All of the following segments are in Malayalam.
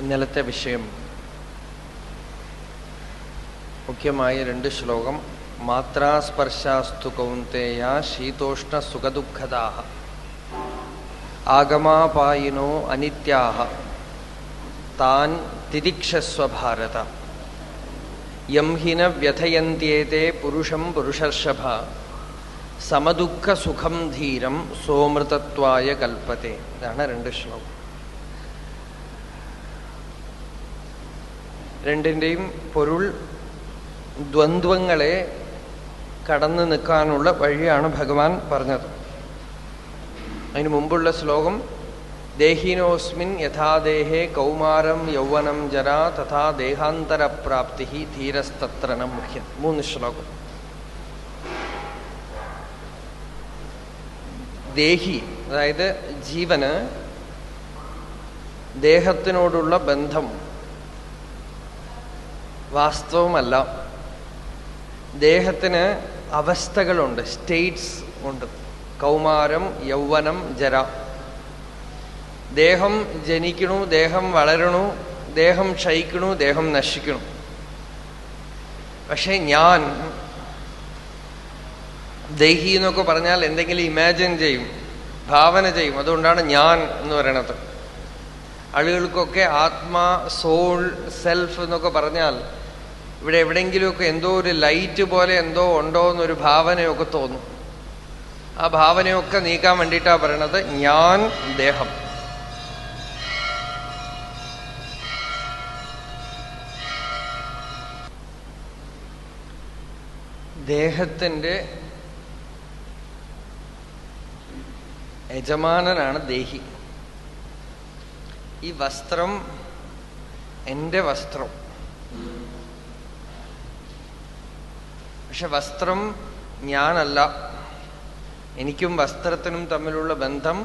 ഇന്നലത്തെ വിഷയം മുഖ്യമായ 2 ശ്ലോകം. മാത്രാസ്പർശാസ്തു കൗന്തേയ ശീതോഷ്ണ സുഖദുഃഖദാഃ ആഗമാപായിനോ അനിത്യാഃ താൻ തിതിക്ഷസ്വ ഭാരത യം ഹി ന വ്യഥയന്ത്യേതേ പുരുഷം പുരുഷർഷഭ സമദുഃഖ സുഖം ധീരം സോമൃതത്വായ കൽപ്പത്തെ. ഇതാണ് 2 ശ്ലോകം. രണ്ടിൻ്റെയും പൊരുൾ ദ്വന്ദ്വങ്ങളെ കടന്നു നിൽക്കാനുള്ള വഴിയാണ് ഭഗവാൻ പറഞ്ഞത്. അതിനു മുമ്പുള്ള ശ്ലോകം ദേഹിനോസ്മിൻ യഥാദേഹേ കൗമാരം യൗവനം ജരാ തഥാ ദേഹാന്തരപ്രാപ്തി ധീരസ്തത്ര ന മുഖ്യം. 3 ശ്ലോകം. ദേഹി അതായത് ജീവന് ദേഹത്തിനോടുള്ള ബന്ധം വാസ്തവമല്ല. ദേഹത്തിന് അവസ്ഥകളുണ്ട്, സ്റ്റേറ്റ്സ് ഉണ്ട്. കൗമാരം, യൗവനം, ജര. ദേഹം ജനിക്കണു, ദേഹം വളരണു, ദേഹം ക്ഷയിക്കണു, ദേഹം നശിക്കണു. പക്ഷെ ഞാൻ ദേഹി എന്നൊക്കെ പറഞ്ഞാൽ എന്തെങ്കിലും ഇമാജിൻ ചെയ്യും, ഭാവന ചെയ്യും. അതുകൊണ്ടാണ് ഞാൻ എന്ന് പറയണത്. ആളുകൾക്കൊക്കെ ആത്മാ, സോൾ, സെൽഫ് എന്നൊക്കെ പറഞ്ഞാൽ ഇവിടെ എവിടെയെങ്കിലുമൊക്കെ എന്തോ ഒരു ലൈറ്റ് പോലെ എന്തോ ഉണ്ടോ എന്നൊരു ഭാവനയൊക്കെ തോന്നും. ആ ഭാവനയൊക്കെ നീക്കാൻ വേണ്ടിയിട്ടാണ് പറയണത് ഞാൻ ദേഹം. ദേഹത്തിൻ്റെ യജമാനനാണ് ദേഹി. ഈ വസ്ത്രം എൻ്റെ വസ്ത്രം. പക്ഷെ വസ്ത്രം ഞാനല്ല. എനിക്കും വസ്ത്രത്തിനും തമ്മിലുള്ള ബന്ധം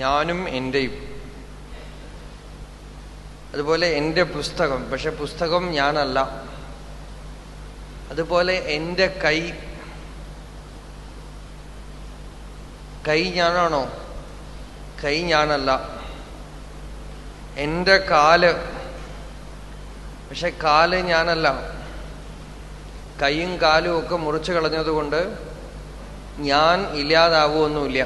ഞാനും എൻ്റെയും. അതുപോലെ എൻ്റെ പുസ്തകം, പക്ഷെ പുസ്തകം ഞാനല്ല. അതുപോലെ എൻ്റെ കൈ, കൈ ഞാനാണോ? കൈ ഞാനല്ല. എൻ്റെ കാല്, പക്ഷെ കാല് ഞാനല്ല. കൈയും കാലും ഒക്കെ മുറിച്ചു കളഞ്ഞതുകൊണ്ട് ഞാൻ ഇല്ലാതാവുമൊന്നുമില്ല.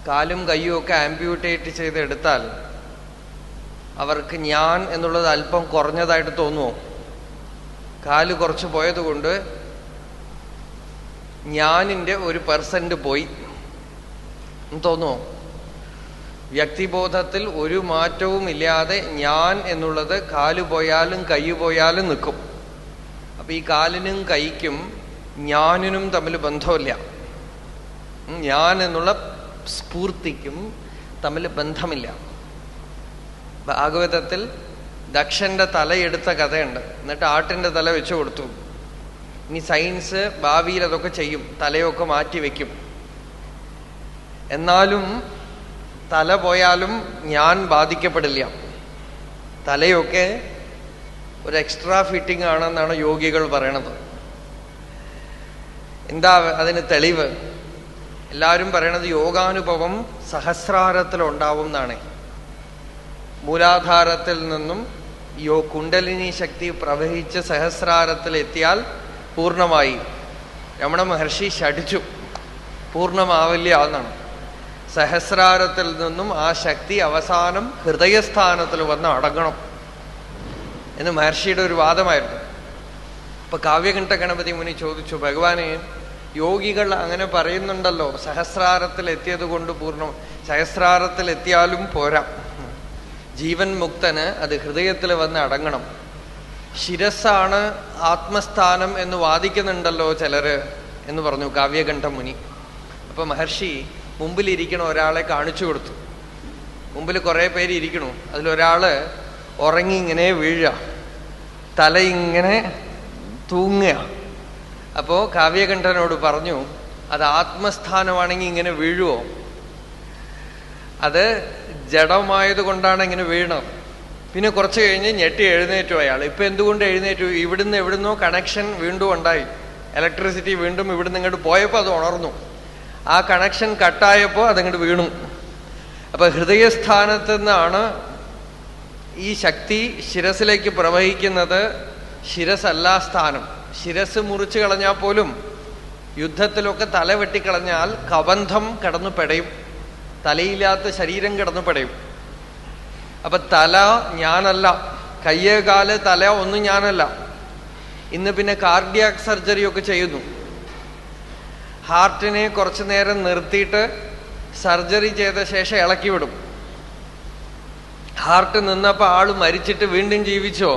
കാലും കൈയും ഒക്കെ ആംപ്യൂട്ടേറ്റ് ചെയ്തെടുത്താൽ അവർക്ക് ഞാൻ എന്നുള്ളത് അല്പം കുറഞ്ഞതായിട്ട് തോന്നുമോ? കാല് കുറച്ച് പോയതുകൊണ്ട് ഞാനിൻ്റെ 1% പോയി തോന്നുമോ? വ്യക്തിബോധത്തിൽ ഒരു മാറ്റവും ഇല്ലാതെ ഞാൻ എന്നുള്ളത് കാല് പോയാലും കൈ പോയാലും നിൽക്കും. അപ്പൊ ഈ കാലിനും കൈക്കും ഞാനിനും തമ്മിൽ ബന്ധമില്ല. ഞാൻ എന്നുള്ള സ്ഫൂർത്തിക്കും തമ്മിൽ ബന്ധമില്ല. ഭാഗവതത്തിൽ ദക്ഷന്റെ തലയെടുത്ത കഥയുണ്ട്. എന്നിട്ട് ആട്ടിന്റെ തല വെച്ചു കൊടുത്തു. ഇനി സയൻസ് ഭാവിയിൽ അതൊക്കെ ചെയ്യും, തലയൊക്കെ മാറ്റി വെക്കും. എന്നാലും തല പോയാലും ഞാൻ ബാധിക്കപ്പെടില്ല. തലയൊക്കെ ഒരു എക്സ്ട്രാ ഫിറ്റിംഗ് ആണെന്നാണ് യോഗികൾ പറയണത്. എന്താ അതിന് തെളിവ്? എല്ലാവരും പറയണത് യോഗാനുഭവം സഹസ്രാരത്തിലുണ്ടാവും എന്നാണ്. മൂലാധാരത്തിൽ നിന്നും കുണ്ടലിനി ശക്തി പ്രവഹിച്ച് സഹസ്രാരത്തിൽ എത്തിയാൽ പൂർണ്ണമായി. രമണ മഹർഷി ശഠിച്ചു, പൂർണ്ണമാവില്ല എന്നാണ്. സഹസ്രാരത്തിൽ നിന്നും ആ ശക്തി അവസാനം ഹൃദയസ്ഥാനത്തിൽ വന്ന് അടങ്ങണം എന്ന് മഹർഷിയുടെ ഒരു വാദമായിരുന്നു. അപ്പൊ കാവ്യകണ്ഠ ഗണപതി മുനി ചോദിച്ചു, ഭഗവാനെ, യോഗികൾ അങ്ങനെ പറയുന്നുണ്ടല്ലോ, സഹസ്രാരത്തിൽ എത്തിയത് കൊണ്ട് പൂർണ്ണം. സഹസ്രാരത്തിൽ എത്തിയാലും പോരാ, ജീവൻ മുക്തന് അത് ഹൃദയത്തിൽ വന്ന് അടങ്ങണം. ശിരസ്സാണ് ആത്മസ്ഥാനം എന്ന് വാദിക്കുന്നുണ്ടല്ലോ ചിലര് എന്ന് പറഞ്ഞു കാവ്യകണ്ഠ മുനി. അപ്പൊ മഹർഷി മുമ്പിലിരിക്കണ ഒരാളെ കാണിച്ചു കൊടുത്തു. മുമ്പിൽ കുറെ പേര് ഇരിക്കണു. അതിലൊരാള് ഉറങ്ങി ഇങ്ങനെ വീഴുക, തല ഇങ്ങനെ തൂങ്ങുക. അപ്പോ കാവ്യകണ്ഠനോട് പറഞ്ഞു, അത് ആത്മസ്ഥാനമാണെങ്കിൽ ഇങ്ങനെ വീഴുവോ? അത് ജഡമായത് കൊണ്ടാണ് ഇങ്ങനെ വീണത്. പിന്നെ കുറച്ച് കഴിഞ്ഞ് ഞെട്ടി എഴുന്നേറ്റു അയാൾ. ഇപ്പൊ എന്തുകൊണ്ട് എഴുന്നേറ്റു? ഇവിടുന്ന് എവിടുന്നോ കണക്ഷൻ വീണ്ടും ഉണ്ടായി. ഇലക്ട്രിസിറ്റി വീണ്ടും ഇവിടുന്ന് ഇങ്ങോട്ട് പോയപ്പോൾ അത് ഉണർന്നു. ആ കണക്ഷൻ കട്ടായപ്പോൾ അതങ്ങോട്ട് വീണു. അപ്പൊ ഹൃദയസ്ഥാനത്ത് നിന്നാണ് ഈ ശക്തി ശിരസിലേക്ക് പ്രവഹിക്കുന്നത് ശിരസല്ല സ്ഥാനം. ശിരസ് മുറിച്ചു കളഞ്ഞാൽ പോലും യുദ്ധത്തിലൊക്കെ തല വെട്ടിക്കളഞ്ഞാൽ കബന്ധം കടന്നു പെടയും, തലയില്ലാത്ത ശരീരം കടന്നു പെടയും. അപ്പൊ തല ഞാനല്ല, കയ്യ് കാല് തല ഒന്നും ഞാനല്ല. ഇന്ന് പിന്നെ കാർഡിയാക് സർജറി ഒക്കെ ചെയ്യുന്നു. ഹാർട്ടിനെ കുറച്ചു നേരം നിർത്തിയിട്ട് സർജറി ചെയ്ത ശേഷം ഇളക്കി വിടും. ഹാർട്ട് നിന്നപ്പോ ആള് മരിച്ചിട്ട് വീണ്ടും ജീവിച്ചോ?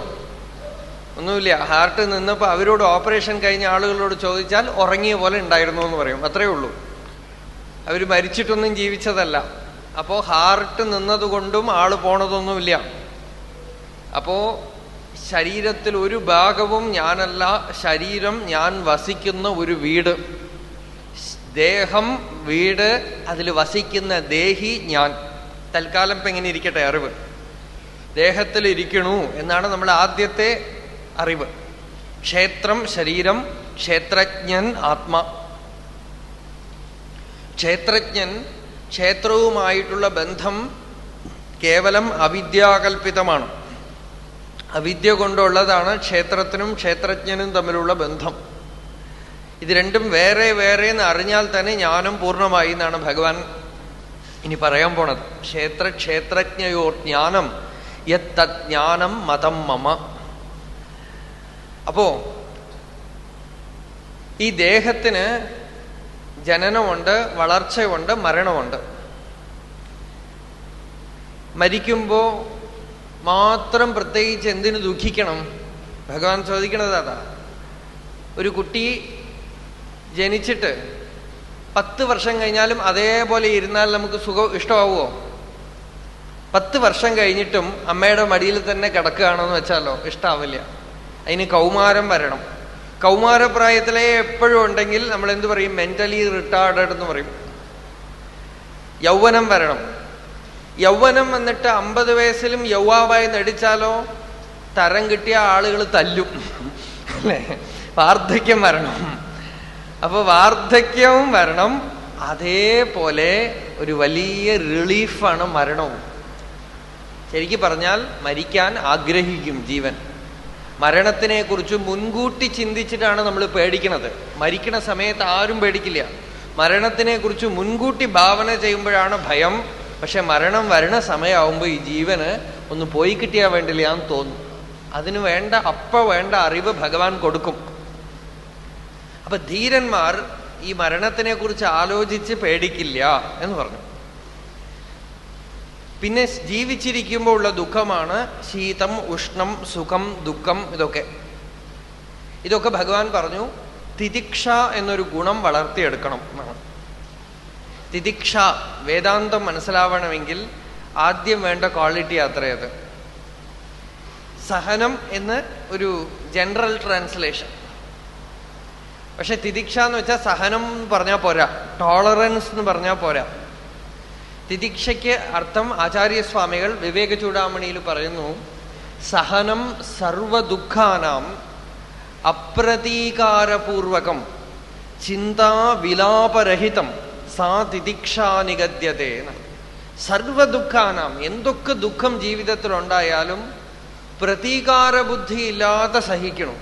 ഒന്നുമില്ല. ഹാർട്ട് നിന്നപ്പോ അവരോട് ഓപ്പറേഷൻ കഴിഞ്ഞ ആളുകളോട് ചോദിച്ചാൽ ഉറങ്ങിയ പോലെ ഉണ്ടായിരുന്നു എന്ന് പറയും. അത്രേ ഉള്ളൂ. അവര് മരിച്ചിട്ടൊന്നും ജീവിച്ചതല്ല. അപ്പോ ഹാർട്ട് നിന്നതുകൊണ്ടും ആള് പോണതൊന്നുമില്ല. അപ്പോ ശരീരത്തിൽ ഒരു ഭാഗവും ഞാനല്ല. ശരീരം ഞാൻ വസിക്കുന്ന ഒരു വീട്, ദേഹം വീട്, അതിൽ വസിക്കുന്ന ദേഹി ഞാൻ. തൽക്കാലം ഇപ്പൊ എങ്ങനെ ഇരിക്കട്ടെ അറിവ്, ദേഹത്തിൽ ഇരിക്കണു എന്നാണ് നമ്മൾ ആദ്യത്തെ അറിവ്. ക്ഷേത്രം ശരീരം, ക്ഷേത്രജ്ഞൻ ആത്മാ. ക്ഷേത്രജ്ഞൻ ക്ഷേത്രവുമായിട്ടുള്ള ബന്ധം കേവലം അവിദ്യാകൽപിതമാണ്. അവിദ്യ കൊണ്ടുള്ളതാണ് ക്ഷേത്രത്തിനും ക്ഷേത്രജ്ഞനും തമ്മിലുള്ള ബന്ധം. ഇത് രണ്ടും വേറെ വേറെ എന്ന് അറിഞ്ഞാൽ തന്നെ ജ്ഞാനം പൂർണ്ണമായി എന്നാണ് ഭഗവാൻ ഇനി പറയാൻ പോണത്. ക്ഷേത്രജ്ഞയോർ ജ്ഞാനം യത്തജ്ഞാനം മതം മമ. അപ്പോ ഈ ദേഹത്തിന് ജനനമുണ്ട്, വളർച്ചയുണ്ട്, മരണമുണ്ട്. മരിക്കുമ്പോ മാത്രം പ്രത്യേകിച്ച് എന്തിനു ദുഃഖിക്കണം? ഭഗവാൻ ചോദിക്കണത് അതാ. ഒരു കുട്ടി ജനിച്ചിട്ട് 10 വർഷം കഴിഞ്ഞാലും അതേപോലെ ഇരുന്നാൽ നമുക്ക് ഇഷ്ടമാവുമോ? 10 വർഷം കഴിഞ്ഞിട്ടും അമ്മയുടെ മടിയിൽ തന്നെ കിടക്കുകയാണെന്ന് വെച്ചാലോ ഇഷ്ടാവില്ല. അതിന് കൗമാരം വരണം. കൗമാരപ്രായത്തിലെ എപ്പോഴും ഉണ്ടെങ്കിൽ നമ്മൾ എന്ത് പറയും? മെന്റലി റിട്ടാർഡഡ് എന്ന് പറയും. യൗവനം വരണം. യൗവനം വന്നിട്ട് 50 വയസ്സിലും യൗവാവായി നടിച്ചാലോ തരം കിട്ടിയ ആളുകൾ തല്ലും, അല്ലേ? വാർദ്ധക്യം വരണം. അപ്പൊ വാർദ്ധക്യവും വരണം. അതേപോലെ ഒരു വലിയ റിലീഫാണ് മരണവും. ശരിക്കും പറഞ്ഞാൽ മരിക്കാൻ ആഗ്രഹിക്കും ജീവൻ. മരണത്തിനെ കുറിച്ച് മുൻകൂട്ടി ചിന്തിച്ചിട്ടാണ് നമ്മൾ പേടിക്കുന്നത്. മരിക്കണ സമയത്ത് ആരും പേടിക്കില്ല. മരണത്തിനെ കുറിച്ച് മുൻകൂട്ടി ഭാവന ചെയ്യുമ്പോഴാണ് ഭയം. പക്ഷെ മരണം വരണ സമയമാകുമ്പോൾ ഈ ജീവന് ഒന്ന് പോയി കിട്ടിയാൽ വേണ്ടില്ല എന്ന് തോന്നും. അതിനു വേണ്ട വേണ്ട അറിവ് ഭഗവാൻ കൊടുക്കും. അപ്പൊ ധീരന്മാർ ഈ മരണത്തിനെ കുറിച്ച് ആലോചിച്ച് പേടിക്കില്ല എന്ന് പറഞ്ഞു. പിന്നെ ജീവിച്ചിരിക്കുമ്പോൾ ഉള്ള ദുഃഖമാണ് ശീതം, ഉഷ്ണം, സുഖം, ദുഃഖം. ഇതൊക്കെ ഭഗവാൻ പറഞ്ഞു തിതിക്ഷ എന്നൊരു ഗുണം വളർത്തിയെടുക്കണം എന്നാണ്. തിതിക്ഷ, വേദാന്തം മനസ്സിലാവണമെങ്കിൽ ആദ്യം വേണ്ട ക്വാളിറ്റി അത്രയത്. സഹനം എന്ന് ഒരു ജനറൽ ട്രാൻസ്ലേഷൻ. പക്ഷെ തിതിക്ഷ എന്ന് വെച്ചാൽ സഹനം എന്ന് പറഞ്ഞാൽ പോരാ, ടോളറൻസ് എന്ന് പറഞ്ഞാൽ പോരാ. തിതിക്ഷയ്ക്ക് അർത്ഥം ആചാര്യസ്വാമികൾ വിവേക ചൂടാമണിയിൽ പറയുന്നു, സഹനം സർവദുഃഖാനാം അപ്രതീകാരപൂർവകം ചിന്താ വിലാപരഹിതം സാ തിതിക്ഷാ നിഗദ്യതേ. സർവദുഃഖാനാം, എന്തൊക്കെ ദുഃഖം ജീവിതത്തിൽ ഉണ്ടായാലും പ്രതീകാരബുദ്ധി ഇല്ലാതെ സഹിക്കണം.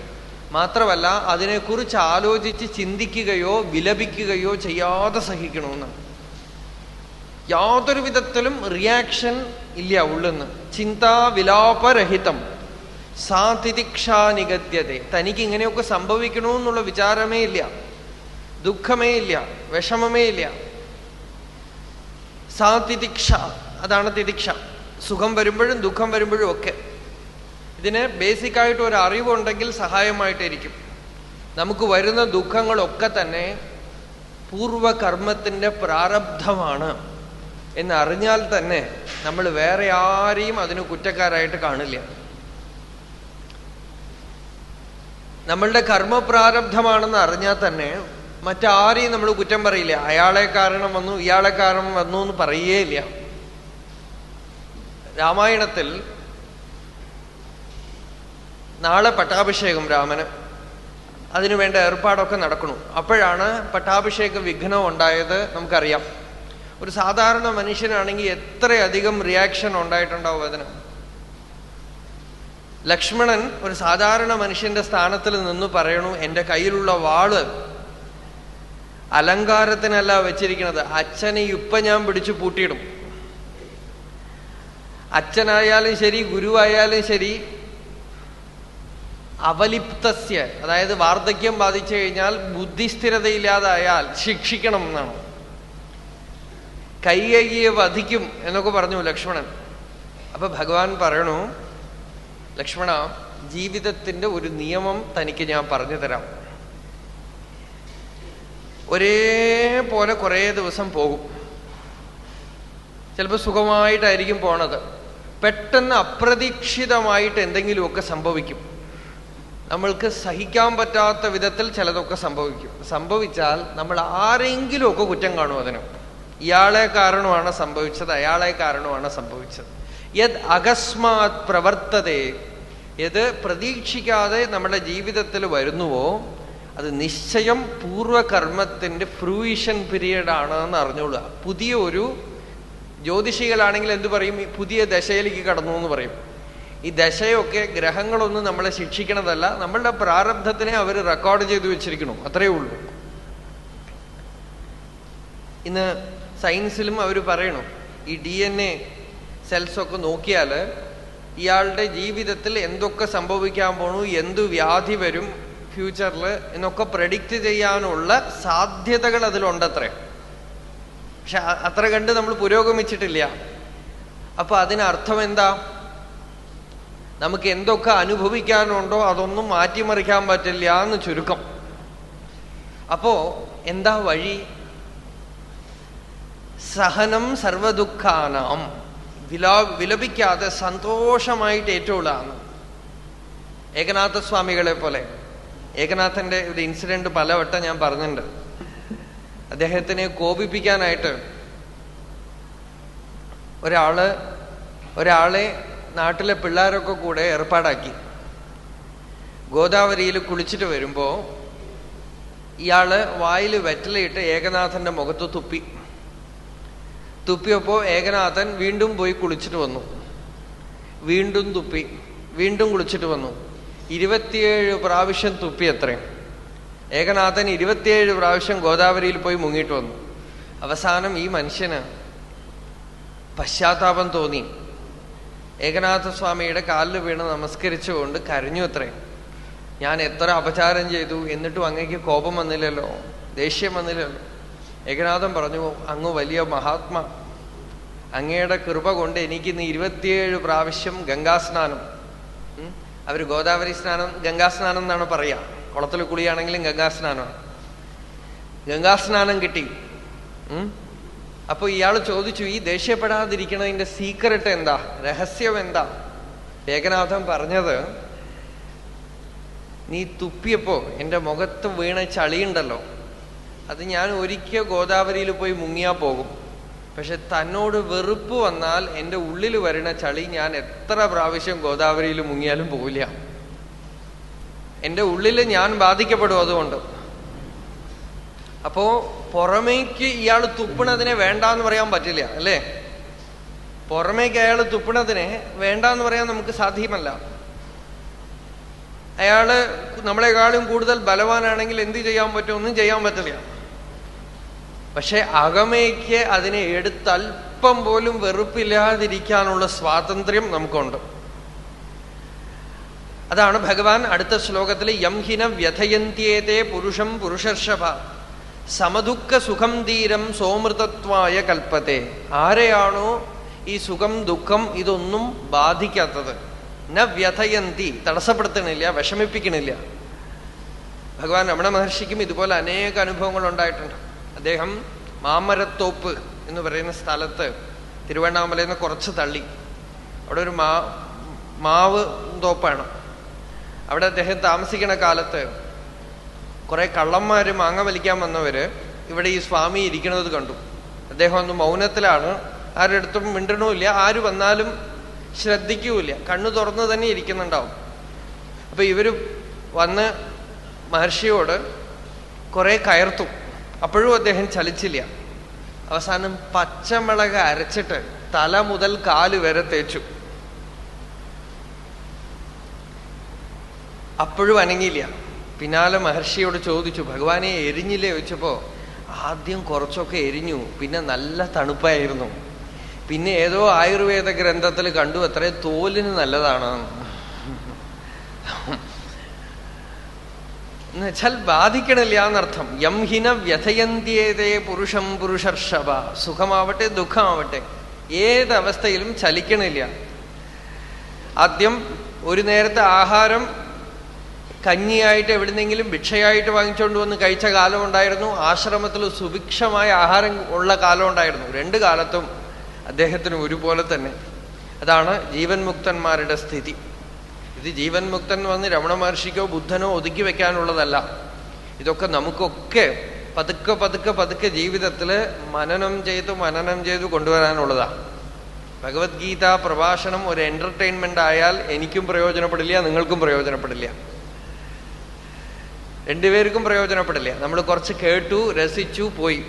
മാത്രമല്ല അതിനെക്കുറിച്ച് ആലോചിച്ച് ചിന്തിക്കുകയോ വിലപിക്കുകയോ ചെയ്യാതെ സഹിക്കണമെന്നാണ്. യാതൊരു വിധത്തിലും റിയാക്ഷൻ ഇല്ല ഉള്ളെന്ന്. ചിന്താ വിലാപരഹിതം സാ തിതിക്ഷാ നിഗദ്യതേ. തനിക്ക് ഇങ്ങനെയൊക്കെ സംഭവിക്കണമെന്നുള്ള വിചാരമേ ഇല്ല, ദുഃഖമേ ഇല്ല, വിഷമമേ ഇല്ല. സാ തിതിക്ഷ, അതാണ് തിതിക്ഷ. സുഖം വരുമ്പോഴും ദുഃഖം വരുമ്പോഴും ഒക്കെ ഇതിന് ബേസിക്കായിട്ട് ഒരു അറിവുണ്ടെങ്കിൽ സഹായമായിട്ടിരിക്കും. നമുക്ക് വരുന്ന ദുഃഖങ്ങളൊക്കെ തന്നെ പൂർവകർമ്മത്തിന്റെ പ്രാരബ്ധമാണ് എന്നറിഞ്ഞാൽ തന്നെ നമ്മൾ വേറെ ആരെയും അതിന് കുറ്റക്കാരായിട്ട് കാണില്ല. നമ്മളുടെ കർമ്മപ്രാരബ്ധമാണെന്ന് അറിഞ്ഞാൽ തന്നെ മറ്റാരെയും നമ്മൾ കുറ്റം പറയില്ല. അയാളെ കാരണം വന്നു, ഇയാളെ കാരണം വന്നു എന്ന് പറയേയില്ല. രാമായണത്തിൽ നാളെ പട്ടാഭിഷേകം രാമന്, അതിനുവേണ്ട ഏർപ്പാടൊക്കെ നടക്കണു. അപ്പോഴാണ് പട്ടാഭിഷേക വിഘ്നം ഉണ്ടായത് നമുക്കറിയാം. ഒരു സാധാരണ മനുഷ്യനാണെങ്കിൽ എത്രയധികം റിയാക്ഷൻ ഉണ്ടായിട്ടുണ്ടാവും അതിന്. ലക്ഷ്മണൻ ഒരു സാധാരണ മനുഷ്യന്റെ സ്ഥാനത്തിൽ നിന്ന് പറയണു, എൻ്റെ കയ്യിലുള്ള വാള് അലങ്കാരത്തിനല്ല വെച്ചിരിക്കുന്നത്, അച്ഛനെ ഇപ്പൊ ഞാൻ പിടിച്ചു പൂട്ടിയിടും. അച്ഛനായാലും ശരി, ഗുരുവായാലും ശരി, അവലിപ്തസ്യ, അതായത് വാർദ്ധക്യം ബാധിച്ചു കഴിഞ്ഞാൽ, ബുദ്ധിസ്ഥിരതയില്ലാതായാൽ ശിക്ഷിക്കണം എന്നാണ്. കൈകൈയെ വധിക്കും എന്നൊക്കെ പറഞ്ഞു ലക്ഷ്മണൻ. അപ്പൊ ഭഗവാൻ പറയണു, ലക്ഷ്മണ, ജീവിതത്തിന്റെ ഒരു നിയമം തനിക്ക് ഞാൻ പറഞ്ഞു തരാം. ഒരേപോലെ കുറേ ദിവസം പോകും. ചിലപ്പോൾ സുഖമായിട്ടായിരിക്കും പോണത്. പെട്ടെന്ന് അപ്രതീക്ഷിതമായിട്ട് എന്തെങ്കിലുമൊക്കെ സംഭവിക്കും. നമ്മൾക്ക് സഹിക്കാൻ പറ്റാത്ത വിധത്തിൽ ചിലതൊക്കെ സംഭവിക്കും. സംഭവിച്ചാൽ നമ്മൾ ആരെങ്കിലുമൊക്കെ കുറ്റം കാണും അതിന്. ഇയാളെ കാരണമാണ് സംഭവിച്ചത്, അയാളെ കാരണമാണ് സംഭവിച്ചത്. യത് അകസ്മാത് പ്രവർത്തതേ, ഏത് പ്രതീക്ഷിക്കാതെ നമ്മുടെ ജീവിതത്തിൽ വരുന്നുവോ അത് നിശ്ചയം പൂർവകർമ്മത്തിന്റെ ഫ്രൂയിഷൻ പീരീഡ് ആണ് എന്ന് അറിഞ്ഞോളുക. പുതിയ ഒരു ജ്യോതിഷികളാണെങ്കിൽ എന്തു പറയും? പുതിയ ദശയിലേക്ക് കടന്നു എന്ന് പറയും. ഈ ദശയൊക്കെ ഗ്രഹങ്ങളൊന്നും നമ്മളെ ശിക്ഷിക്കണതല്ല, നമ്മളുടെ പ്രാരബ്ധത്തിനെ അവർ റെക്കോർഡ് ചെയ്തു വെച്ചിരിക്കണം, അത്രയേ ഉള്ളൂ. ഇന്ന് സയൻസിലും അവർ പറയണു, ഈ DNA സെൽസൊക്കെ നോക്കിയാൽ ഇയാളുടെ ജീവിതത്തിൽ എന്തൊക്കെ സംഭവിക്കാൻ പോണു, എന്തു വ്യാധി വരും ഫ്യൂച്ചറിൽ എന്നൊക്കെ പ്രഡിക്റ്റ് ചെയ്യാനുള്ള സാധ്യതകൾ അതിലുണ്ടത്രേ. പക്ഷെ അത്ര കണ്ട് നമ്മൾ പുരോഗമിച്ചിട്ടില്ല. അപ്പൊ അതിനർത്ഥം എന്താ? നമുക്ക് എന്തൊക്കെ അനുഭവിക്കാനുണ്ടോ അതൊന്നും മാറ്റിമറിക്കാൻ പറ്റില്ല എന്ന് ചുരുക്കം. അപ്പോ എന്താ വഴി? സഹനം സർവദുഃഖാനാം, വിലപിക്കാതെ സന്തോഷമായിട്ട് ഏറ്റുകൊള്ളാന്ന്. ഏകനാഥസ്വാമികളെ പോലെ. ഏകനാഥന്റെ ഒരു ഇൻസിഡന്റ് പലവട്ടം ഞാൻ പറഞ്ഞിട്ടുണ്ട്. അദ്ദേഹത്തിനെ കോപിപ്പിക്കാനായിട്ട് ഒരാളെ നാട്ടിലെ പിള്ളേരൊക്കെ കൂടെ ഏർപ്പാടാക്കി. ഗോദാവരിയിൽ കുളിച്ചിട്ട് വരുമ്പോ ഇയാള് വായിൽ വെറ്റിലയിട്ട് ഏകനാഥന്റെ മുഖത്ത് തുപ്പിയപ്പോ ഏകനാഥൻ വീണ്ടും പോയി കുളിച്ചിട്ട് വന്നു. വീണ്ടും തുപ്പി, വീണ്ടും കുളിച്ചിട്ട് വന്നു. 27 പ്രാവശ്യം തുപ്പി. അത്രയും ഏകനാഥൻ 27 പ്രാവശ്യം ഗോദാവരിയിൽ പോയി മുങ്ങിയിട്ട് വന്നു. അവസാനം ഈ മനുഷ്യന് പശ്ചാത്താപം തോന്നി. ഏകനാഥസ്വാമിയുടെ കാലിൽ വീണ് നമസ്കരിച്ചുകൊണ്ട് കരഞ്ഞു. അത്രയും, ഞാൻ എത്ര അപചാരം ചെയ്തു, എന്നിട്ടും അങ്ങേക്ക് കോപം വന്നില്ലല്ലോ, ദേഷ്യം വന്നില്ലല്ലോ. ഏകനാഥൻ പറഞ്ഞു, അങ്ങ് വലിയ മഹാത്മാ, അങ്ങയുടെ കൃപ കൊണ്ട് എനിക്കിന്ന് 27 പ്രാവശ്യം ഗംഗാസ്നാനം, അവര് ഗോദാവരി സ്നാനം ഗംഗാസ്നാനം എന്നാണ് പറയാ, കുളത്തിൽ കുളിയാണെങ്കിലും ഗംഗാസ്നാനമാണ്, ഗംഗാസ്നാനം കിട്ടി. അപ്പൊ ഇയാൾ ചോദിച്ചു, ഈ ദേഷ്യപ്പെടാതിരിക്കണതിന്റെ സീക്രട്ട് എന്താ, രഹസ്യം എന്താ? ഏകനാഥൻ പറഞ്ഞത്, നീ തുപ്പിയപ്പോ എൻ്റെ മുഖത്ത് വീണ ചളിയുണ്ടല്ലോ, അത് ഞാൻ ഒരിക്കൽ ഗോദാവരിയിൽ പോയി മുങ്ങിയാ പോകും. പക്ഷെ തന്നോട് വെറുപ്പ് വന്നാൽ എൻ്റെ ഉള്ളിൽ വരുന്ന ചളി ഞാൻ എത്ര പ്രാവശ്യം ഗോദാവരിയിൽ മുങ്ങിയാലും പോവില്ല. എൻ്റെ ഉള്ളിൽ ഞാൻ ബാധിക്കപ്പെടും. അതുകൊണ്ട് അപ്പോ പുറമേക്ക് ഇയാൾ തുപ്പണതിനെ വേണ്ടാന്ന് പറയാൻ പറ്റില്ല, അല്ലേ? പുറമേക്ക് അയാൾ തുപ്പണതിനെ വേണ്ടാന്ന് പറയാൻ നമുക്ക് സാധ്യമല്ല. അയാള് നമ്മളെക്കാളും കൂടുതൽ ബലവാനാണെങ്കിൽ എന്ത് ചെയ്യാൻ പറ്റും? ഒന്നും ചെയ്യാൻ പറ്റില്ല. പക്ഷെ അകമേക്ക് അതിനെ എടുത്തൽപ്പം പോലും വെറുപ്പില്ലാതിരിക്കാനുള്ള സ്വാതന്ത്ര്യം നമുക്കുണ്ട്. അതാണ് ഭഗവാൻ അടുത്ത ശ്ലോകത്തിൽ യം ഹിന വ്യഥയന്ത്യേതേ പുരുഷം പുരുഷർഷഭ സമദുഃഖ സുഖം ധീരം സോമൃതത്വായ കൽപ്പത്തെ. ആരെയാണോ ഈ സുഖം ദുഃഖം ഇതൊന്നും ബാധിക്കാത്തത്, ന വ്യഥയന്തി, തടസ്സപ്പെടുത്തണില്ല, വിഷമിപ്പിക്കണില്ല. ഭഗവാൻ രമണ മഹർഷിക്കും ഇതുപോലെ അനേക അനുഭവങ്ങൾ ഉണ്ടായിട്ടുണ്ട്. അദ്ദേഹം മാമരത്തോപ്പ് എന്ന് പറയുന്ന സ്ഥലത്ത്, തിരുവണ്ണാമലയിൽ നിന്ന് കുറച്ച് തള്ളി, അവിടെ ഒരു മാവ് തോപ്പാണ്. അവിടെ അദ്ദേഹം താമസിക്കുന്ന കാലത്ത് കുറെ കള്ളന്മാര് മാങ്ങ വലിക്കാൻ വന്നവര് ഇവിടെ ഈ സ്വാമി ഇരിക്കുന്നത് കണ്ടു. അദ്ദേഹം ഒന്ന് മൗനത്തിലാണ്, ആരുടെ അടുത്തും മിണ്ടണമില്ല, ആര് വന്നാലും ശ്രദ്ധിക്കൂല, കണ്ണു തുറന്ന് തന്നെ ഇരിക്കുന്നുണ്ടാവും. അപ്പൊ ഇവര് വന്ന് മഹർഷിയോട് കുറെ കയർത്തു. അപ്പോഴും അദ്ദേഹം ചലിച്ചില്ല. അവസാനം പച്ചമുളക് അരച്ചിട്ട് തല മുതൽ കാല് വരെ തേച്ചു. അപ്പോഴും അനങ്ങിയില്ല. പിന്നാലെ മഹർഷിയോട് ചോദിച്ചു, ഭഗവാനെ എരിഞ്ഞില്ലേ ചോദിച്ചപ്പോ ആദ്യം കുറച്ചൊക്കെ എരിഞ്ഞു, പിന്നെ നല്ല തണുപ്പായിരുന്നു. പിന്നെ ഏതോ ആയുർവേദ ഗ്രന്ഥത്തിൽ കണ്ടു അത്രേ തോലിന് നല്ലതാണ് എന്നുവെച്ചാൽ ബാധിക്കണില്ല എന്നർത്ഥം. യം ഹിന വ്യഥയന്ത്യേതേ പുരുഷം പുരുഷർഷഭ. സുഖമാവട്ടെ ദുഃഖമാവട്ടെ ഏതവസ്ഥയിലും ചലിക്കണില്ല. ആദ്യം ഒരു നേരത്തെ ആഹാരം കഞ്ഞിയായിട്ട് എവിടുന്നെങ്കിലും ഭിക്ഷയായിട്ട് വാങ്ങിച്ചുകൊണ്ട് വന്ന് കഴിച്ച കാലം ഉണ്ടായിരുന്നു. ആശ്രമത്തിൽ സുഭിക്ഷമായ ആഹാരം ഉള്ള കാലം ഉണ്ടായിരുന്നു. രണ്ട് കാലത്തും അദ്ദേഹത്തിന് ഒരുപോലെ തന്നെ. അതാണ് ജീവൻ മുക്തന്മാരുടെ സ്ഥിതി. ഇത് ജീവൻ മുക്തൻ വന്ന് രമണ മഹർഷിക്കോ ബുദ്ധനോ ഒതുക്കി വെക്കാനുള്ളതല്ല. ഇതൊക്കെ നമുക്കൊക്കെ പതുക്കെ പതുക്കെ പതുക്കെ ജീവിതത്തിൽ മനനം ചെയ്തു കൊണ്ടുവരാനുള്ളതാണ്. ഭഗവത്ഗീത പ്രഭാഷണം ഒരു എന്റർടൈൻമെന്റ് ആയാൽ എനിക്കും പ്രയോജനപ്പെടില്ല, നിങ്ങൾക്കും പ്രയോജനപ്പെടില്ല, രണ്ടുപേർക്കും പ്രയോജനപ്പെടില്ല. നമ്മൾ കുറച്ച് കേട്ടു, രസിച്ചു, പോയി.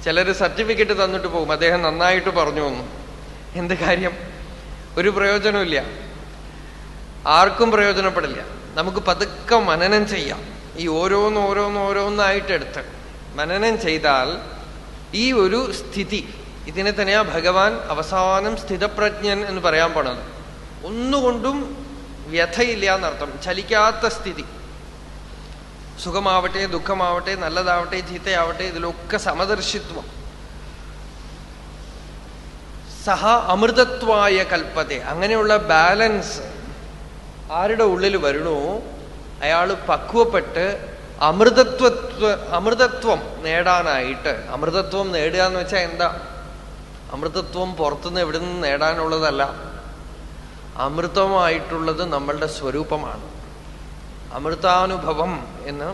ചിലർ സർട്ടിഫിക്കറ്റ് തന്നിട്ട് പോകും, അദ്ദേഹം നന്നായിട്ട് പറഞ്ഞു വന്നു. എന്ത് കാര്യം? ഒരു പ്രയോജനമില്ല, ആർക്കും പ്രയോജനപ്പെടില്ല. നമുക്ക് പതുക്കെ മനനം ചെയ്യാം. ഈ ഓരോന്നായിട്ടെടുത്ത് മനനം ചെയ്താൽ ഈ ഒരു സ്ഥിതി, ഇതിനെ തന്നെയാ ഭഗവാൻ അവസാനം സ്ഥിതപ്രജ്ഞൻ എന്ന് പറയാൻ പോണത്. ഒന്നുകൊണ്ടും വ്യഥയില്ല എന്നർത്ഥം, ചലിക്കാത്ത സ്ഥിതി. സുഖമാവട്ടെ ദുഃഖമാവട്ടെ നല്ലതാവട്ടെ ചീത്തയാവട്ടെ ഇതിലൊക്കെ സമദർശിത്വം. സഹ അമൃതത്വായ കൽപ്പത്തെ. അങ്ങനെയുള്ള ബാലൻസ് ആരുടെ ഉള്ളിൽ വരണോ അയാൾ പക്വപ്പെട്ട് അമൃതത്വം നേടാനായിട്ട്. അമൃതത്വം നേടുക എന്ന് വെച്ചാൽ എന്താ? അമൃതത്വം പുറത്തുനിന്ന് എവിടെ നിന്ന് നേടാനുള്ളതല്ല. അമൃതമായിട്ടുള്ളത് നമ്മളുടെ സ്വരൂപമാണ്. അമൃതാനുഭവം എന്ന്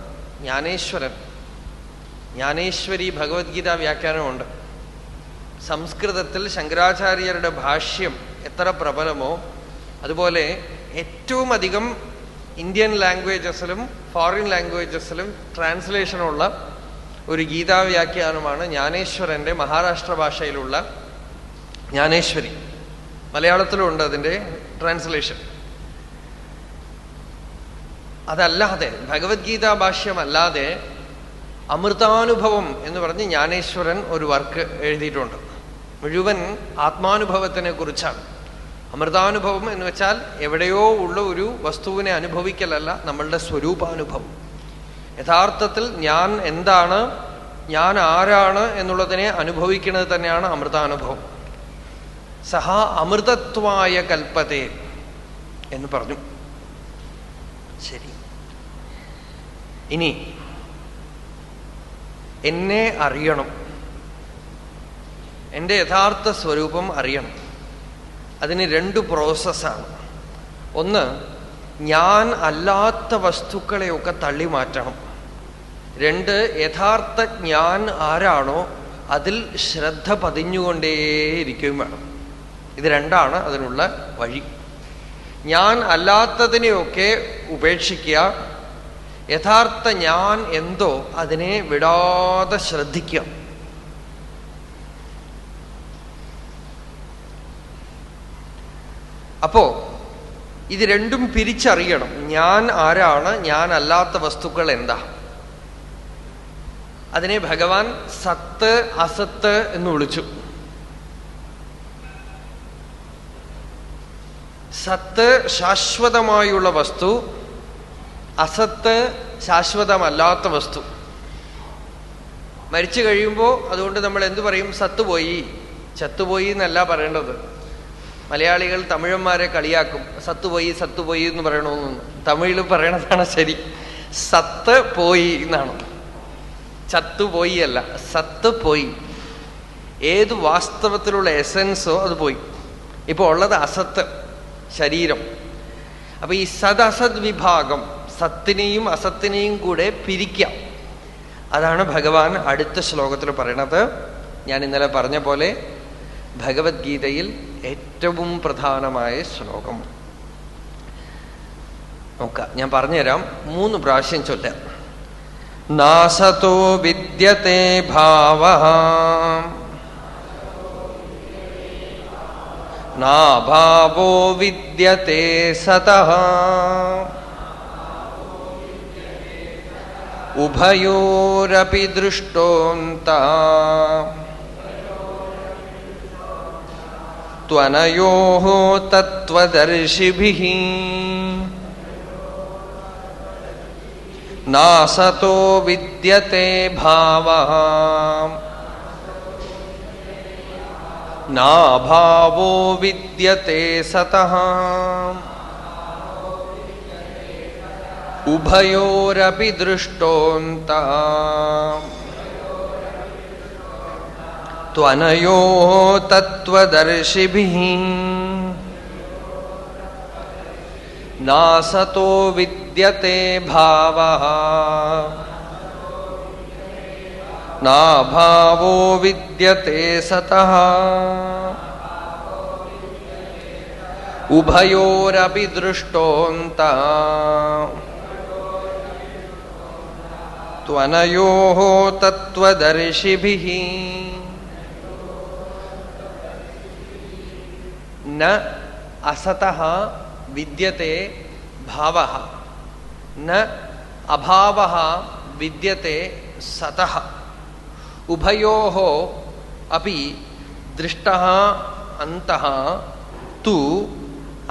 ജ്ഞാനേശ്വരി ഭഗവത്ഗീത വ്യാഖ്യാനമുണ്ട്. സംസ്കൃതത്തിൽ ശങ്കരാചാര്യരുടെ ഭാഷ്യം എത്ര പ്രബലമോ അതുപോലെ ഏറ്റവും അധികം ഇന്ത്യൻ ലാംഗ്വേജസിലും ഫോറിൻ ലാംഗ്വേജസിലും ട്രാൻസ്ലേഷനുള്ള ഒരു ഗീതാ വ്യാഖ്യാനമാണ് ജ്ഞാനേശ്വരന്റെ മഹാരാഷ്ട്ര ഭാഷയിലുള്ള ജ്ഞാനേശ്വരി. മലയാളത്തിലും ഉണ്ട് അതിൻ്റെ ട്രാൻസ്ലേഷൻ. അതല്ലാതെ ഭഗവത്ഗീതാ ഭാഷ്യമല്ലാതെ അമൃതാനുഭവം എന്ന് പറഞ്ഞ് ജ്ഞാനേശ്വരൻ ഒരു വർക്ക് എഴുതിയിട്ടുണ്ട്. മുഴുവൻ ആത്മാനുഭവത്തിനെ കുറിച്ചാണ്. അമൃതാനുഭവം എന്ന് വെച്ചാൽ എവിടെയോ ഉള്ള ഒരു വസ്തുവിനെ അനുഭവിക്കലല്ല, നമ്മളുടെ സ്വരൂപാനുഭവം. യഥാർത്ഥത്തിൽ ഞാൻ എന്താണ്, ഞാൻ ആരാണ് എന്നുള്ളതിനെ അനുഭവിക്കുന്നത് തന്നെയാണ് അമൃതാനുഭവം. സഹ അമൃതത്വായ കൽപ്പതേ എന്ന് പറഞ്ഞു. ശരി, ഇനി എന്നെ അറിയണം, എൻ്റെ യഥാർത്ഥ സ്വരൂപം അറിയണം. അതിന് രണ്ട് പ്രോസസ്സാണ്. ഒന്ന്, ഞാൻ അല്ലാത്ത വസ്തുക്കളെയൊക്കെ തള്ളി മാറ്റണം. രണ്ട്, യഥാർത്ഥ ഞാൻ ആരാണോ അതിൽ ശ്രദ്ധ പതിഞ്ഞുകൊണ്ടേയിരിക്കുകയും വേണം. ഇത് രണ്ടാണ് അതിനുള്ള വഴി. ഞാൻ അല്ലാത്തതിനെയൊക്കെ ഉപേക്ഷിക്കുക, യഥാർത്ഥ ഞാൻ എന്തോ അതിനെ വിടാതെ ശ്രദ്ധിക്കുക. അപ്പോ ഇത് രണ്ടും പിരിച്ചറിയണം. ഞാൻ ആരാണ്, ഞാൻ അല്ലാത്ത വസ്തുക്കൾ എന്താ. അതിനെ ഭഗവാൻ സത്ത് അസത്ത് എന്ന് വിളിച്ചു. സത്ത് ശാശ്വതമായുള്ള വസ്തു, അസത്ത് ശാശ്വതമല്ലാത്ത വസ്തു. മരിച്ചു കഴിയുമ്പോൾ അതുകൊണ്ട് നമ്മൾ എന്തു പറയും? സത്തുപോയി, ചത്തുപോയി എന്നല്ല പറയേണ്ടത്. മലയാളികൾ തമിഴന്മാരെ കളിയാക്കും, സത്തുപോയി സത്തുപോയി എന്ന് പറയണമെന്നൊന്നും. തമിഴിൽ പറയണതാണ് ശരി. സത്ത് പോയി എന്നാണ്, ചത്തുപോയി അല്ല. സത്ത് പോയി. ഏത് വാസ്തവത്തിലുള്ള എസൻസോ അത് പോയി. ഇപ്പോൾ ഉള്ളത് അസത്ത്, ശരീരം. അപ്പൊ ഈ സദസത് വിഭാഗം, സത്തിനെയും അസത്തിനെയും കൂടെ പിരിക്കാം. അതാണ് ഭഗവാൻ അടുത്ത ശ്ലോകത്തിൽ പറയണത്. ഞാൻ ഇന്നലെ പറഞ്ഞ പോലെ ഭഗവത്ഗീതയിൽ ഏറ്റവും പ്രധാനമായ ശ്ലോകം നോക്കാം. ഞാൻ പറഞ്ഞുതരാം, 3 പ്രാവശ്യം ചൊല്ലാം. നാസതോ വിദ്യത്തെ ഭാവഃ നാഭാവോ വിദ്യത്തെ സതഃ ഉഭയോരപി ദൃഷ്ടോന്താ ത്വനയോഃ തത്വദർശിഭിഃ നാസതോ വിദ്യത്തെ ഭാവഃ നാഭാവോ വിദ്യത്തെ സതഃ ഉഭയോരപി ദൃഷ്ടോന്താ ത്വനയോഃ തത്വദർശിഭിഃ നാസതോ വിദ്യത്തെ ഭാവഃ നാഭാവോ വിദ്യത്തെ സതഃ ഉഭയോരപി ദൃഷ്ടോന്താ ത്വനയോഃ തത്വദർശിഭിഃ ന അസതഃ വിദ്യത്തെ ഭാവഃ ന അഭാവഃ വിദ്യത്തെ സതഃ ഉഭയോഃ അപി ദൃഷ്ടഃ അന്തഃ തു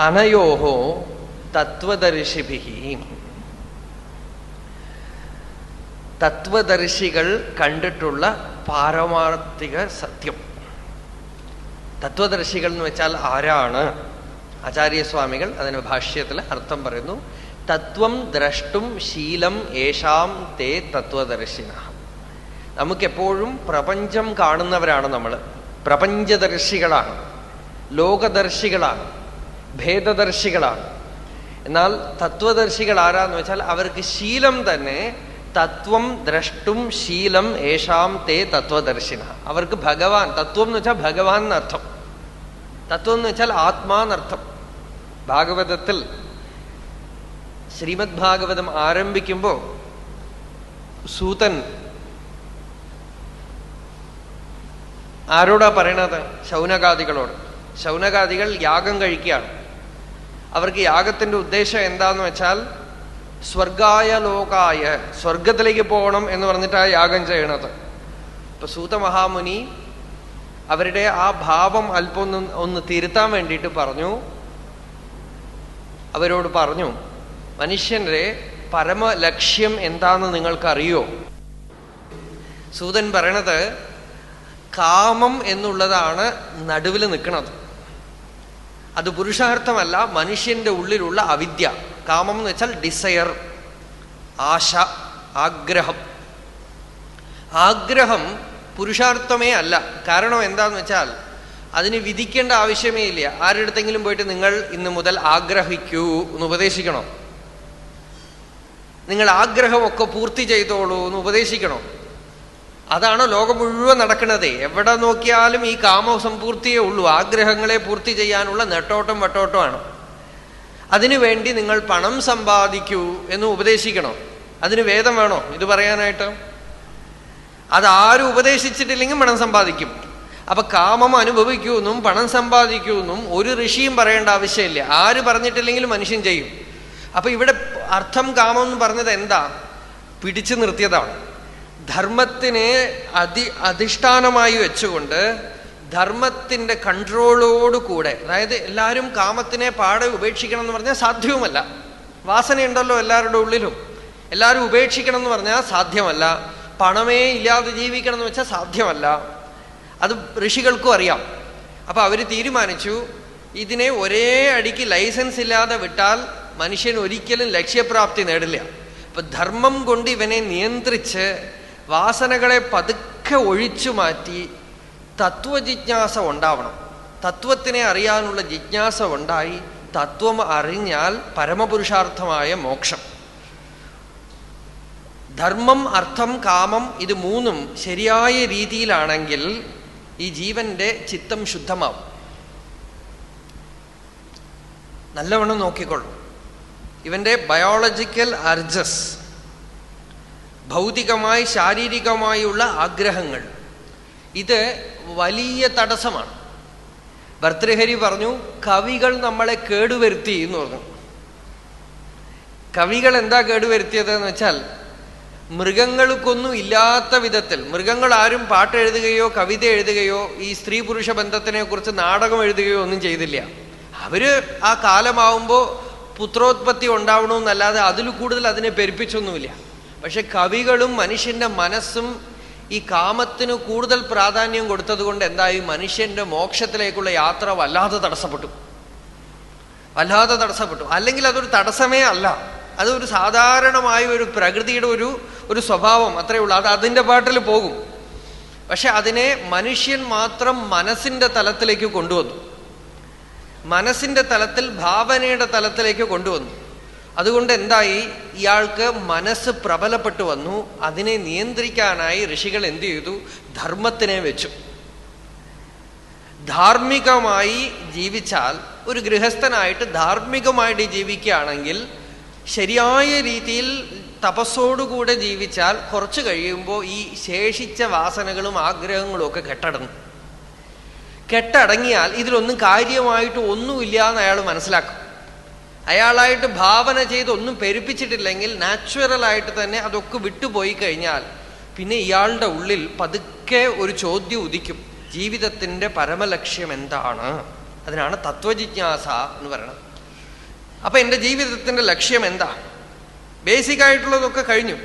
അനയോഃ തത്വദർശിഭിഃ. തത്വദർശികൾ കണ്ടിട്ടുള്ള പാരമാർത്ഥിക സത്യം. തത്വദർശികൾ എന്ന് വെച്ചാൽ ആരാണ്? ആചാര്യസ്വാമികൾ അതിന് ഭാഷ്യത്തിൽ അർത്ഥം പറയുന്നു. തത്വം ദ്രഷ്ടും ശീലം യേഷാം തേ തത്വദർശിന. നമുക്കെപ്പോഴും പ്രപഞ്ചം കാണുന്നവരാണ് നമ്മൾ. പ്രപഞ്ചദർശികളാണ്, ലോകദർശികളാണ്, ഭേദദർശികളാണ്. എന്നാൽ തത്വദർശികൾ ആരാന്ന് വെച്ചാൽ അവർക്ക് ശീലം തന്നെ തത്വം ദ്രഷ്ടും ശീലം യേഷാം തേ തത്വദർശിന. അവർക്ക് ഭഗവാൻ, തത്വം എന്ന് വെച്ചാൽ ഭഗവാൻ എന്നർത്ഥം, തത്വം എന്ന് വെച്ചാൽ ആത്മാന്നർത്ഥം. ഭാഗവതത്തിൽ ശ്രീമദ് ഭാഗവതം ആരംഭിക്കുമ്പോ സൂതൻ ആരോടാ പറയണത്? ശൗനകാദികളോട്. ശൗനകാദികൾ യാഗം കഴിക്കുകയാണ്. അവർക്ക് യാഗത്തിന്റെ ഉദ്ദേശം എന്താന്ന് വെച്ചാൽ സ്വർഗായ ലോകായ, സ്വർഗത്തിലേക്ക് പോകണം എന്ന് പറഞ്ഞിട്ടാണ് യാഗം ചെയ്യണത്. ഇപ്പൊ സൂതമഹാമുനി അവരുടെ ആ ഭാവം അല്പം ഒന്ന് തിരുത്താൻ വേണ്ടിയിട്ട് പറഞ്ഞു. അവരോട് പറഞ്ഞു, മനുഷ്യന്റെ പരമലക്ഷ്യം എന്താന്ന് നിങ്ങൾക്കറിയോ? സൂതൻ പറയണത് കാമം എന്നുള്ളതാണ് നടുവിൽ നിൽക്കുന്നത്. അത് പുരുഷാർത്ഥമല്ല, മനുഷ്യന്റെ ഉള്ളിലുള്ള അവിദ്യ. കാമം എന്ന് വെച്ചാൽ ഡിസയർ, ആശ, ആഗ്രഹം. ആഗ്രഹം പുരുഷാർത്ഥമേ അല്ല. കാരണം എന്താന്ന് വെച്ചാൽ അതിന് വിധിക്കേണ്ട ആവശ്യമേ ഇല്ല. ആരുടെടുത്തെങ്കിലും പോയിട്ട് നിങ്ങൾ ഇന്ന് മുതൽ ആഗ്രഹിക്കൂ എന്ന് ഉപദേശിക്കണോ? നിങ്ങൾ ആഗ്രഹമൊക്കെ പൂർത്തി ചെയ്തോളൂ എന്ന് ഉപദേശിക്കണോ? അതാണ് ലോകം മുഴുവൻ നടക്കുന്നത്. എവിടെ നോക്കിയാലും ഈ കാമസമ്പൂർത്തിയേ ഉള്ളൂ. ആഗ്രഹങ്ങളെ പൂർത്തി ചെയ്യാനുള്ള നെട്ടോട്ടം വട്ടോട്ടമാണ്. അതിനുവേണ്ടി നിങ്ങൾ പണം സമ്പാദിക്കൂ എന്ന് ഉപദേശിക്കണോ? അതിന് വേദം വേണോ ഇത് പറയാനായിട്ട്? അതാരും ഉപദേശിച്ചിട്ടില്ലെങ്കിൽ പണം സമ്പാദിക്കും. അപ്പൊ കാമം അനുഭവിക്കൂ എന്നും പണം സമ്പാദിക്കൂ എന്നും ഒരു ഋഷിയും പറയേണ്ട ആവശ്യമില്ല. ആര് പറഞ്ഞിട്ടില്ലെങ്കിലും മനുഷ്യൻ ചെയ്യും. അപ്പൊ ഇവിടെ അർത്ഥം കാമം എന്ന് പറഞ്ഞത് എന്താ? പിടിച്ചു നിർത്തിയതാണ്. ധർമ്മത്തിനെ അധിഷ്ഠാനമായി വെച്ചുകൊണ്ട് ധർമ്മത്തിന്റെ കൺട്രോളോടുകൂടെ, അതായത് എല്ലാവരും കാമത്തിനെ പാടെ ഉപേക്ഷിക്കണം എന്ന് പറഞ്ഞാൽ സാധ്യവുമല്ല. വാസനയുണ്ടല്ലോ എല്ലാവരുടെ ഉള്ളിലും. എല്ലാവരും ഉപേക്ഷിക്കണം എന്ന് പറഞ്ഞാൽ സാധ്യമല്ല. പണമേ ഇല്ലാതെ ജീവിക്കണം എന്ന് വെച്ചാൽ സാധ്യമല്ല. അത് ഋഷികൾക്കും അറിയാം. അപ്പൊ അവര് തീരുമാനിച്ചു, ഇതിനെ ഒരേ അടിക്ക് ലൈസൻസ് ഇല്ലാതെ വിട്ടാൽ മനുഷ്യൻ ഒരിക്കലും ലക്ഷ്യപ്രാപ്തി നേടില്ല. അപ്പൊ ധർമ്മം കൊണ്ട് ഇവനെ നിയന്ത്രിച്ച് വാസനകളെ പതുക്കെ ഒഴിച്ചു മാറ്റി തത്വജിജ്ഞാസ ഉണ്ടാവണം. തത്വത്തിനെ അറിയാനുള്ള ജിജ്ഞാസ ഉണ്ടായി തത്വം അറിഞ്ഞാൽ പരമപുരുഷാർത്ഥമായ മോക്ഷം. ധർമ്മം, അർത്ഥം, കാമം ഇത് മൂന്നും ശരിയായ രീതിയിലാണെങ്കിൽ ഈ ജീവന്റെ ചിത്തം ശുദ്ധമാവും. നല്ലവണ്ണം നോക്കിക്കൊള്ളു. ഇവന്റെ ബയോളജിക്കൽ അർജസ്, ഭൗതികമായി ശാരീരികമായുള്ള ആഗ്രഹങ്ങൾ, ഇത് വലിയ തടസ്സമാണ്. ഭർതൃഹരി പറഞ്ഞു, കവികൾ നമ്മളെ കേടുവരുത്തി എന്ന് പറഞ്ഞു. കവികൾ എന്താ കേടുവരുത്തിയത് എന്ന് വെച്ചാൽ മൃഗങ്ങൾക്കൊന്നും ഇല്ലാത്ത വിധത്തിൽ, മൃഗങ്ങൾ ആരും പാട്ടെഴുതുകയോ കവിത എഴുതുകയോ ഈ സ്ത്രീ പുരുഷ ബന്ധത്തിനെ കുറിച്ച് നാടകം എഴുതുകയോ ഒന്നും ചെയ്തില്ല. അവര് ആ കാലമാവുമ്പോ പുത്രോത്പത്തി ഉണ്ടാവണമെന്നല്ലാതെ അതിൽ കൂടുതൽ അതിനെ പെരുപ്പിച്ചൊന്നുമില്ല. പക്ഷെ കവികളും മനുഷ്യന്റെ മനസ്സും ഈ കാമത്തിന് കൂടുതൽ പ്രാധാന്യം കൊടുത്തത് കൊണ്ട് എന്തായി, മനുഷ്യന്റെ മോക്ഷത്തിലേക്കുള്ള യാത്ര വല്ലാതെ തടസ്സപ്പെട്ടു. അല്ലെങ്കിൽ അതൊരു തടസ്സമേ അല്ല, അതൊരു സാധാരണമായ ഒരു പ്രകൃതിയുടെ ഒരു സ്വഭാവം അത്രയേ ഉള്ളൂ. അത് അതിൻ്റെ പാട്ടിൽ പോകും. പക്ഷെ അതിനെ മനുഷ്യൻ മാത്രം മനസ്സിന്റെ തലത്തിലേക്ക് കൊണ്ടുവന്നു, മനസ്സിന്റെ തലത്തിൽ ഭാവനയുടെ തലത്തിലേക്ക് കൊണ്ടുവന്നു. അതുകൊണ്ട് എന്തായി, ഇയാൾക്ക് മനസ്സ് പ്രബലപ്പെട്ടു വന്നു. അതിനെ നിയന്ത്രിക്കാനായി ഋഷികൾ എന്ത് ചെയ്തു, ധർമ്മത്തിനെ വെച്ചു. ധാർമ്മികമായി ജീവിച്ചാൽ, ഒരു ഗൃഹസ്ഥനായിട്ട് ധാർമ്മികമായിട്ട് ജീവിക്കുകയാണെങ്കിൽ, ശരിയായ രീതിയിൽ തപസ്സോടുകൂടെ ജീവിച്ചാൽ കുറച്ച് കഴിയുമ്പോൾ ഈ ശേഷിച്ച വാസനകളും ആഗ്രഹങ്ങളും ഒക്കെ കെട്ടടങ്ങിയാൽ ഇതിലൊന്നും കാര്യമായിട്ട് ഒന്നുമില്ല എന്ന് അയാൾ മനസ്സിലാക്കും. അയാളായിട്ട് ഭാവന ചെയ്ത് ഒന്നും പെരുപ്പിച്ചിട്ടില്ലെങ്കിൽ നാച്ചുറലായിട്ട് തന്നെ അതൊക്കെ വിട്ടുപോയി കഴിഞ്ഞാൽ പിന്നെ ഇയാളുടെ ഉള്ളിൽ പതുക്കെ ഒരു ചോദ്യം ഉദിക്കും, ജീവിതത്തിന്റെ പരമലക്ഷ്യം എന്താണ്? അതിനാണ് തത്വജിജ്ഞാസ എന്ന് പറയുന്നത്. അപ്പൊ എൻ്റെ ജീവിതത്തിന്റെ ലക്ഷ്യം എന്താ? ബേസിക് ആയിട്ടുള്ളതൊക്കെ കഴിഞ്ഞു.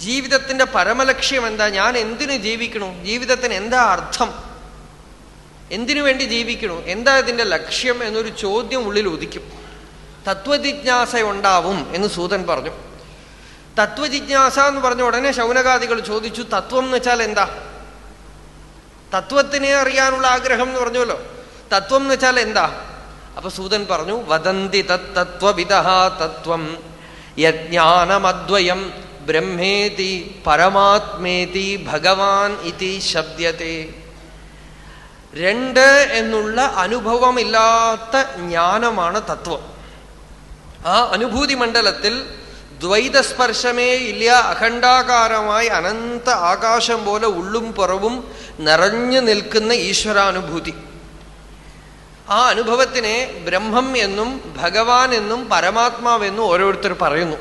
ജീവിതത്തിന്റെ പരമലക്ഷ്യം എന്താ? ഞാൻ എന്തിനു ജീവിക്കണു? ജീവിതത്തിന് എന്താ അർത്ഥം? എന്തിനു വേണ്ടി ജീവിക്കണു? എന്താ ഇതിന്റെ ലക്ഷ്യം എന്നൊരു ചോദ്യം ഉള്ളിൽ ഉദിക്കും. തത്വജിജ്ഞാസ ഉണ്ടാവും എന്ന് സൂതൻ പറഞ്ഞു. തത്വജിജ്ഞാസ എന്ന് പറഞ്ഞ ഉടനെ ശൗനകാദികൾ ചോദിച്ചു, തത്വം എന്ന് വെച്ചാൽ എന്താ? തത്വത്തിനെ അറിയാനുള്ള ആഗ്രഹം എന്ന് പറഞ്ഞല്ലോ, തത്വം എന്ന് വെച്ചാൽ എന്താ? അപ്പൊ സൂതൻ പറഞ്ഞു, വദന്തി തത്വവിദഃ തത്വം യജ്ഞാനമദ്വയം ബ്രഹ്മേതി പരമാത്മേതി ഭഗവാൻ ഇതി ശബ്ദത്തെ. രണ്ട് എന്നുള്ള അനുഭവമില്ലാത്ത ജ്ഞാനമാണ് തത്വം. ആ അനുഭൂതി മണ്ഡലത്തിൽ ദ്വൈതസ്പർശമേ ഇല്ല, അഖണ്ഡാകാരമായി അനന്ത ആകാശം പോലെ ഉള്ളും പുറവും നിറഞ്ഞു നിൽക്കുന്ന ഈശ്വരാനുഭൂതി. ആ അനുഭവത്തിനെ ബ്രഹ്മം എന്നും ഭഗവാൻ എന്നും പരമാത്മാവെന്നും ഓരോരുത്തർ പറയുന്നു.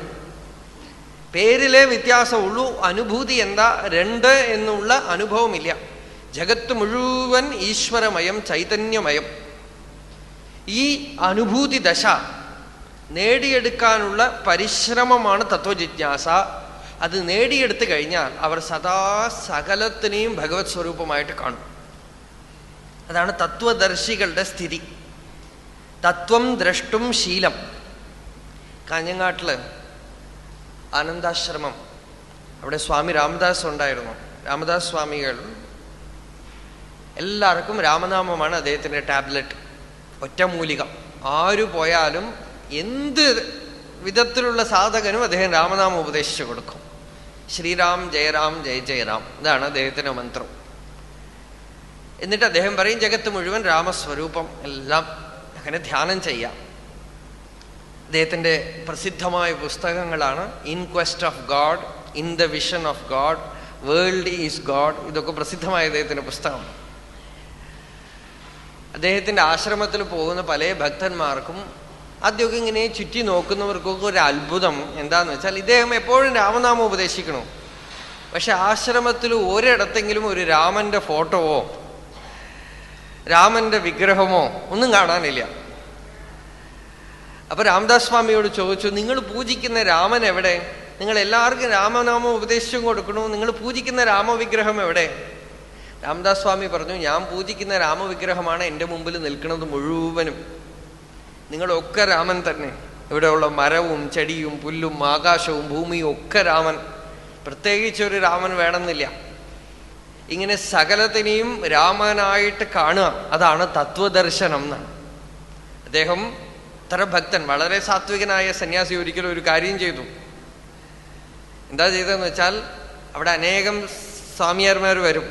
പേരിലെ വ്യത്യാസമുള്ളൂ, അനുഭൂതി എന്താ? രണ്ട് എന്നുള്ള അനുഭവമില്ല. ജഗത്ത് മുഴുവൻ ഈശ്വരമയം, ചൈതന്യമയം. ഈ അനുഭൂതി ദശ നേടിയെടുക്കാനുള്ള പരിശ്രമമാണ് തത്വജിജ്ഞാസ. അത് നേടിയെടുത്തു കഴിഞ്ഞാൽ അവർ സദാ സകലത്തിനെയും ഭഗവത് സ്വരൂപമായിട്ട് കാണും. അതാണ് തത്വദർശികളുടെ സ്ഥിതി. തത്വം ദ്രഷ്ടും ശീലം. കാഞ്ഞങ്ങാട്ടില് ആനന്ദാശ്രമം, അവിടെ സ്വാമി രാമദാസ് ഉണ്ടായിരുന്നു. രാമദാസ് സ്വാമികൾ എല്ലാവർക്കും രാമനാമമാണ് അദ്ദേഹത്തിൻ്റെ ടാബ്ലറ്റ്, ഒറ്റമൂലിക. ആരു പോയാലും എന്ത് വിധത്തിലുള്ള സാധകനും അദ്ദേഹം രാമനാമം ഉപദേശിച്ചു കൊടുക്കും. ശ്രീരാം ജയറാം ജയ ജയറാം, ഇതാണ് അദ്ദേഹത്തിൻ്റെ മന്ത്രം. എന്നിട്ട് അദ്ദേഹം പറയും, ജഗത്ത് മുഴുവൻ രാമസ്വരൂപം, എല്ലാം അങ്ങനെ ധ്യാനം ചെയ്യാം. അദ്ദേഹത്തിൻ്റെ പ്രസിദ്ധമായ പുസ്തകങ്ങളാണ് in quest of God, in the vision of God, world is God. ഇതൊക്കെ പ്രസിദ്ധമായ അദ്ദേഹത്തിൻ്റെ പുസ്തകം. അദ്ദേഹത്തിൻ്റെ ആശ്രമത്തിൽ പോകുന്ന പല ഭക്തന്മാർക്കും ആദ്യമൊക്കെ ഇങ്ങനെ ചുറ്റി നോക്കുന്നവർക്കൊക്കെ ഒരു അത്ഭുതം. എന്താന്ന് വെച്ചാൽ ഇദ്ദേഹം എപ്പോഴും രാമനാമം ഉപദേശിക്കണു, പക്ഷെ ആശ്രമത്തിൽ ഒരിടത്തെങ്കിലും ഒരു രാമന്റെ ഫോട്ടോവോ രാമന്റെ വിഗ്രഹമോ ഒന്നും കാണാനില്ല. അപ്പൊ രാമദാസ് സ്വാമിയോട് ചോദിച്ചു, നിങ്ങൾ പൂജിക്കുന്ന രാമൻ എവിടെ? നിങ്ങൾ എല്ലാവർക്കും രാമനാമം ഉപദേശിച്ചും കൊടുക്കണു, നിങ്ങൾ പൂജിക്കുന്ന രാമവിഗ്രഹം എവിടെ? രാമദാസ് സ്വാമി പറഞ്ഞു, ഞാൻ പൂജിക്കുന്ന രാമവിഗ്രഹമാണ് എൻ്റെ മുമ്പിൽ നിൽക്കുന്നത് മുഴുവനും. നിങ്ങളൊക്കെ രാമൻ തന്നെ. ഇവിടെയുള്ള മരവും ചെടിയും പുല്ലും ആകാശവും ഭൂമിയും ഒക്കെ രാമൻ. പ്രത്യേകിച്ചൊരു രാമൻ വേണമെന്നില്ല. ഇങ്ങനെ സകലത്തിനെയും രാമനായിട്ട് കാണുക, അതാണ് തത്വദർശനം എന്നാണ്. അദ്ദേഹം ഇത്ര ഭക്തൻ, വളരെ സാത്വികനായ സന്യാസി ഒരിക്കലും ഒരു കാര്യം ചെയ്തു. എന്താ ചെയ്തതെന്ന് വെച്ചാൽ, അവിടെ അനേകം സ്വാമിയാർമാർ വരും.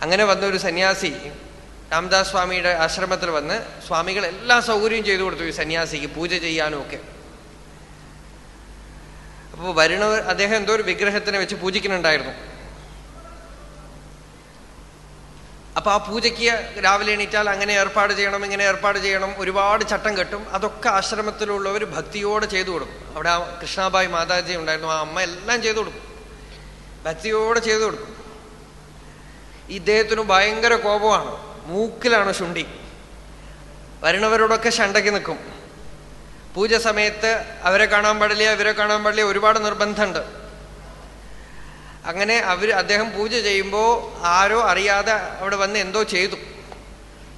അങ്ങനെ വന്നൊരു സന്യാസി രാമദാസ് സ്വാമിയുടെ ആശ്രമത്തിൽ വന്ന് സ്വാമികൾ എല്ലാ സൗകര്യവും ചെയ്തു കൊടുത്തു ഈ സന്യാസിക്ക്, പൂജ ചെയ്യാനും ഒക്കെ. അപ്പോൾ വരുണവർ അദ്ദേഹം എന്തോ ഒരു വിഗ്രഹത്തിനെ വെച്ച് പൂജിക്കുന്നുണ്ടായിരുന്നു. അപ്പൊ ആ പൂജയ്ക്ക് രാവിലെ എണീറ്റാൽ അങ്ങനെ ഏർപ്പാട് ചെയ്യണം, ഇങ്ങനെ ഏർപ്പാട് ചെയ്യണം, ഒരുപാട് ചട്ടം കെട്ടും. അതൊക്കെ ആശ്രമത്തിലുള്ളവർ ഭക്തിയോടെ ചെയ്തു കൊടുക്കും. അവിടെ ആ കൃഷ്ണാബായി മാതാജി ഉണ്ടായിരുന്നു, ആ അമ്മ എല്ലാം ചെയ്തു കൊടുക്കും, ഭക്തിയോടെ ചെയ്തു കൊടുക്കും. ഇദ്ദേഹത്തിന് ഭയങ്കര കോപമാണ്, മൂക്കിലാണ് ശുണ്ഠി, വരുന്നവരോടൊക്കെ ശണ്ടയ്ക്ക് നിൽക്കും. പൂജ സമയത്ത് അവരെ കാണാൻ പാടില്ല, ഇവരെ കാണാൻ പാടില്ല, ഒരുപാട് നിർബന്ധമുണ്ട്. അങ്ങനെ അദ്ദേഹം പൂജ ചെയ്യുമ്പോൾ ആരോ അറിയാതെ അവിടെ വന്ന് എന്തോ ചെയ്തു.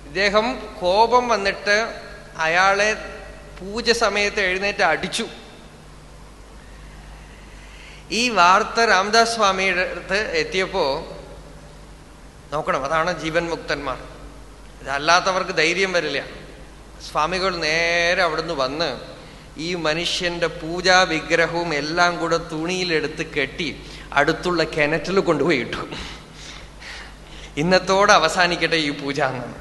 ഇദ്ദേഹം കോപം വന്നിട്ട് അയാളെ പൂജ സമയത്ത് എഴുന്നേറ്റ് അടിച്ചു. ഈ വാർത്ത രാമദാസ് സ്വാമിയുടെ അടുത്ത് എത്തിയപ്പോ നോക്കണം, അതാണ് ജീവൻ മുക്തന്മാർ. ഇതല്ലാത്തവർക്ക് ധൈര്യം വരില്ല. സ്വാമികൾ നേരെ അവിടുന്ന് വന്ന് ഈ മനുഷ്യന്റെ പൂജാ വിഗ്രഹവും എല്ലാം കൂടെ തുണിയിലെടുത്ത് കെട്ടി അടുത്തുള്ള കിണറ്റിൽ കൊണ്ടുപോയി ഇട്ടു. ഇന്നത്തോടെ അവസാനിക്കട്ടെ ഈ പൂജ എന്നാണ്.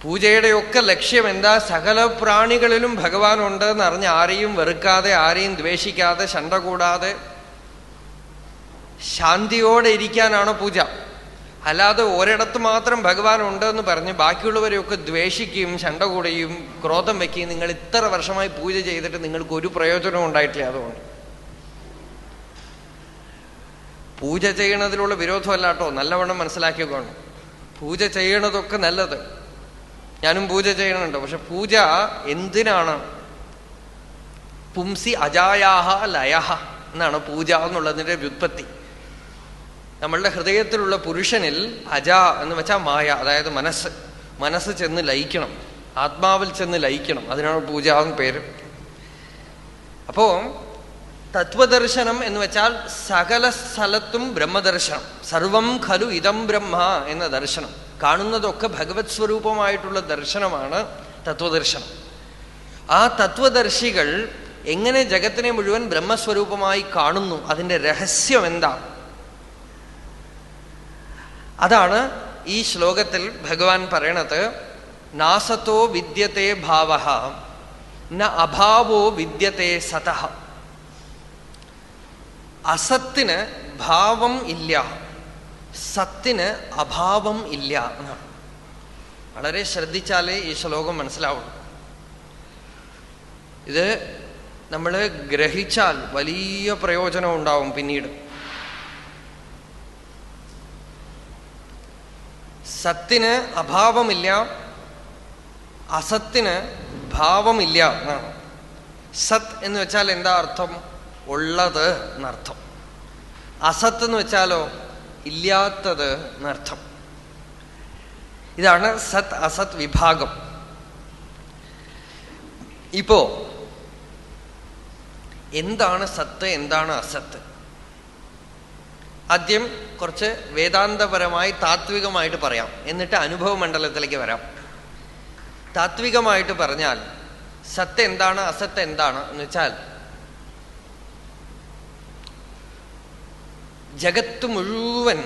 പൂജയുടെയൊക്കെ ലക്ഷ്യം എന്താ? സകല പ്രാണികളിലും ഭഗവാൻ ഉണ്ട് എന്നറിഞ്ഞ് ആരെയും വെറുക്കാതെ, ആരെയും ദ്വേഷിക്കാതെ, ശണ്ട കൂടാതെ ശാന്തിയോടെ ഇരിക്കാനാണ് പൂജ. അല്ലാതെ ഒരിടത്ത് മാത്രം ഭഗവാൻ ഉണ്ടെന്ന് പറഞ്ഞ് ബാക്കിയുള്ളവരെയൊക്കെ ദ്വേഷിക്കുകയും ശണ്ട കൂടുകയും ക്രോധം വയ്ക്കുകയും നിങ്ങൾ ഇത്ര വർഷമായി പൂജ ചെയ്തിട്ട് നിങ്ങൾക്ക് ഒരു പ്രയോജനവും ഉണ്ടായിട്ടില്ല. അതുകൊണ്ട് പൂജ ചെയ്യണതിലുള്ള വിരോധമല്ല കേട്ടോ, നല്ലവണ്ണം മനസ്സിലാക്കിക്കോണം. പൂജ ചെയ്യണതൊക്കെ നല്ലത്, ഞാനും പൂജ ചെയ്യണുണ്ട്. പക്ഷെ പൂജ എന്തിനാണ്? പുംസി അജായാഹ ലയഹ എന്നാണ് പൂജ എന്നുള്ളതിന്റെ വ്യുത്പത്തി. നമ്മളുടെ ഹൃദയത്തിലുള്ള പുരുഷനിൽ അജ എന്ന് വെച്ചാൽ മായ, അതായത് മനസ്സ് ചെന്ന് ലയിക്കണം, ആത്മാവിൽ ചെന്ന് ലയിക്കണം. അതിനാണ് പൂജ എന്ന് പേര്. അപ്പോ തത്വദർശനം എന്ന് വെച്ചാൽ സകല സ്ഥലത്തും ബ്രഹ്മദർശനം. സർവം ഖലു ഇതം ബ്രഹ്മ എന്ന ദർശനം. കാണുന്നതൊക്കെ ഭഗവത് സ്വരൂപമായിട്ടുള്ള ദർശനമാണ് തത്വദർശനം. ആ തത്വദർശികൾ എങ്ങനെ ജഗത്തിനെ മുഴുവൻ ബ്രഹ്മസ്വരൂപമായി കാണുന്നു, അതിൻ്റെ രഹസ്യം എന്താ? അതാണ് ഈ ശ്ലോകത്തിൽ ഭഗവാൻ പറയണത്. നാസത്തോ വിദ്യത്തെ ഭാവഃ ന അഭാവോ വിദ്യത്തെ സതഃ. അസത്തിന് ഭാവം ഇല്ല, സത്തിന് അഭാവം ഇല്ല എന്നാണ്. വളരെ ശ്രദ്ധിച്ചാലേ ഈ ശ്ലോകം മനസ്സിലാവുള്ളൂ. ഇത് നമ്മൾ ഗ്രഹിച്ചാൽ വലിയ പ്രയോജനം ഉണ്ടാവും പിന്നീട്. സത്തിന് അഭാവമില്ല, അസത്തിന് ഭാവമില്ല എന്നാണ്. സത് എന്ന് വെച്ചാൽ എന്താ അർത്ഥം? ഉള്ളത് എന്നർത്ഥം. അസത്ത് എന്ന് വെച്ചാലോ ഇല്ലാത്തത് എന്നർത്ഥം. ഇതാണ് സത് അസത് വിഭാഗം. ഇപ്പോ എന്താണ് സത്ത്, എന്താണ് അസത്ത്? ആദ്യം കുറച്ച് വേദാന്തപരമായി താത്വികമായിട്ട് പറയാം, എന്നിട്ട് അനുഭവ മണ്ഡലത്തിലേക്ക് വരാം. താത്വികമായിട്ട് പറഞ്ഞാൽ സത്ത് എന്താണ്, അസത്ത് എന്താണ് എന്ന് വെച്ചാൽ, ജഗത്ത് മുഴുവൻ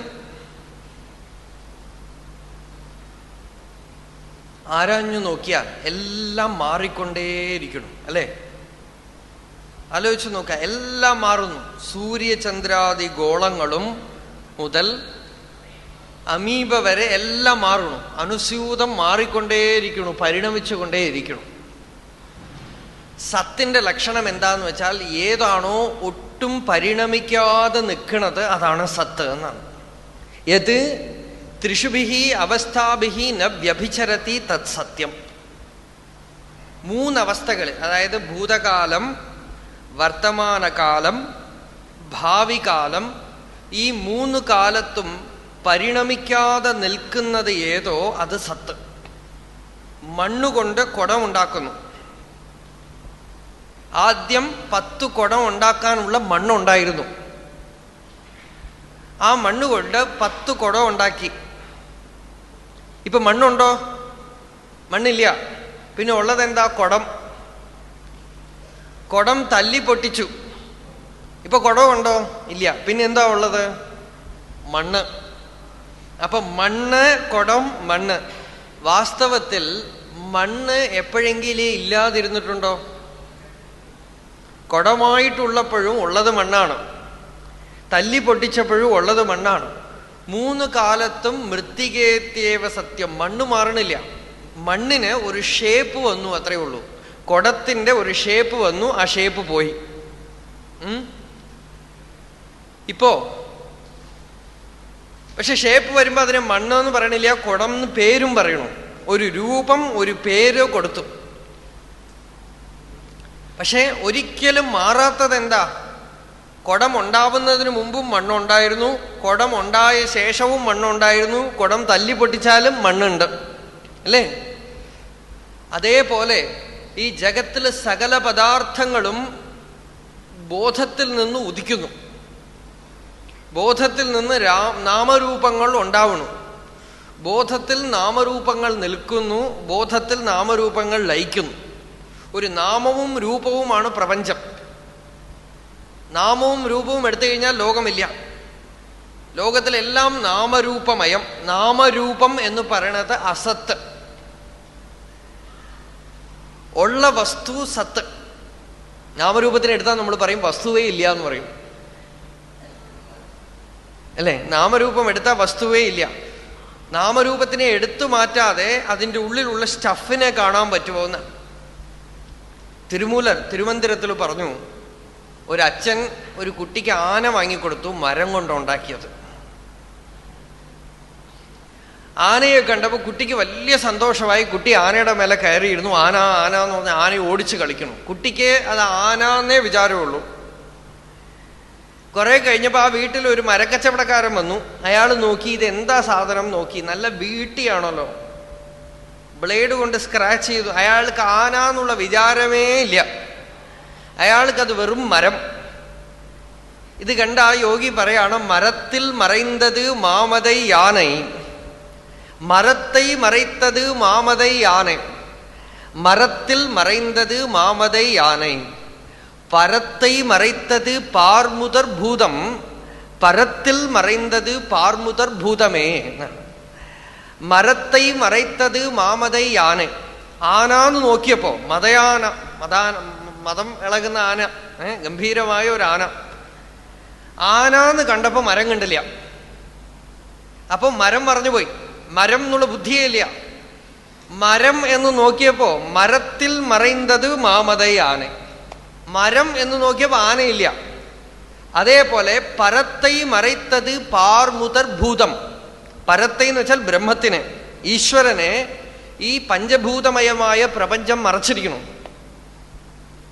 ആരാഞ്ഞു നോക്കിയാൽ എല്ലാം മാറിക്കൊണ്ടേയിരിക്കണം, അല്ലേ? ആലോചിച്ച് നോക്കുക, എല്ലാം മാറുന്നു. സൂര്യചന്ദ്രാദി ഗോളങ്ങളും മുതൽ അമീബ വരെ എല്ലാം മാറണം. അനുസ്യൂതം മാറിക്കൊണ്ടേയിരിക്കണു, പരിണമിച്ചുകൊണ്ടേയിരിക്കണം. സത്തിന്റെ ലക്ഷണം എന്താന്ന് വെച്ചാൽ, ഏതാണോ ഒട്ടും പരിണമിക്കാതെ നിൽക്കുന്നത് അതാണ് സത്ത് എന്നാണ്. യത് ത്രിഷുഭിഹി അവസ്ഥാഭിഹി ന വ്യഭിചരതി തത് സത്യം. മൂന്നവസ്ഥകൾ, അതായത് ഭൂതകാലം, വർത്തമാനകാലം, ഭാവികാലം, ഈ മൂന്ന് കാലത്തും പരിണമിക്കാതെ നിൽക്കുന്നത് ഏതോ അത് സത്ത്. മണ്ണുകൊണ്ട് കുടം ഉണ്ടാക്കുന്നു. ആദ്യം 10 കുടം ഉണ്ടാക്കാനുള്ള മണ്ണുണ്ടായിരുന്നു. ആ മണ്ണുകൊണ്ട് 10 കുടം ഉണ്ടാക്കി. ഇപ്പൊ മണ്ണുണ്ടോ? മണ്ണില്ല. പിന്നെ ഉള്ളതെന്താ? കുടം. കുടം തല്ലി പൊട്ടിച്ചു. ഇപ്പൊ കുടമുണ്ടോ? ഇല്ല. പിന്നെ എന്താ ഉള്ളത്? മണ്ണ്. അപ്പൊ മണ്ണ്, കുടം, മണ്ണ്. വാസ്തവത്തിൽ മണ്ണ് എപ്പോഴെങ്കിലും ഇല്ലാതിരുന്നിട്ടുണ്ടോ? കുടമായിട്ടുള്ളപ്പോഴും ഉള്ളത് മണ്ണാണ്, തല്ലി പൊട്ടിച്ചപ്പോഴും ഉള്ളത് മണ്ണാണ്. 3 കാലത്തും മൃത്തികേത്യവ സത്യം. മണ്ണ് മാറണില്ല. മണ്ണിന് ഒരു ഷേപ്പ് വന്നു, അത്രയേ ഉള്ളൂ. കുടത്തിന്റെ ഒരു ഷേപ്പ് വന്നു, ആ ഷേപ്പ് പോയി. ഇപ്പോ പക്ഷെ ഷേപ്പ് വരുമ്പോ അതിനെ മണ്ണെന്ന് പറയണില്ല, കുടം എന്ന് പേരും പറയണു. ഒരു രൂപം, ഒരു പേര് കൊടുത്തു. പക്ഷെ ഒരിക്കലും മാറാത്തത് എന്താ? കുടം ഉണ്ടാവുന്നതിന് മുമ്പും മണ്ണുണ്ടായിരുന്നു, കുടം ഉണ്ടായ ശേഷവും മണ്ണുണ്ടായിരുന്നു, കുടം തല്ലി പൊട്ടിച്ചാലും മണ്ണുണ്ട്, അല്ലേ? അതേപോലെ ഈ ജഗത്തിലെ സകല പദാർത്ഥങ്ങളും ബോധത്തിൽ നിന്ന് ഉദിക്കുന്നു. ബോധത്തിൽ നിന്ന് നാമരൂപങ്ങൾ ഉണ്ടാവണു. ബോധത്തിൽ നാമരൂപങ്ങൾ നിൽക്കുന്നു, ബോധത്തിൽ നാമരൂപങ്ങൾ ലയിക്കുന്നു. ഒരു നാമവും രൂപവുമാണ് പ്രപഞ്ചം. നാമവും രൂപവും എടുത്തു കഴിഞ്ഞാൽ ലോകമില്ല. ലോകത്തിലെല്ലാം നാമരൂപമയം. നാമരൂപം എന്ന് പറയണത് അസത്ത്. ഉള്ള വസ്തു സത്ത്. നാമരൂപത്തിന് എടുത്താൽ നമ്മൾ പറയും വസ്തുവേ ഇല്ല എന്ന് പറയും, അല്ലേ? നാമരൂപം എടുത്താൽ വസ്തുവേ ഇല്ല. നാമരൂപത്തിനെ എടുത്തു മാറ്റാതെ അതിൻ്റെ ഉള്ളിലുള്ള സ്റ്റഫിനെ കാണാൻ പറ്റുമോ എന്ന് തിരുമൂലർ തിരുമന്ദിരത്തിൽ പറഞ്ഞു. ഒരച്ഛൻ ഒരു കുട്ടിക്ക് ആന വാങ്ങിക്കൊടുത്തു, മരം കൊണ്ടുണ്ടാക്കിയത്. ആനയെ കണ്ടപ്പോൾ കുട്ടിക്ക് വലിയ സന്തോഷമായി. കുട്ടി ആനയുടെ മേലെ കയറിയിരുന്നു. ആന ആന എന്ന് പറഞ്ഞാൽ ആനയെ ഓടിച്ച് കളിക്കണം. കുട്ടിക്ക് അത് ആനന്നേ വിചാരമുള്ളൂ. കുറെ കഴിഞ്ഞപ്പോൾ ആ വീട്ടിൽ ഒരു മരക്കച്ചവടക്കാരൻ വന്നു. അയാൾ നോക്കി, ഇതെന്താ സാധനം നോക്കി, നല്ല വീട്ടിയാണല്ലോ, ബ്ലേഡ് കൊണ്ട് സ്ക്രാച്ച് ചെയ്തു. അയാൾക്ക് ആന എന്നുള്ള വിചാരമേ ഇല്ല. അയാൾക്കത് വെറും മരം. ഇത് കണ്ട ആ യോഗി പറയാണ്, മരത്തിൽ മറൈന്തത് മാമതൈ യാனை, മരத்தை மறைத்தது மாமதை யானை, மரத்தில் மறைந்தது மாமதை யானை, பரத்தை மறைத்தது பார்முதர் பூதம், பரத்தில் மறைந்தது பார்முதர் பூதமே. മരത്തെ മറൈത്തത് മാമതൈ യാനെ. ആനാന്ന് നോക്കിയപ്പോ മതയാന, മതം ഇളകുന്ന ആന, ഗംഭീരമായ ഒരു ആന. ആനാന്ന് കണ്ടപ്പോ മരം കണ്ടില്ല. അപ്പൊ മരം മറഞ്ഞുപോയി. മരം എന്നുള്ള ബുദ്ധിയേ ഇല്ല. മരം എന്ന് നോക്കിയപ്പോ മരത്തിൽ മറൈന്തത് മാമതൈ ആന. മരം എന്ന് നോക്കിയപ്പോ ആനയില്ല. അതേപോലെ പരത്തെ മറൈത്തത് പാർമുതർ ഭൂതം. പരത്തെ എന്ന് വെച്ചാൽ ബ്രഹ്മത്തിനെ, ഈശ്വരനെ ഈ പഞ്ചഭൂതമയമായ പ്രപഞ്ചം മറച്ചിരിക്കണം.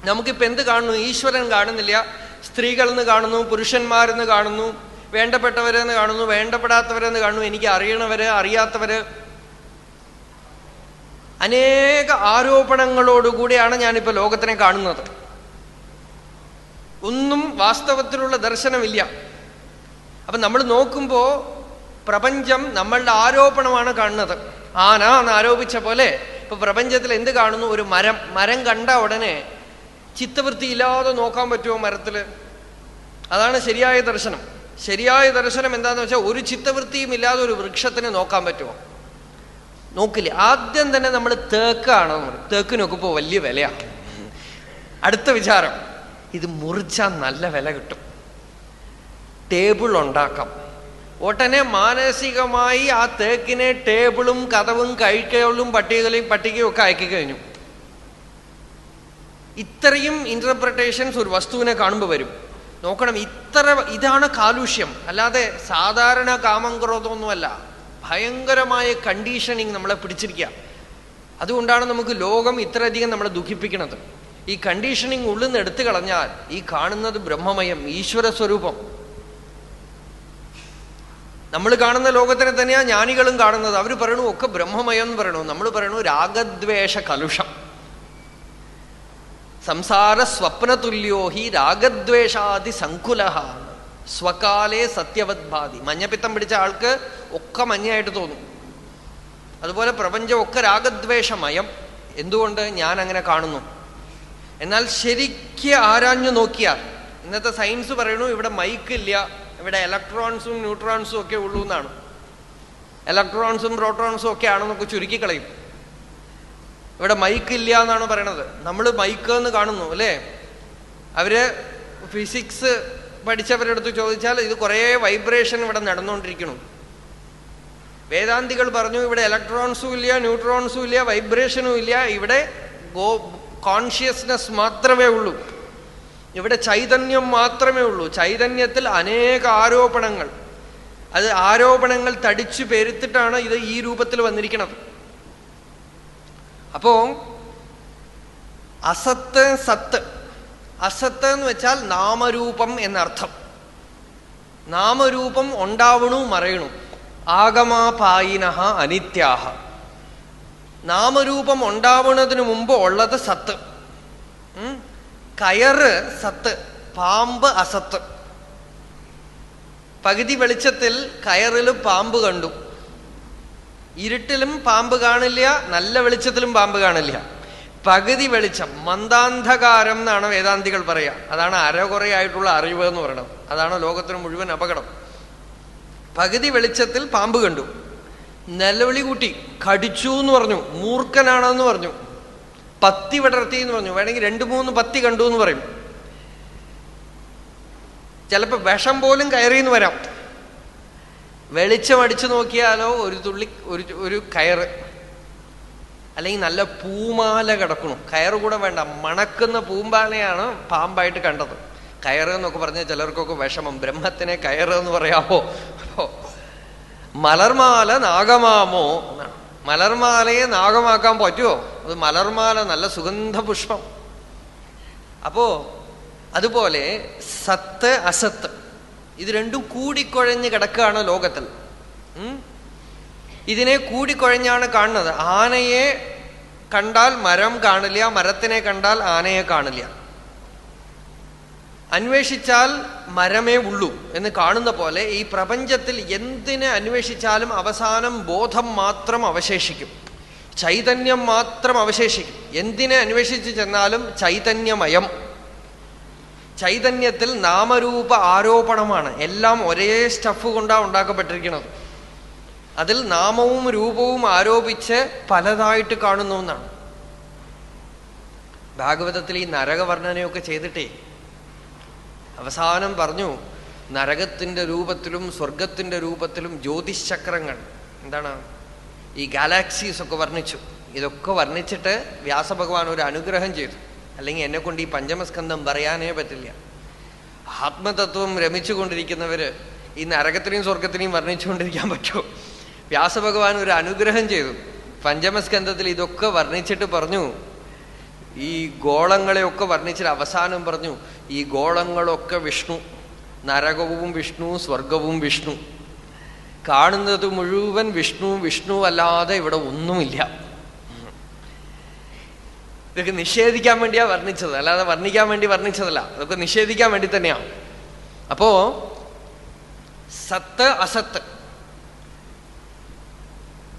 നമുക്കിപ്പോ എന്ത് കാണുന്നു? ഈശ്വരൻ കാണുന്നില്ല. സ്ത്രീകളെന്ന് കാണുന്നു, പുരുഷന്മാരെന്ന് കാണുന്നു, വേണ്ടപ്പെട്ടവരെന്ന് കാണുന്നു, വേണ്ടപ്പെടാത്തവരെന്ന് കാണുന്നു, എനിക്ക് അറിയണവര്, അറിയാത്തവര്. അനേക ആരോപണങ്ങളോടുകൂടിയാണ് ഞാനിപ്പോ ലോകത്തിനെ കാണുന്നത്. ഒന്നും വാസ്തവത്തിലുള്ള ദർശനമില്ല. അപ്പൊ നമ്മൾ നോക്കുമ്പോ പ്രപഞ്ചം നമ്മളുടെ ആരോപണമാണ് കാണുന്നത്. ആന എന്ന് ആരോപിച്ച പോലെ ഇപ്പൊ പ്രപഞ്ചത്തിൽ എന്ത് കാണുന്നു? ഒരു മരം. മരം കണ്ട ഉടനെ ചിത്തവൃത്തി ഇല്ലാതെ നോക്കാൻ പറ്റുമോ മരത്തില്? അതാണ് ശരിയായ ദർശനം. ശരിയായ ദർശനം എന്താന്ന് വെച്ചാൽ ഒരു ചിത്തവൃത്തിയും ഇല്ലാതെ ഒരു വൃക്ഷത്തിന് നോക്കാൻ പറ്റുമോ? നോക്കില്ല. ആദ്യം തന്നെ നമ്മൾ തേക്കാണെന്ന് പറയും. തേക്കിനൊക്കെ ഇപ്പോൾ വലിയ വിലയാണ്. അടുത്ത വിചാരം, ഇത് മുറിച്ചാൽ നല്ല വില കിട്ടും, ടേബിൾ ഉണ്ടാക്കാം. ഉടനെ മാനസികമായി ആ തേക്കിനെ ടേബിളും കതവും കഴിക്കലും പട്ടികയും ഒക്കെ ആക്കി കഴിഞ്ഞു. ഇത്രയും ഇന്റർപ്രിട്ടേഷൻസ് ഒരു വസ്തുവിനെ കാണുമ്പോൾ വരും. നോക്കണം, ഇതാണ് കാലുഷ്യം. അല്ലാതെ സാധാരണ കാമം ക്രോധമൊന്നുമല്ല. ഭയങ്കരമായ കണ്ടീഷനിങ് നമ്മളെ പിടിച്ചിരിക്കുക. അതുകൊണ്ടാണ് നമുക്ക് ലോകം ഇത്രയധികം നമ്മളെ ദുഃഖിപ്പിക്കുന്നത്. ഈ കണ്ടീഷനിങ് ഉള്ളിൽ നിന്ന് എടുത്തു കളഞ്ഞാൽ ഈ കാണുന്നത് ബ്രഹ്മമയം, ഈശ്വര സ്വരൂപം. നമ്മൾ കാണുന്ന ലോകത്തിനെ തന്നെയാണ് ജ്ഞാനികളും കാണുന്നത്. അവർ പറയണു ഒക്കെ ബ്രഹ്മമയം എന്ന് പറയണു. നമ്മൾ പറയണു രാഗദ്വേഷ കലുഷം. സംസാര സ്വപ്നതുല്യോ ഹി രാഗദ്വേഷാദി സങ്കുലഹ. സ്വകാലേ സത്യവദ്ഭാതി. മഞ്ഞപ്പിത്തം പിടിച്ച ആൾക്ക് ഒക്കെ മഞ്ഞയായിട്ട് തോന്നും. അതുപോലെ പ്രപഞ്ചം ഒക്കെ രാഗദ്വേഷമയം. എന്തുകൊണ്ട്? ഞാൻ അങ്ങനെ കാണുന്നു. എന്നാൽ ശരിക്ക് ആരാഞ്ഞു നോക്കിയാൽ, ഇന്നത്തെ സയൻസ് പറയണു ഇവിടെ മൈക്കില്ല, ഇവിടെ ഇലക്ട്രോൺസും ന്യൂട്രോൺസും ഒക്കെ ഉള്ളൂ എന്നാണ്. ഇലക്ട്രോൺസും പ്രോട്ടോൺസും ഒക്കെ ആണെന്നൊക്കെ ചുരുക്കിക്കളയും. ഇവിടെ മൈക്കില്ല എന്നാണ് പറയണത്. നമ്മൾ മൈക്ക് എന്ന് കാണുന്നു, അല്ലേ? അവര് ഫിസിക്സ് പഠിച്ചവരെടുത്ത് ചോദിച്ചാൽ ഇത് കുറേ വൈബ്രേഷൻ ഇവിടെ നടന്നുകൊണ്ടിരിക്കണം. വേദാന്തികൾ പറഞ്ഞു ഇവിടെ ഇലക്ട്രോൺസും ഇല്ല, ന്യൂട്രോൺസും ഇല്ല, വൈബ്രേഷനും ഇല്ല, ഇവിടെ കോൺഷ്യസ്നെസ് മാത്രമേ ഉള്ളൂ, ഇവിടെ ചൈതന്യം മാത്രമേ ഉള്ളൂ. ചൈതന്യത്തിൽ അനേക ആരോപണങ്ങൾ, അത് ആരോപണങ്ങൾ തടിച്ചു പെരുത്തിട്ടാണ് ഇത് ഈ രൂപത്തിൽ വന്നിരിക്കുന്നത്. അപ്പോ അസത്ത് സത്ത്, അസത്ത് എന്ന് വെച്ചാൽ നാമരൂപം എന്നർത്ഥം. നാമരൂപം ഉണ്ടാവണു മറയണു. ആഗമാപായിനഃ അനിത്യാഹ. നാമരൂപം ഉണ്ടാവുന്നതിന് മുമ്പ് ഉള്ളത് സത്ത്. കയറ് സത്ത്, പാമ്പ് അസത്ത്. പകുതി വെളിച്ചത്തിൽ കയറിൽ പാമ്പ് കണ്ടു. ഇരുട്ടിലും പാമ്പ് കാണില്ല, നല്ല വെളിച്ചത്തിലും പാമ്പ് കാണില്ല. പകുതി വെളിച്ചം, മന്ദാന്ധകാരം എന്നാണ് വേദാന്തികൾ പറയുക. അതാണ് അരകുറയായിട്ടുള്ള അറിവ് എന്ന് പറയുന്നത്. അതാണ് ലോകത്തിന് മുഴുവൻ അപകടം. പകുതി വെളിച്ചത്തിൽ പാമ്പ് കണ്ടു, നിലവിളി കൂട്ടി, കടിച്ചു എന്ന് പറഞ്ഞു, മൂർഖനാണെന്ന് പറഞ്ഞു, പത്തി വിടർത്തി എന്ന് പറഞ്ഞു, വേണമെങ്കിൽ 2-3 പത്തി കണ്ടു എന്ന് പറയും. ചിലപ്പോൾ വിഷം പോലും കയറിയെന്ന് വരാം. വെളിച്ചം അടിച്ചു നോക്കിയാലോ ഒരു തുള്ളി ഒരു കയറ്, അല്ലെങ്കിൽ നല്ല പൂമാല കിടക്കണം. കയറ് കൂടെ വേണ്ട, മണക്കുന്ന പൂമ്പാലയാണ് പാമ്പായിട്ട് കണ്ടത്. കയറ് എന്നൊക്കെ പറഞ്ഞാൽ ചിലർക്കൊക്കെ വിഷമം. ബ്രഹ്മത്തിനെ കയറ് എന്ന് പറയാമോ? മലർമാല നാഗമാമോ എന്നാണ്. മലർമാലയെ നാഗമാക്കാൻ പറ്റുമോ? അത് മലർമാല നല്ല സുഗന്ധ പുഷ്പം. അപ്പോ അതുപോലെ സത്ത് അസത്ത് ഇത് രണ്ടും കൂടിക്കുഴഞ്ഞ് കിടക്കുകയാണ് ലോകത്തിൽ. ഇതിനെ കൂടിക്കുഴഞ്ഞാണ് കാണുന്നത്. ആനയെ കണ്ടാൽ മരം കാണില്ല, മരത്തിനെ കണ്ടാൽ ആനയെ കാണില്ല. അന്വേഷിച്ചാൽ മരമേ ഉള്ളൂ എന്ന് കാണുന്ന പോലെ ഈ പ്രപഞ്ചത്തിൽ എന്തിനെ അന്വേഷിച്ചാലും അവസാനം ബോധം മാത്രം അവശേഷിക്കും, ചൈതന്യം മാത്രം അവശേഷിക്കും. എന്തിനെ അന്വേഷിച്ച് ചെന്നാലും ചൈതന്യമയം. ചൈതന്യത്തിൽ നാമരൂപ ആരോപണമാണ്. എല്ലാം ഒരേ സ്റ്റഫ് കൊണ്ടാണ് ഉണ്ടാക്കപ്പെട്ടിരിക്കുന്നത്. അതിൽ നാമവും രൂപവും ആരോപിച്ച് പലതായിട്ട് കാണുന്നു എന്നാണ്. ഭാഗവതത്തിൽ ഈ നരകവർണ്ണനയൊക്കെ ചെയ്തിട്ടേ അവസാനം പറഞ്ഞു, നരകത്തിന്റെ രൂപത്തിലും സ്വർഗത്തിന്റെ രൂപത്തിലും ജ്യോതിശ്ചക്രങ്ങൾ, എന്താണ് ഈ ഗാലാക്സീസ് ഒക്കെ വർണ്ണിച്ചു. ഇതൊക്കെ വർണ്ണിച്ചിട്ട് വ്യാസഭഗവാൻ ഒരു അനുഗ്രഹം ചെയ്തു. അല്ലെങ്കിൽ എന്നെ കൊണ്ട് ഈ പഞ്ചമസ്കന്ധം പറയാനേ പറ്റില്ല. ആത്മതത്വം രമിച്ചുകൊണ്ടിരിക്കുന്നവര് ഈ നരകത്തിനെയും സ്വർഗത്തിനെയും വർണ്ണിച്ചുകൊണ്ടിരിക്കാൻ പറ്റുമോ? വ്യാസഭഗവാൻ ഒരു അനുഗ്രഹം ചെയ്തു. പഞ്ചമസ്കന്ധത്തിൽ ഇതൊക്കെ വർണ്ണിച്ചിട്ട് പറഞ്ഞു, ഈ ഗോളങ്ങളെയൊക്കെ വർണ്ണിച്ചിട്ട് അവസാനം പറഞ്ഞു, ഈ ഗോളങ്ങളൊക്കെ വിഷ്ണു, നരകവും വിഷ്ണു, സ്വർഗവും വിഷ്ണു, കാണുന്നത് മുഴുവൻ വിഷ്ണു. വിഷ്ണു അല്ലാതെ ഇവിടെ ഒന്നുമില്ല. ഇതൊക്കെ നിഷേധിക്കാൻ വേണ്ടിയാ വർണ്ണിച്ചത്, അല്ലാതെ വർണ്ണിക്കാൻ വേണ്ടി വർണ്ണിച്ചതല്ല. അതൊക്കെ നിഷേധിക്കാൻ വേണ്ടി തന്നെയാണ്. അപ്പോ സത്ത് അസത്ത്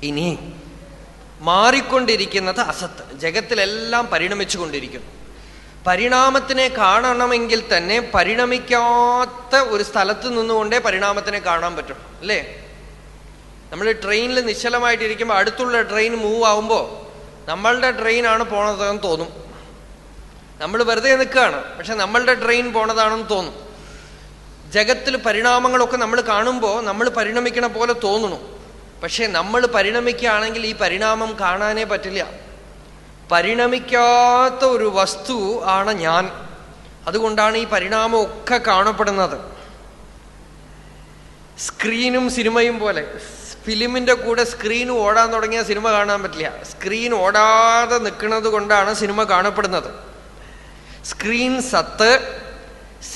ഇനി മാറിക്കൊണ്ടിരിക്കുന്നത് അസത്ത്. ജഗത്തിലെല്ലാം പരിണമിച്ചു കൊണ്ടിരിക്കുന്നു. പരിണാമത്തിനെ കാണണമെങ്കിൽ തന്നെ പരിണമിക്കാത്ത ഒരു സ്ഥലത്ത് നിന്നുകൊണ്ടേ പരിണാമത്തിനെ കാണാൻ പറ്റും, അല്ലേ? നമ്മൾ ട്രെയിനിൽ നിശ്ചലമായിട്ടിരിക്കുമ്പോൾ അടുത്തുള്ള ട്രെയിൻ മൂവ് ആവുമ്പോൾ നമ്മളുടെ ട്രെയിനാണ് പോണതെന്ന് തോന്നും. നമ്മൾ വെറുതെ നിൽക്കുകയാണ്, പക്ഷെ നമ്മളുടെ ട്രെയിൻ പോണതാണെന്ന് തോന്നും. ജഗത്തിൽ പരിണാമങ്ങളൊക്കെ നമ്മൾ കാണുമ്പോൾ നമ്മൾ പരിണമിക്കണ പോലെ തോന്നുന്നു. പക്ഷെ നമ്മൾ പരിണമിക്കുകയാണെങ്കിൽ ഈ പരിണാമം കാണാനേ പറ്റില്ല. പരിണമിക്കാത്ത ഒരു വസ്തു ആണ് ഞാൻ. അതുകൊണ്ടാണ് ഈ പരിണാമം ഒക്കെ കാണപ്പെടുന്നത്. സ്ക്രീനും സിനിമയും പോലെ. ഫിലിമിന്റെ കൂടെ സ്ക്രീൻ ഓടാൻ തുടങ്ങിയ സിനിമ കാണാൻ പറ്റില്ല. സ്ക്രീൻ ഓടാതെ നിൽക്കുന്നത് കൊണ്ടാണ് സിനിമ കാണപ്പെടുന്നത്. സ്ക്രീൻ സത്ത്,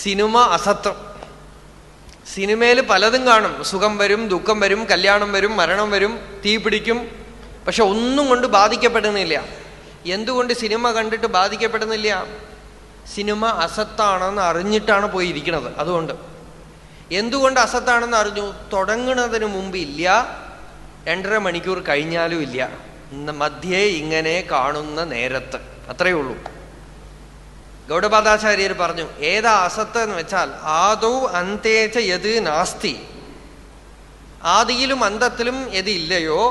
സിനിമ അസത്ത്. സിനിമയിൽ പലതും കാണും. സുഖം വരും, ദുഃഖം വരും, കല്യാണം വരും, മരണം വരും, തീ പിടിക്കും. പക്ഷെ ഒന്നും കൊണ്ട് ബാധിക്കപ്പെടുന്നില്ല. എന്തുകൊണ്ട് സിനിമ കണ്ടിട്ട് ബാധിക്കപ്പെടുന്നില്ല? സിനിമ അസത്താണെന്ന് അറിഞ്ഞിട്ടാണ് പോയി ഇരിക്കുന്നത്. അതുകൊണ്ട് എന്തുകൊണ്ട് അസത്താണെന്ന് അറിഞ്ഞു? തുടങ്ങുന്നതിന് മുമ്പ് ഇല്ല, 2.5 മണിക്കൂർ കഴിഞ്ഞാലും ഇല്ല, മധ്യേ ഇങ്ങനെ കാണുന്ന നേരത്ത്. അത്രയേ ഉള്ളൂ. ഗൗഡപാദാചാര്യർ പറഞ്ഞു, ഏതാ അസത്ത് എന്ന് വെച്ചാൽ ആദൗ അന്തേച്ച യത് നാസ്തി. ആദിയിലും അന്തത്തിലും എത് ഇല്ലയോ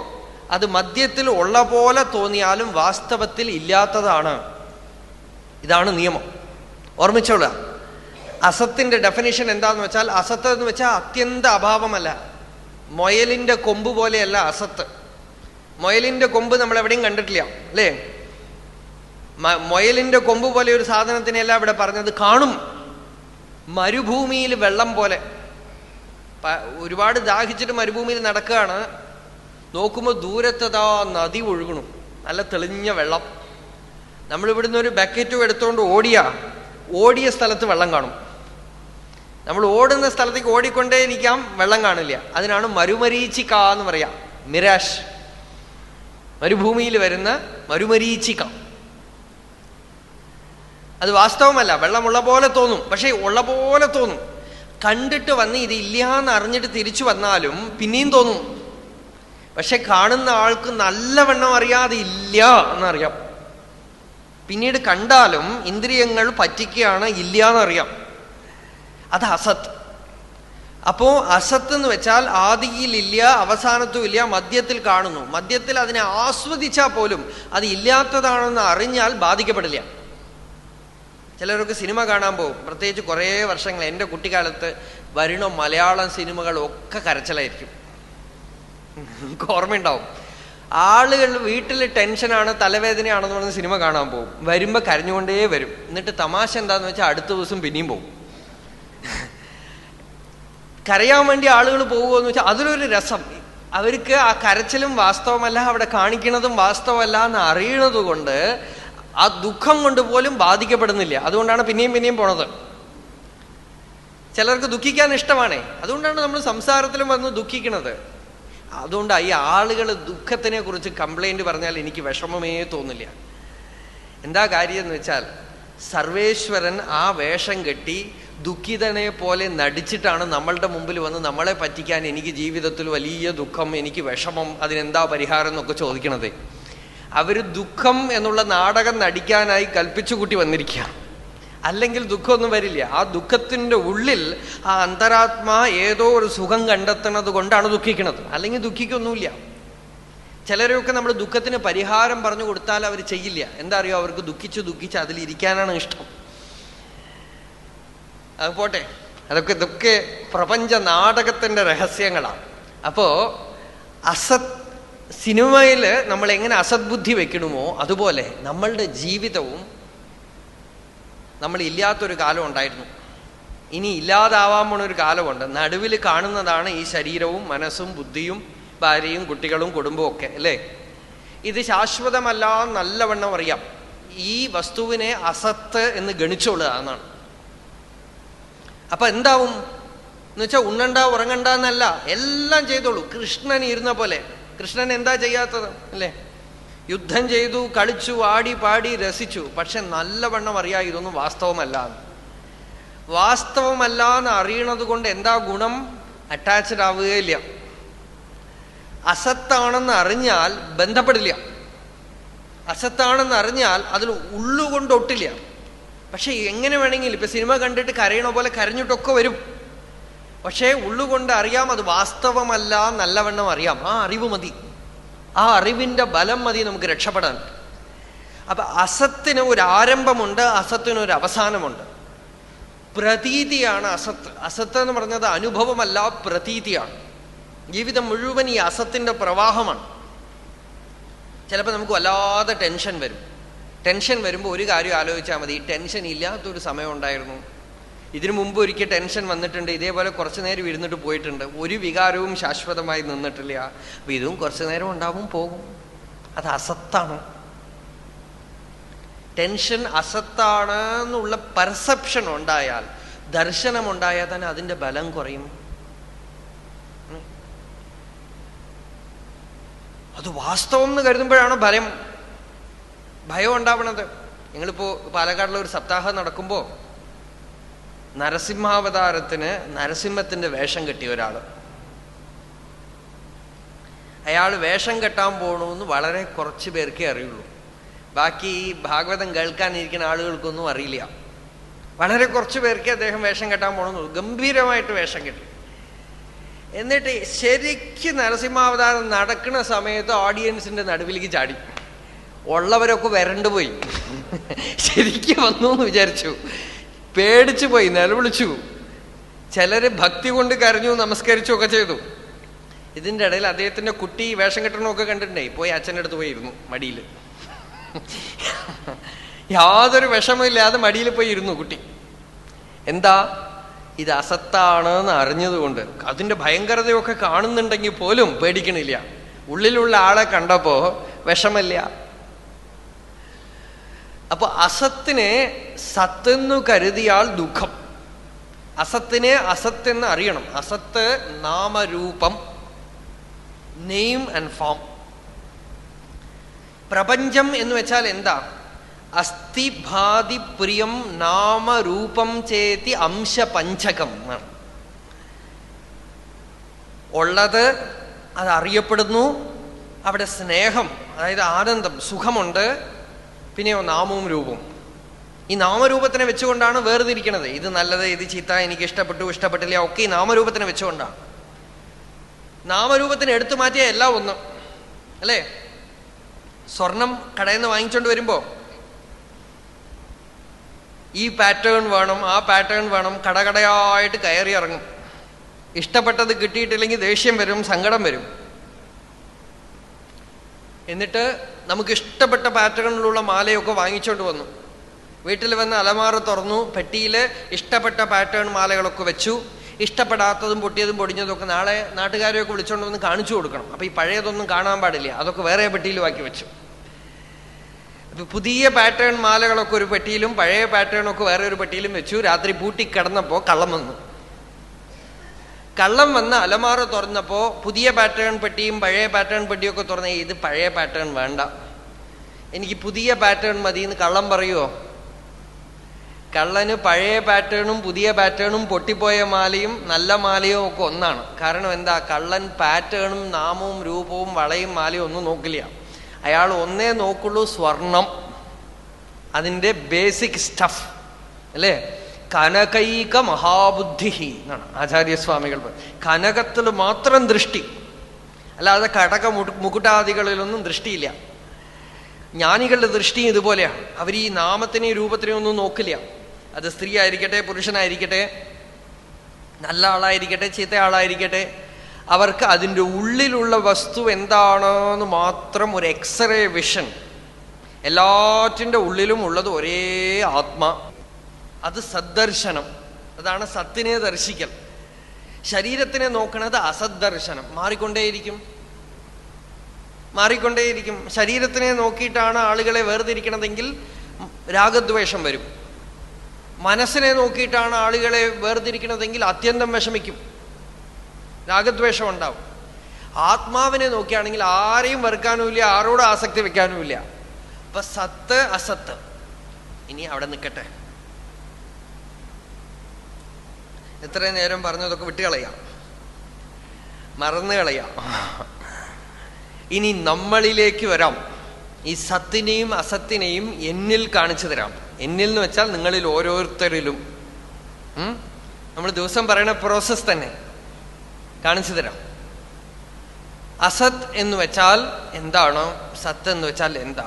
അത് മധ്യത്തിൽ ഉള്ള പോലെ തോന്നിയാലും വാസ്തവത്തിൽ ഇല്ലാത്തതാണ്. ഇതാണ് നിയമം. ഓർമ്മിച്ചോളാം. അസത്തിന്റെ ഡെഫിനിഷൻ എന്താന്ന് വെച്ചാൽ, അസത്ത് എന്ന് വെച്ചാൽ അത്യന്ത അഭാവമല്ല, മുയലിന്റെ കൊമ്പ് പോലെയല്ല അസത്ത്. മുയലിന്റെ കൊമ്പ് നമ്മൾ എവിടെയും കണ്ടിട്ടില്ല അല്ലേ? മുയലിന്റെ കൊമ്പ് പോലെ ഒരു സാധനത്തിനെയല്ല ഇവിടെ പറഞ്ഞത്. കാണും, മരുഭൂമിയിൽ വെള്ളം പോലെ. ഒരുപാട് ദാഹിച്ചിട്ട് മരുഭൂമിയിൽ നടക്കുകയാണ്, നോക്കുമ്പോൾ ദൂരത്തതാ നദി ഒഴുകണു, നല്ല തെളിഞ്ഞ വെള്ളം. നമ്മളിവിടുന്ന് ഒരു ബക്കറ്റും എടുത്തുകൊണ്ട് ഓടിയ സ്ഥലത്ത് വെള്ളം കാണും. നമ്മൾ ഓടുന്ന സ്ഥലത്തേക്ക് ഓടിക്കൊണ്ടേ ഇരിക്കാം, വെള്ളം കാണില്ല. അതിനാണ് മരുമരീച്ചിക്ക എന്ന് പറയാം, മിരാഷ്. മരുഭൂമിയിൽ വരുന്ന മരുമരീച്ചിക്ക. അത് വാസ്തവമല്ല, വെള്ളമുള്ള പോലെ തോന്നും, പക്ഷെ ഉള്ള പോലെ തോന്നും. കണ്ടിട്ട് വന്ന് ഇതില്ലാന്ന് അറിഞ്ഞിട്ട് തിരിച്ചു വന്നാലും പിന്നെയും തോന്നും. പക്ഷെ കാണുന്ന ആൾക്ക് നല്ലവണ്ണം അറിയാതെ ഇല്ല എന്നറിയാം. പിന്നീട് കണ്ടാലും ഇന്ദ്രിയങ്ങൾ പറ്റിക്കുകയാണ്, ഇല്ല എന്നറിയാം. അത് അസത്ത്. അപ്പോ അസത്ത് എന്ന് വെച്ചാൽ ആദിയിലില്ല, അവസാനത്തും ഇല്ല, മധ്യത്തിൽ കാണുന്നു. മധ്യത്തിൽ അതിനെ ആസ്വദിച്ചാൽ പോലും അത് ഇല്ലാത്തതാണെന്ന് അറിഞ്ഞാൽ ബാധിക്കപ്പെടില്ല. ചിലരൊക്കെ സിനിമ കാണാൻ പോകും, പ്രത്യേകിച്ച് കുറേ വർഷങ്ങൾ. എൻ്റെ കുട്ടിക്കാലത്ത് വരുന്ന മലയാളം സിനിമകളൊക്കെ കരച്ചിലായിരിക്കും. എനിക്ക് ഓർമ്മയുണ്ടാവും. ആളുകൾ വീട്ടിൽ ടെൻഷനാണ്, തലവേദനയാണെന്ന് പറഞ്ഞ് സിനിമ കാണാൻ പോകും. വരുമ്പോൾ കരഞ്ഞുകൊണ്ടേ വരും. എന്നിട്ട് തമാശ എന്താന്ന് വെച്ചാൽ അടുത്ത ദിവസം പിന്നെയും പോകും. കരയാൻ വേണ്ടി ആളുകൾ പോകുമെന്ന് വെച്ചാൽ അതിലൊരു രസം. അവർക്ക് ആ കരച്ചിലും വാസ്തവമല്ല, അവിടെ കാണിക്കുന്നതും വാസ്തവമല്ല എന്ന് അറിയണത് കൊണ്ട് ആ ദുഃഖം കൊണ്ട് പോലും ബാധിക്കപ്പെടുന്നില്ല. അതുകൊണ്ടാണ് പിന്നെയും പിന്നെയും പോണത്. ചിലർക്ക് ദുഃഖിക്കാൻ ഇഷ്ടമാണേ, അതുകൊണ്ടാണ് നമ്മൾ സംസാരത്തിലും വന്ന് ദുഃഖിക്കണത്. അതുകൊണ്ടാണ് ഈ ആളുകൾ ദുഃഖത്തിനെ കുറിച്ച് കംപ്ലൈന്റ് പറഞ്ഞാൽ എനിക്ക് വിഷമമേ തോന്നില്ല. എന്താ കാര്യം എന്ന് വെച്ചാൽ, സർവേശ്വരൻ ആ വേഷം കെട്ടി ദുഃഖിതനെ പോലെ നടിച്ചിട്ടാണ് നമ്മളുടെ മുമ്പിൽ വന്ന് നമ്മളെ പറ്റിക്കാൻ, എനിക്ക് ജീവിതത്തിൽ വലിയ ദുഃഖം, എനിക്ക് വിഷമം, അതിനെന്താ പരിഹാരം എന്നൊക്കെ ചോദിക്കണത്. അവര് ദുഃഖം എന്നുള്ള നാടകം നടിക്കാനായി കൽപ്പിച്ചു കൂട്ടി വന്നിരിക്കുക. അല്ലെങ്കിൽ ദുഃഖമൊന്നും വരില്ല. ആ ദുഃഖത്തിൻ്റെ ഉള്ളിൽ ആ അന്തരാത്മാ ഏതോ ഒരു സുഖം കണ്ടെത്തുന്നത് കൊണ്ടാണ് ദുഃഖിക്കുന്നത്. അല്ലെങ്കിൽ ദുഃഖിക്കൊന്നുമില്ല. ചിലരൊക്കെ നമ്മൾ ദുഃഖത്തിന് പരിഹാരം പറഞ്ഞു കൊടുത്താൽ അവർ ചെയ്യില്ല. എന്താ അറിയോ, അവർക്ക് ദുഃഖിച്ച് അതിലിരിക്കാനാണ് ഇഷ്ടം. അത് പോട്ടെ, ഇതൊക്കെ പ്രപഞ്ച നാടകത്തിന്റെ രഹസ്യങ്ങളാണ്. അപ്പോ സിനിമയിൽ നമ്മൾ എങ്ങനെ അസദ്ബുദ്ധി വെക്കണമോ അതുപോലെ നമ്മളുടെ ജീവിതവും, നമ്മൾ ഇല്ലാത്തൊരു കാലം ഉണ്ടായിരുന്നു, ഇനി ഇല്ലാതാവാൻ പോണ ഒരു കാലമുണ്ട്. നടുവിൽ കാണുന്നതാണ് ഈ ശരീരവും മനസ്സും ബുദ്ധിയും ഭാര്യയും കുട്ടികളും കുടുംബവും ഒക്കെ അല്ലേ? ഇത് ശാശ്വതമല്ല നല്ലവണ്ണം അറിയാം. ഈ വസ്തുവിനെ അസത്ത് എന്ന് ഗണിച്ചോളുക എന്നാണ്. അപ്പൊ എന്താവും എന്ന് വെച്ചാൽ ഉണ്ണണ്ട ഉറങ്ങണ്ട എന്നല്ല, എല്ലാം ചെയ്തോളൂ. കൃഷ്ണൻ ഇരുന്ന പോലെ. കൃഷ്ണൻ എന്താ ചെയ്യാത്തത് അല്ലേ? യുദ്ധം ചെയ്തു, കളിച്ചു, ആടി പാടി രസിച്ചു. പക്ഷെ നല്ലവണ്ണം അറിയാം ഇതൊന്നും വാസ്തവമല്ല. വാസ്തവമല്ല എന്ന് അറിയണത് കൊണ്ട് എന്താ ഗുണം? അറ്റാച്ച്ഡ് ആവുകയില്ല. അസത്താണെന്ന് അറിഞ്ഞാൽ ബന്ധപ്പെടില്ല. അസത്താണെന്ന് അറിഞ്ഞാൽ അതിൽ ഉള്ളുകൊണ്ടൊട്ടില്ല. പക്ഷെ എങ്ങനെ വേണമെങ്കിലും ഇപ്പൊ സിനിമ കണ്ടിട്ട് കരയണ പോലെ കരഞ്ഞിട്ടൊക്കെ വരും. പക്ഷേ ഉള്ളുകൊണ്ട് അറിയാം അത് വാസ്തവമല്ല, നല്ലവണ്ണം അറിയാം. ആ അറിവ് മതി, ആ അറിവിന്റെ ബലം മതി നമുക്ക് രക്ഷപ്പെടാൻ. അപ്പൊ അസത്തിന് ഒരു ആരംഭമുണ്ട്, അസത്തിനൊരു അവസാനമുണ്ട്. പ്രതീതിയാണ് അസത്ത്. അസത്ത് എന്ന് പറഞ്ഞത് അനുഭവമല്ല, പ്രതീതിയാണ്. ജീവിതം മുഴുവൻ ഈ അസത്തിന്റെ പ്രവാഹമാണ്. ചിലപ്പോൾ നമുക്ക് വല്ലാതെ ടെൻഷൻ വരും. ടെൻഷൻ വരുമ്പോൾ ഒരു കാര്യം ആലോചിച്ചാൽ മതി, ഈ ടെൻഷൻ ഇല്ലാത്തൊരു സമയം ഉണ്ടായിരുന്നു. ഇതിനു മുമ്പ് ഒരിക്കൽ ടെൻഷൻ വന്നിട്ടുണ്ട്, ഇതേപോലെ കുറച്ചു നേരം ഇരുന്നിട്ട് പോയിട്ടുണ്ട്. ഒരു വികാരവും ശാശ്വതമായി നിന്നിട്ടില്ല. അപ്പൊ ഇതും കുറച്ചു നേരം ഉണ്ടാവും, പോകും. അത് അസത്താണ്. ടെൻഷൻ അസത്താണ് എന്നുള്ള പെർസെപ്ഷൻ ഉണ്ടായാൽ, ദർശനം ഉണ്ടായാൽ തന്നെ അതിൻ്റെ ബലം കുറയും. അത് വാസ്തവം എന്ന് കരുതുമ്പോഴാണ് ഭയം ഉണ്ടാവണത്. ഞങ്ങളിപ്പോ പാലക്കാടിലെ ഒരു സപ്താഹം നടക്കുമ്പോൾ നരസിംഹാവതാരത്തിന് നരസിംഹത്തിന്റെ വേഷം കെട്ടിയ ഒരാള്, അയാൾ വേഷം കെട്ടാൻ പോകണമെന്ന് വളരെ കുറച്ച് പേർക്കേ അറിയുള്ളൂ. ബാക്കി ഈ ഭാഗവതം കേൾക്കാനിരിക്കുന്ന ആളുകൾക്കൊന്നും അറിയില്ല. വളരെ കുറച്ച് പേർക്ക് അദ്ദേഹം വേഷം കെട്ടാൻ പോകണമെന്ന് ഗംഭീരമായിട്ട് വേഷം കെട്ടി. എന്നിട്ട് ശരിക്ക് നരസിംഹാവതാരം നടക്കുന്ന സമയത്ത് ഓഡിയൻസിന്റെ നടുവിലേക്ക് ചാടി. ഉള്ളവരൊക്കെ വരണ്ടുപോയി. ശരിക്കും വന്നു എന്ന് വിചാരിച്ചു, പേടിച്ചു പോയി, നിലവിളിച്ചു. ചിലര് ഭക്തി കൊണ്ട് കരഞ്ഞു, നമസ്കരിച്ചു ഒക്കെ ചെയ്തു. ഇതിൻ്റെ ഇടയിൽ അദ്ദേഹത്തിന്റെ കുട്ടി വേഷം കെട്ടണമൊക്കെ കണ്ടിട്ടുണ്ടേ, പോയി അച്ഛൻ്റെ അടുത്ത് പോയിരുന്നു മടിയിൽ. യാതൊരു വിഷമമില്ലാതെ മടിയിൽ പോയി ഇരുന്നു കുട്ടി. എന്താ? ഇത് അസത്താണെന്ന് അറിഞ്ഞതുകൊണ്ട്. അതിന്റെ ഭയങ്കരതയൊക്കെ കാണുന്നുണ്ടെങ്കിൽ പോലും പേടിക്കണില്ല. ഉള്ളിലുള്ള ആളെ കണ്ടപ്പോ വിഷമല്ല. അപ്പൊ അസത്തിനെ സത്തെന്നു കരുതിയാൽ ദുഃഖം. അസത്തിനെ അസത്തെന്ന് അറിയണം. അസത്ത് നാമരൂപം, നെയിം ആൻഡ് ഫോം. പ്രപഞ്ചം എന്ന് വെച്ചാൽ എന്താ? അസ്ഥി ഭാതി പ്രിയം നാമരൂപം ചേതി അംശപഞ്ചകം എന്നാണ്. ഉള്ളത് അത് അറിയപ്പെടുന്നു, അവിടെ സ്നേഹം, അതായത് ആനന്ദം, സുഖമുണ്ട്, പിന്നെയോ നാമവും രൂപവും. ഈ നാമരൂപത്തിനെ വെച്ചുകൊണ്ടാണ് വേർതിരിക്കണത്. ഇത് നല്ലത്, ഇത് ചീത്ത, എനിക്ക് ഇഷ്ടപ്പെട്ടു, ഇഷ്ടപ്പെട്ടില്ല, ഒക്കെ ഈ നാമരൂപത്തിനെ വെച്ചുകൊണ്ടാണ്. നാമരൂപത്തിന് എടുത്തു മാറ്റിയ എല്ലാം ഒന്ന് അല്ലേ? സ്വർണം കടയിൽ നിന്ന് വാങ്ങിച്ചോണ്ട് വരുമ്പോ ഈ പാറ്റേൺ വേണം, ആ പാറ്റേൺ വേണം, കടകടയായിട്ട് കയറി ഇറങ്ങും. ഇഷ്ടപ്പെട്ടത് കിട്ടിയിട്ടില്ലെങ്കിൽ ദേഷ്യം വരും, സങ്കടം വരും. എന്നിട്ട് നമുക്ക് ഇഷ്ടപ്പെട്ട പാറ്റേണിലുള്ള മാലയൊക്കെ വാങ്ങിച്ചോണ്ട് വന്നു. വീട്ടിൽ വന്ന് അലമാറ തുറന്നു, പെട്ടിയിൽ ഇഷ്ടപ്പെട്ട പാറ്റേൺ മാലകളൊക്കെ വെച്ചു. ഇഷ്ടപ്പെടാത്തതും പൊട്ടിയതും പൊടിഞ്ഞതും നാളെ നാട്ടുകാരെയൊക്കെ വിളിച്ചോണ്ട് വന്ന് കാണിച്ചു കൊടുക്കണം. അപ്പൊ ഈ പഴയതൊന്നും കാണാൻ പാടില്ല, അതൊക്കെ വേറെ പെട്ടിയിൽ ബാക്കി വെച്ചു. പുതിയ പാറ്റേൺ മാലകളൊക്കെ ഒരു പെട്ടിയിലും പഴയ പാറ്റേണൊക്കെ വേറെ ഒരു പെട്ടിയിലും വെച്ചു. രാത്രി പൂട്ടി കിടന്നപ്പോ കള്ളം വന്നു. കള്ളം വന്ന് അലമാറ തുറന്നപ്പോ പുതിയ പാറ്റേൺ പെട്ടിയും പഴയ പാറ്റേൺ പെട്ടിയൊക്കെ തുറന്ന, ഇത് പഴയ പാറ്റേൺ വേണ്ട, എനിക്ക് പുതിയ പാറ്റേൺ മതി എന്ന് കള്ളം പറയുമോ? കള്ളന് പഴയ പാറ്റേണും പുതിയ പാറ്റേണും പൊട്ടിപ്പോയ മാലയും നല്ല മാലയും ഒക്കെ ഒന്നാണ്. കാരണം എന്താ? കള്ളൻ പാറ്റേണും നാമവും രൂപവും വളയും മാലയും ഒന്നും നോക്കില്ല. അയാൾ ഒന്നേ നോക്കുള്ളൂ, സ്വർണം, അതിൻ്റെ ബേസിക് സ്റ്റഫ് അല്ലേ? കനകൈക മഹാബുദ്ധി എന്നാണ് ആചാര്യസ്വാമികൾ. കനകത്തിൽ മാത്രം ദൃഷ്ടി, അല്ലാതെ കടക മുകുട്ടാദികളിലൊന്നും ദൃഷ്ടിയില്ല. ജ്ഞാനികളുടെ ദൃഷ്ടി ഇതുപോലെയാണ്. അവർ ഈ നാമത്തിനെയും രൂപത്തിനെയും ഒന്നും നോക്കില്ല. അത് സ്ത്രീ ആയിരിക്കട്ടെ, പുരുഷനായിരിക്കട്ടെ, നല്ല ആളായിരിക്കട്ടെ, ചീത്ത ആളായിരിക്കട്ടെ, അവർക്ക് അതിൻ്റെ ഉള്ളിലുള്ള വസ്തു എന്താണെന്ന് മാത്രം ഒരു എക്സ്റേ വിഷൻ. എല്ലാറ്റിൻ്റെ ഉള്ളിലും ഉള്ളത് ഒരേ ആത്മാ. അത് സദ്ദർശനം, അതാണ് സത്തിനെ ദർശിക്കൽ. ശരീരത്തിനെ നോക്കണത് അസദ്ദർശനം. മാറിക്കൊണ്ടേയിരിക്കും. ശരീരത്തിനെ നോക്കിയിട്ടാണ് ആളുകളെ വേർതിരിക്കണതെങ്കിൽ രാഗദ്വേഷം വരും. മനസ്സിനെ നോക്കിയിട്ടാണ് ആളുകളെ വേർതിരിക്കണതെങ്കിൽ അത്യന്തം വിഷമിക്കും, രാഗദ്വേഷം ഉണ്ടാവും. ആത്മാവിനെ നോക്കിയാണെങ്കിൽ ആരെയും വെറുക്കാനുമില്ല, ആരോടും ആസക്തി വെക്കാനുമില്ല. അപ്പൊ സത്ത് അസത്ത് ഇനി അവിടെ നിൽക്കട്ടെ. എത്രയും നേരം പറഞ്ഞതൊക്കെ വിട്ടുകളയാം, മറന്നുകളയാം. ഇനി നമ്മളിലേക്ക് വരാം. ഈ സത്തിനെയും അസത്തിനെയും എന്നിൽ കാണിച്ചു തരാം. എന്നിൽ എന്ന് വെച്ചാൽ നിങ്ങളിൽ ഓരോരുത്തരിലും. നമ്മൾ ദിവസം പറയുന്ന പ്രോസസ് തന്നെ കാണിച്ചു തരാം. അസത് എന്ന് വെച്ചാൽ എന്താണ്? സത്ത് എന്ന് വെച്ചാൽ എന്താ?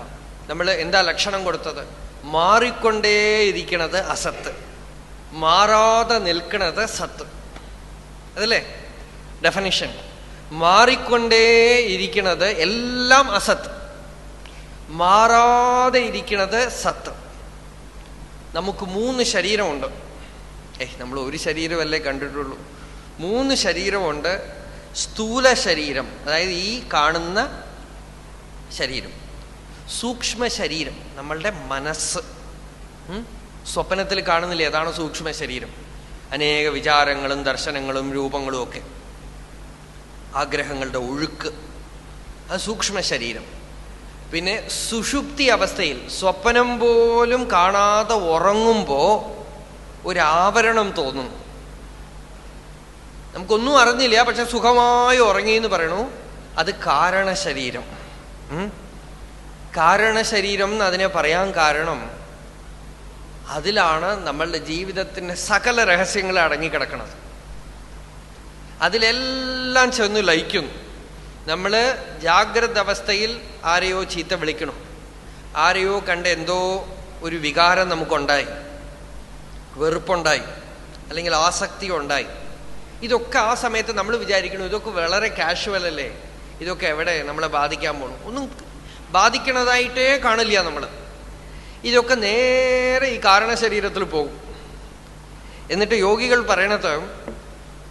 നമ്മൾ എന്താ ലക്ഷണം കൊടുത്തത്? മാറിക്കൊണ്ടേയിരിക്കണത് അസത്ത്, മാറാതെ നിൽക്കണത് സത്ത്. അതല്ലേ ഡെഫിനിഷൻ? മാറിക്കൊണ്ടേയിരിക്കണത് എല്ലാം അസത്ത്, മാറാതെ ഇരിക്കണത് സത്ത്. നമുക്ക് 3 ശരീരമുണ്ട്. നമ്മൾ ഒരു ശരീരമല്ലേ കണ്ടിട്ടുള്ളൂ. 3 ശരീരമുണ്ട്. സ്ഥൂല ശരീരം, അതായത് ഈ കാണുന്ന ശരീരം. സൂക്ഷ്മ ശരീരം, നമ്മളുടെ മനസ്സ്. സ്വപ്നത്തിൽ കാണുന്നില്ല, അതാണ് സൂക്ഷ്മ ശരീരം. അനേക വിചാരങ്ങളും ദർശനങ്ങളും രൂപങ്ങളും ഒക്കെ, ആഗ്രഹങ്ങളുടെ ഒഴുക്ക്, അത് സൂക്ഷ്മ ശരീരം. പിന്നെ സുഷുപ്തി അവസ്ഥയിൽ സ്വപ്നം പോലും കാണാതെ ഉറങ്ങുമ്പോ ഒരു ആവരണം തോന്നുന്നു. നമുക്കൊന്നും അറിഞ്ഞില്ല, പക്ഷെ സുഖമായി ഉറങ്ങി എന്ന് പറയണു. അത് കാരണശരീരം. കാരണശരീരം എന്ന് അതിനെ പറയാൻ കാരണം അതിലാണ് നമ്മളുടെ ജീവിതത്തിന്റെ സകല രഹസ്യങ്ങൾ അടങ്ങിക്കിടക്കുന്നത്. അതിലെല്ലാം ചെന്ന് ലയിക്കുന്നു. നമ്മള് ജാഗ്രത അവസ്ഥയിൽ ആരെയോ ചീത്ത വിളിക്കണം, ആരെയോ കണ്ട് എന്തോ ഒരു വികാരം നമുക്കുണ്ടായി, വെറുപ്പുണ്ടായി, അല്ലെങ്കിൽ ആസക്തി ഉണ്ടായി. ഇതൊക്കെ ആ സമയത്ത് നമ്മൾ വിചാരിക്കണം ഇതൊക്കെ വളരെ കാഷ്വൽ അല്ലേ, ഇതൊക്കെ എവിടെ നമ്മളെ ബാധിക്കാൻ പോകണം, ഒന്നും ബാധിക്കണതായിട്ടേ കാണില്ല നമ്മൾ. ഇതൊക്കെ നേരെ ഈ കാരണശരീരത്തിൽ പോകും. എന്നിട്ട് യോഗികൾ പറയണത്,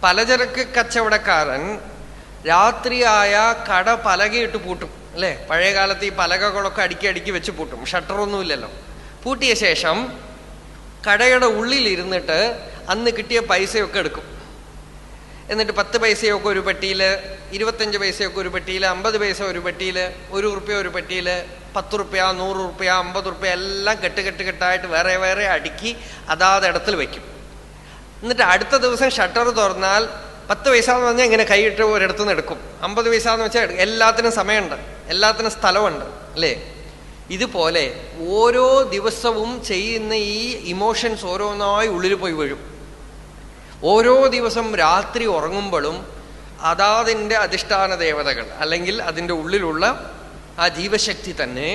പലചരക്ക് കച്ചവടക്കാരൻ രാത്രിയായ കട പലകയിട്ട് പൂട്ടും അല്ലേ. പഴയ കാലത്ത് ഈ പലകകളൊക്കെ അടുക്കി വെച്ച് പൂട്ടും, ഷട്ടറൊന്നുമില്ലല്ലോ. പൂട്ടിയ ശേഷം കടയുടെ ഉള്ളിലിരുന്നിട്ട് അന്ന് കിട്ടിയ പൈസയൊക്കെ എടുക്കും. എന്നിട്ട് 10 പൈസയൊക്കെ ഒരു പെട്ടിയിൽ, 25 പൈസയൊക്കെ ഒരു പെട്ടിയിൽ, 50 പൈസ ഒരു പെട്ടിയിൽ, 1 ഉറുപ്പ്യ ഒരു പെട്ടിയിൽ, 10 ഉറുപ്പ്യ, 100 ഉറുപ്പ്യ, 50 ഉറുപ്പ്യ എല്ലാം കെട്ടായിട്ട് വേറെ വേറെ അടുക്കി അതാത് ഇടത്തിൽ വയ്ക്കും. എന്നിട്ട് അടുത്ത ദിവസം ഷട്ടർ തുറന്നാൽ 10 പൈസ എന്ന് പറഞ്ഞാൽ ഇങ്ങനെ കൈയിട്ട് ഒരിടത്തു നിന്ന് എടുക്കും. 50 പൈസ എന്ന് വെച്ചാൽ എല്ലാത്തിനും സമയമുണ്ട്, എല്ലാത്തിനും സ്ഥലമുണ്ട് അല്ലേ. ഇതുപോലെ ഓരോ ദിവസവും ചെയ്യുന്ന ഈ ഇമോഷൻസ് ഓരോന്നായി ഉള്ളിൽ പോയി വീഴും. ഓരോ ദിവസം രാത്രി ഉറങ്ങുമ്പോഴും അതാതിൻ്റെ അധിഷ്ഠാന ദേവതകൾ അല്ലെങ്കിൽ അതിൻ്റെ ഉള്ളിലുള്ള ആ ജീവശക്തി തന്നെ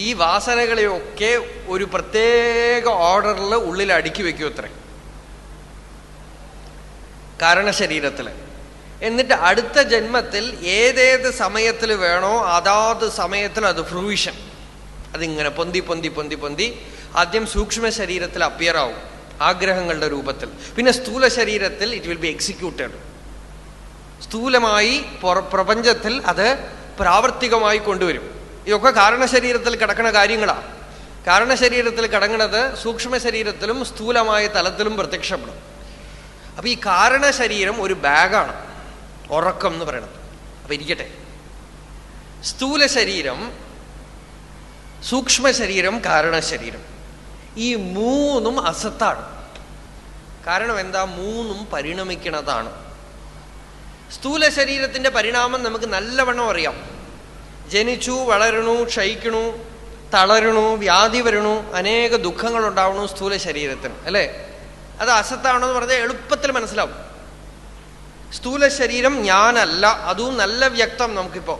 ഈ വാസനകളെയൊക്കെ ഒരു പ്രത്യേക ഓർഡറിൽ ഉള്ളിൽ അടുക്കി വെക്കും അത്രേ, കാരണശരീരത്തിൽ. എന്നിട്ട് അടുത്ത ജന്മത്തിൽ ഏതേത് സമയത്തിൽ വേണോ അതാത് സമയത്തിൽ അത് ഫ്രൂവിഷൻ, അതിങ്ങനെ പൊന്തി പൊന്തി പൊന്തി പൊന്തി ആദ്യം സൂക്ഷ്മ ശരീരത്തിൽ അപ്പിയർ ആവും ആഗ്രഹങ്ങളുടെ രൂപത്തിൽ. പിന്നെ സ്ഥൂല ശരീരത്തിൽ ഇറ്റ് വിൽ ബി എക്സിക്യൂട്ടഡ്. സ്ഥൂലമായി പ്രപഞ്ചത്തിൽ അത് പ്രാവർത്തികമായി കൊണ്ടുവരും. ഇതൊക്കെ കാരണശരീരത്തിൽ കിടക്കുന്ന കാര്യങ്ങളാണ്. കാരണശരീരത്തിൽ കിടങ്ങുന്നത് സൂക്ഷ്മ ശരീരത്തിലും സ്ഥൂലമായ തലത്തിലും പ്രത്യക്ഷപ്പെടും. അപ്പൊ ഈ കാരണശരീരം ഒരു ബാഗാണ്, ഉറക്കം എന്ന് പറയണത്. അപ്പൊ ഇരിക്കട്ടെ, സ്ഥൂല ശരീരം, സൂക്ഷ്മ ശരീരം, കാരണശരീരം, ഈ മൂന്നും അസത്താണ്. കാരണം എന്താ? മൂന്നും പരിണമിക്കണതാണ്. സ്ഥൂല ശരീരത്തിന്റെ പരിണാമം നമുക്ക് നല്ലവണ്ണം അറിയാം. ജനിച്ചു, വളരണു, ക്ഷയിക്കണു, തളരണു, വ്യാധി വരണു, അനേക ദുഃഖങ്ങൾ ഉണ്ടാവണു സ്ഥൂല ശരീരത്തിന് അല്ലേ. അത് അസത്താണോ എന്ന് പറഞ്ഞാൽ എളുപ്പത്തിൽ മനസ്സിലാവും. സ്ഥൂല ശരീരം ഞാനല്ല, അതും നല്ല വ്യക്തം നമുക്കിപ്പോ.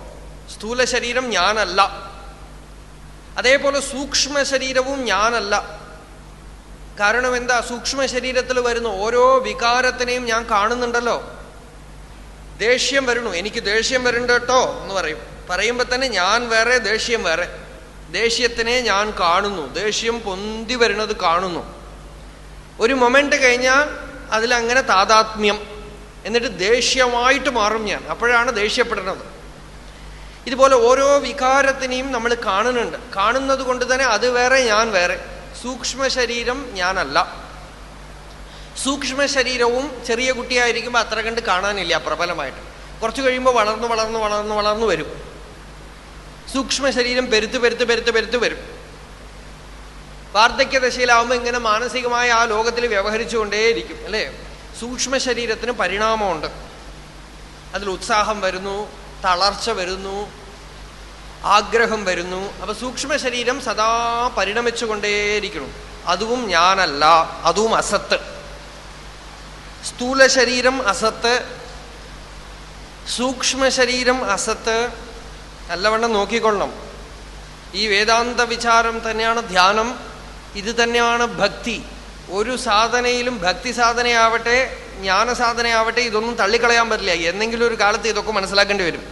സ്ഥൂല ശരീരം ഞാനല്ല. അതേപോലെ സൂക്ഷ്മ ശരീരവും ഞാനല്ല. കാരണം എന്താ? സൂക്ഷ്മ ശരീരത്തിൽ വരുന്ന ഓരോ വികാരത്തിനെയും ഞാൻ കാണുന്നുണ്ടല്ലോ. ദേഷ്യം വരണു, എനിക്ക് ദേഷ്യം വരണ്ട കേട്ടോ എന്ന് പറയുമ്പോ തന്നെ ഞാൻ വേറെ, ദേഷ്യം വേറെ. ദേഷ്യത്തിനെ ഞാൻ കാണുന്നു, ദേഷ്യം പൊന്തി വരുന്നത് കാണുന്നു. ഒരു മൊമെന്റ് കഴിഞ്ഞാൽ അതിലങ്ങനെ താതാത്മ്യം, എന്നിട്ട് ദേഷ്യമായിട്ട് മാറും ഞാൻ. അപ്പോഴാണ് ദേഷ്യപ്പെടുന്നത്. ഇതുപോലെ ഓരോ വികാരത്തിനെയും നമ്മൾ കാണുന്നുണ്ട്. കാണുന്നത് കൊണ്ട് തന്നെ അത് വേറെ, ഞാൻ വേറെ. സൂക്ഷ്മ ശരീരം ഞാനല്ല. സൂക്ഷ്മ ശരീരവും ചെറിയ കുട്ടിയായിരിക്കുമ്പോൾ അത്ര കണ്ട് കാണാനില്ല പ്രബലമായിട്ട്. കുറച്ച് കഴിയുമ്പോൾ വളർന്നു വളർന്നു വളർന്നു വളർന്നു വരും. സൂക്ഷ്മ ശരീരം പെരുത്ത് പെരുത്ത് പെരുത്ത് പെരുത്ത് വരും. വാർദ്ധക്യദശയിലാവുമ്പോൾ ഇങ്ങനെ മാനസികമായ ആ ലോകത്തിൽ വ്യവഹരിച്ചുകൊണ്ടേയിരിക്കും അല്ലേ. സൂക്ഷ്മ ശരീരത്തിന് പരിണാമമുണ്ട്. അതിൽ ഉത്സാഹം വരുന്നു, തളർച്ച വരുന്നു, ആഗ്രഹം വരുന്നു. അപ്പൊ സൂക്ഷ്മ ശരീരം സദാ പരിണമിച്ചുകൊണ്ടേയിരിക്കണം. അതും ഞാനല്ല, അതും അസത്ത്. സ്ഥൂല ശരീരം അസത്ത്, സൂക്ഷ്മ ശരീരം അസത്ത്. നല്ലവണ്ണം നോക്കിക്കൊള്ളണം. ഈ വേദാന്ത വിചാരം തന്നെയാണ് ധ്യാനം, ഇത് തന്നെയാണ് ഭക്തി. ഒരു സാധനയിലും, ഭക്തി സാധനയാവട്ടെ ജ്ഞാന സാധനയാവട്ടെ, ഇതൊന്നും തള്ളിക്കളയാൻ പറ്റില്ല. എന്നെങ്കിലും ഒരു കാലത്ത് ഇതൊക്കെ മനസ്സിലാക്കേണ്ടി വരും.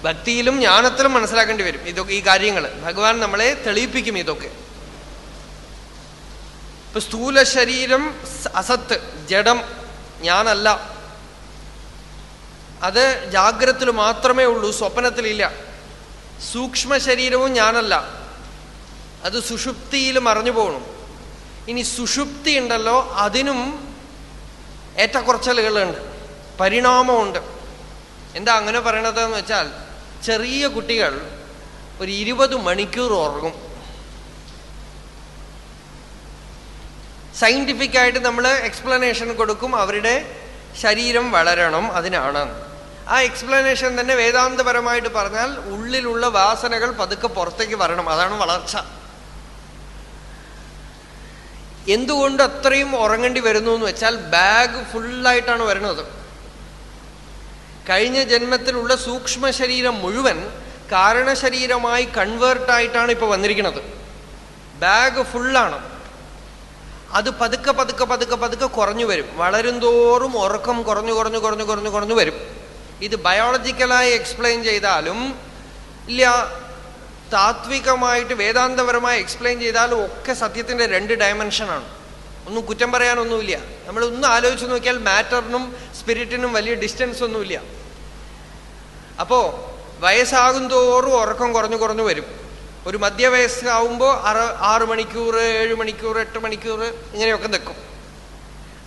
ഭക്തിയിലും ജ്ഞാനത്തിലും മനസ്സിലാക്കേണ്ടി വരും ഇതൊക്കെ. ഈ കാര്യങ്ങൾ ഭഗവാൻ നമ്മളെ തെളിയിപ്പിക്കും ഇതൊക്കെ. ഇപ്പൊ സ്ഥൂല ശരീരം അസത്ത്, ജഡം, ഞാനല്ല. അത് ജാഗ്രതത്തിൽ മാത്രമേ ഉള്ളൂ, സ്വപ്നത്തിലില്ല. സൂക്ഷ്മ ശരീരവും ഞാനല്ല, അത് സുഷുപ്തിയിൽ മറഞ്ഞു പോകണം. ഇനി സുഷുപ്തി ഉണ്ടല്ലോ, അതിനും ഏറ്റക്കുറച്ചലുകളുണ്ട്, പരിണാമമുണ്ട്. എന്താ അങ്ങനെ പറയണത് എന്ന് വെച്ചാൽ, ചെറിയ കുട്ടികൾ ഒരു 20 മണിക്കൂർ ഉറങ്ങും. സയന്റിഫിക്കായിട്ട് നമ്മൾ എക്സ്പ്ലനേഷൻ കൊടുക്കും, അവരുടെ ശരീരം വളരണം അതിനാണ്. ആ എക്സ്പ്ലനേഷൻ തന്നെ വേദാന്തപരമായിട്ട് പറഞ്ഞാൽ ഉള്ളിലുള്ള വാസനകൾ പതുക്കെ പുറത്തേക്ക് വരണം, അതാണ് വളർച്ച. എന്തുകൊണ്ട് അത്രയും ഉറങ്ങേണ്ടി വരുന്നു എന്ന് വെച്ചാൽ, ബാഗ് ഫുള്ളായിട്ടാണ് വരുന്നത്. കഴിഞ്ഞ ജന്മത്തിലുള്ള സൂക്ഷ്മ ശരീരം മുഴുവൻ കാരണശരീരമായി കൺവേർട്ടായിട്ടാണ് ഇപ്പൊ വന്നിരിക്കുന്നത്. ബാഗ് ഫുള്ളാണ്. അത് പതുക്കെ പതുക്കെ പതുക്കെ പതുക്കെ കുറഞ്ഞു വരും. വളരും തോറും ഉറക്കം കുറഞ്ഞു കുറഞ്ഞു കുറഞ്ഞു കുറഞ്ഞു കുറഞ്ഞു വരും. ഇത് ബയോളജിക്കലായി എക്സ്പ്ലെയിൻ ചെയ്താലും ഇല്ല, താത്വികമായിട്ട് വേദാന്തപരമായി എക്സ്പ്ലെയിൻ ചെയ്താലും ഒക്കെ സത്യത്തിന്റെ 2 ഡയമെൻഷനാണ്. ഒന്നും കുറ്റം പറയാനൊന്നുമില്ല. നമ്മളൊന്നും ആലോചിച്ച് നോക്കിയാൽ മാറ്ററിനും സ്പിരിറ്റിനും വലിയ ഡിസ്റ്റൻസ് ഒന്നുമില്ല. അപ്പോ വയസ്സാകും തോറും ഉറക്കം കുറഞ്ഞു കുറഞ്ഞു വരും. ഒരു മധ്യവയസ്സാവുമ്പോൾ 6 മണിക്കൂർ 7 മണിക്കൂർ 8 മണിക്കൂർ ഇങ്ങനെയൊക്കെ നിൽക്കും.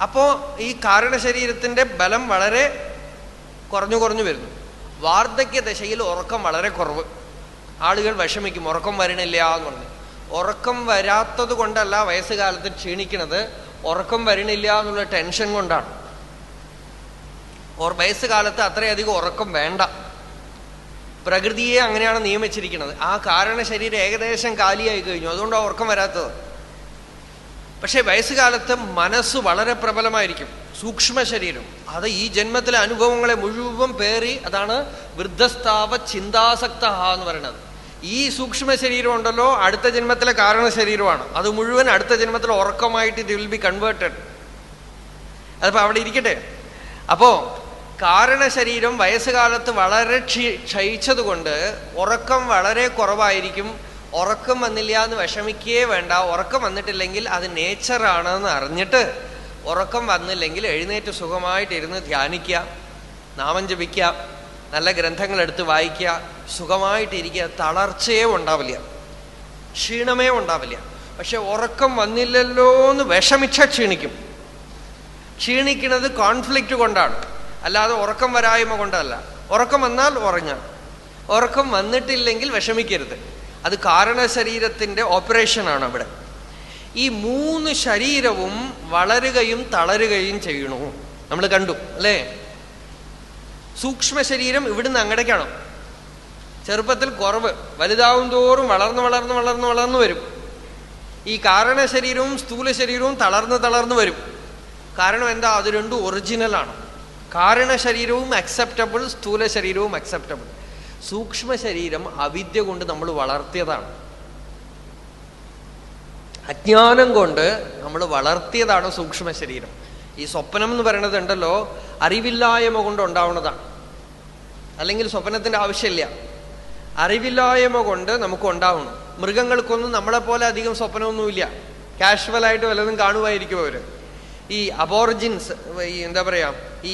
അപ്പോ ഈ കാരണശരീരത്തിന്റെ ബലം വളരെ കുറഞ്ഞു കുറഞ്ഞു വരുന്നു. വാർദ്ധക്യ ദശയിൽ ഉറക്കം വളരെ കുറവ്. ആളുകൾ വിഷമിക്കും, ഉറക്കം വരണില്ല എന്ന് പറഞ്ഞു. ഉറക്കം വരാത്തത് കൊണ്ടല്ല വയസ്സുകാലത്ത് ക്ഷീണിക്കുന്നത്, ഉറക്കം വരണില്ല എന്നുള്ള ടെൻഷൻ കൊണ്ടാണ്. വയസ്സുകാലത്ത് അത്രയധികം ഉറക്കം വേണ്ട. പ്രകൃതിയെ അങ്ങനെയാണ് നിയമിച്ചിരിക്കുന്നത്. ആ കാരണ ശരീരം ഏകദേശം കാലിയായി കഴിഞ്ഞു, അതുകൊണ്ടാണ് ഉറക്കം വരാത്തത്. പക്ഷെ വയസ്സുകാലത്ത് മനസ്സ് വളരെ പ്രബലമായിരിക്കും, സൂക്ഷ്മ ശരീരം. അത് ഈ ജന്മത്തിലെ അനുഭവങ്ങളെ മുഴുവൻ പേറി, അതാണ് വൃദ്ധസ്ഥാവ ചിന്താസക്ത എന്ന് പറയുന്നത്. ഈ സൂക്ഷ്മ ശരീരം ഉണ്ടല്ലോ, അടുത്ത ജന്മത്തിലെ കാരണ ശരീരമാണ്. അത് മുഴുവൻ അടുത്ത ജന്മത്തിലെ ഉറക്കമായിട്ട് ഇത് വിൽ ബി കൺവേർട്ടഡ്. അതിപ്പോ അവിടെ ഇരിക്കട്ടെ. അപ്പോ കാരണശരീരം വയസ്സുകാലത്ത് വളരെ ക്ഷയിച്ചത് കൊണ്ട് ഉറക്കം വളരെ കുറവായിരിക്കും. ഉറക്കം വന്നില്ല എന്ന് വിഷമിക്കേ വേണ്ട. ഉറക്കം വന്നിട്ടില്ലെങ്കിൽ അത് നേച്ചറാണെന്ന് അറിഞ്ഞിട്ട്, ഉറക്കം വന്നില്ലെങ്കിൽ എഴുന്നേറ്റ് സുഖമായിട്ടിരുന്ന് ധ്യാനിക്കുക, നാമം ജപിക്കുക, നല്ല ഗ്രന്ഥങ്ങൾ എടുത്ത് വായിക്കുക, സുഖമായിട്ടിരിക്കുക. തളർച്ചയേ ഉണ്ടാവില്ല, ക്ഷീണമേ ഉണ്ടാവില്ല. പക്ഷെ ഉറക്കം വന്നില്ലല്ലോ എന്ന് വിഷമിച്ച ക്ഷീണിക്കും. ക്ഷീണിക്കുന്നത് കോൺഫ്ലിക്റ്റ് കൊണ്ടാണ്, അല്ലാതെ ഉറക്കം വരായ്മ കൊണ്ടല്ല. ഉറക്കം വന്നാൽ ഉറങ്ങാം, ഉറക്കം വന്നിട്ടില്ലെങ്കിൽ വിഷമിക്കരുത്. അത് കാരണശരീരത്തിന്റെ ഓപ്പറേഷനാണ് അവിടെ. ഈ 3 ശരീരവും വളരുകയും തളരുകയും ചെയ്യണു. നമ്മൾ കണ്ടു അല്ലേ? സൂക്ഷ്മ ശരീരം ഇവിടുന്ന് അങ്ങടേക്കാണ്. ചെറുപ്പത്തിൽ കുറവ്, വലുതാവും തോറും വളർന്ന് വളർന്ന് വളർന്ന് വളർന്നു വരും. ഈ കാരണശരീരവും സ്ഥൂല ശരീരവും തളർന്ന് തളർന്നു വരും. കാരണം എന്താ? അത് രണ്ടും ഒറിജിനലാണ്. കാരണശരീരവും അക്സെപ്റ്റബിൾ, സ്ഥൂല ശരീരവും അക്സെപ്റ്റബിൾ. സൂക്ഷ്മ ശരീരം അവിദ്യ കൊണ്ട് നമ്മൾ വളർത്തിയതാണ്, അജ്ഞാനം കൊണ്ട് നമ്മൾ വളർത്തിയതാണ് സൂക്ഷ്മ ശരീരം. ഈ സ്വപ്നം എന്ന് പറയുന്നത് ഉണ്ടല്ലോ, അറിവില്ലായ്മ കൊണ്ട് ഉണ്ടാവുന്നതാണ്. അല്ലെങ്കിൽ സ്വപ്നത്തിന്റെ ആവശ്യമില്ല, അറിവില്ലായ്മ കൊണ്ട് നമുക്ക് ഉണ്ടാവണം. മൃഗങ്ങൾക്കൊന്നും നമ്മളെപ്പോലെ അധികം സ്വപ്നമൊന്നുമില്ല, കാഷ്വലായിട്ട് വല്ലതും കാണുമായിരിക്കും അവര്. ഈ അബോറിജിൻസ്, ഈ എന്താ പറയാ, ഈ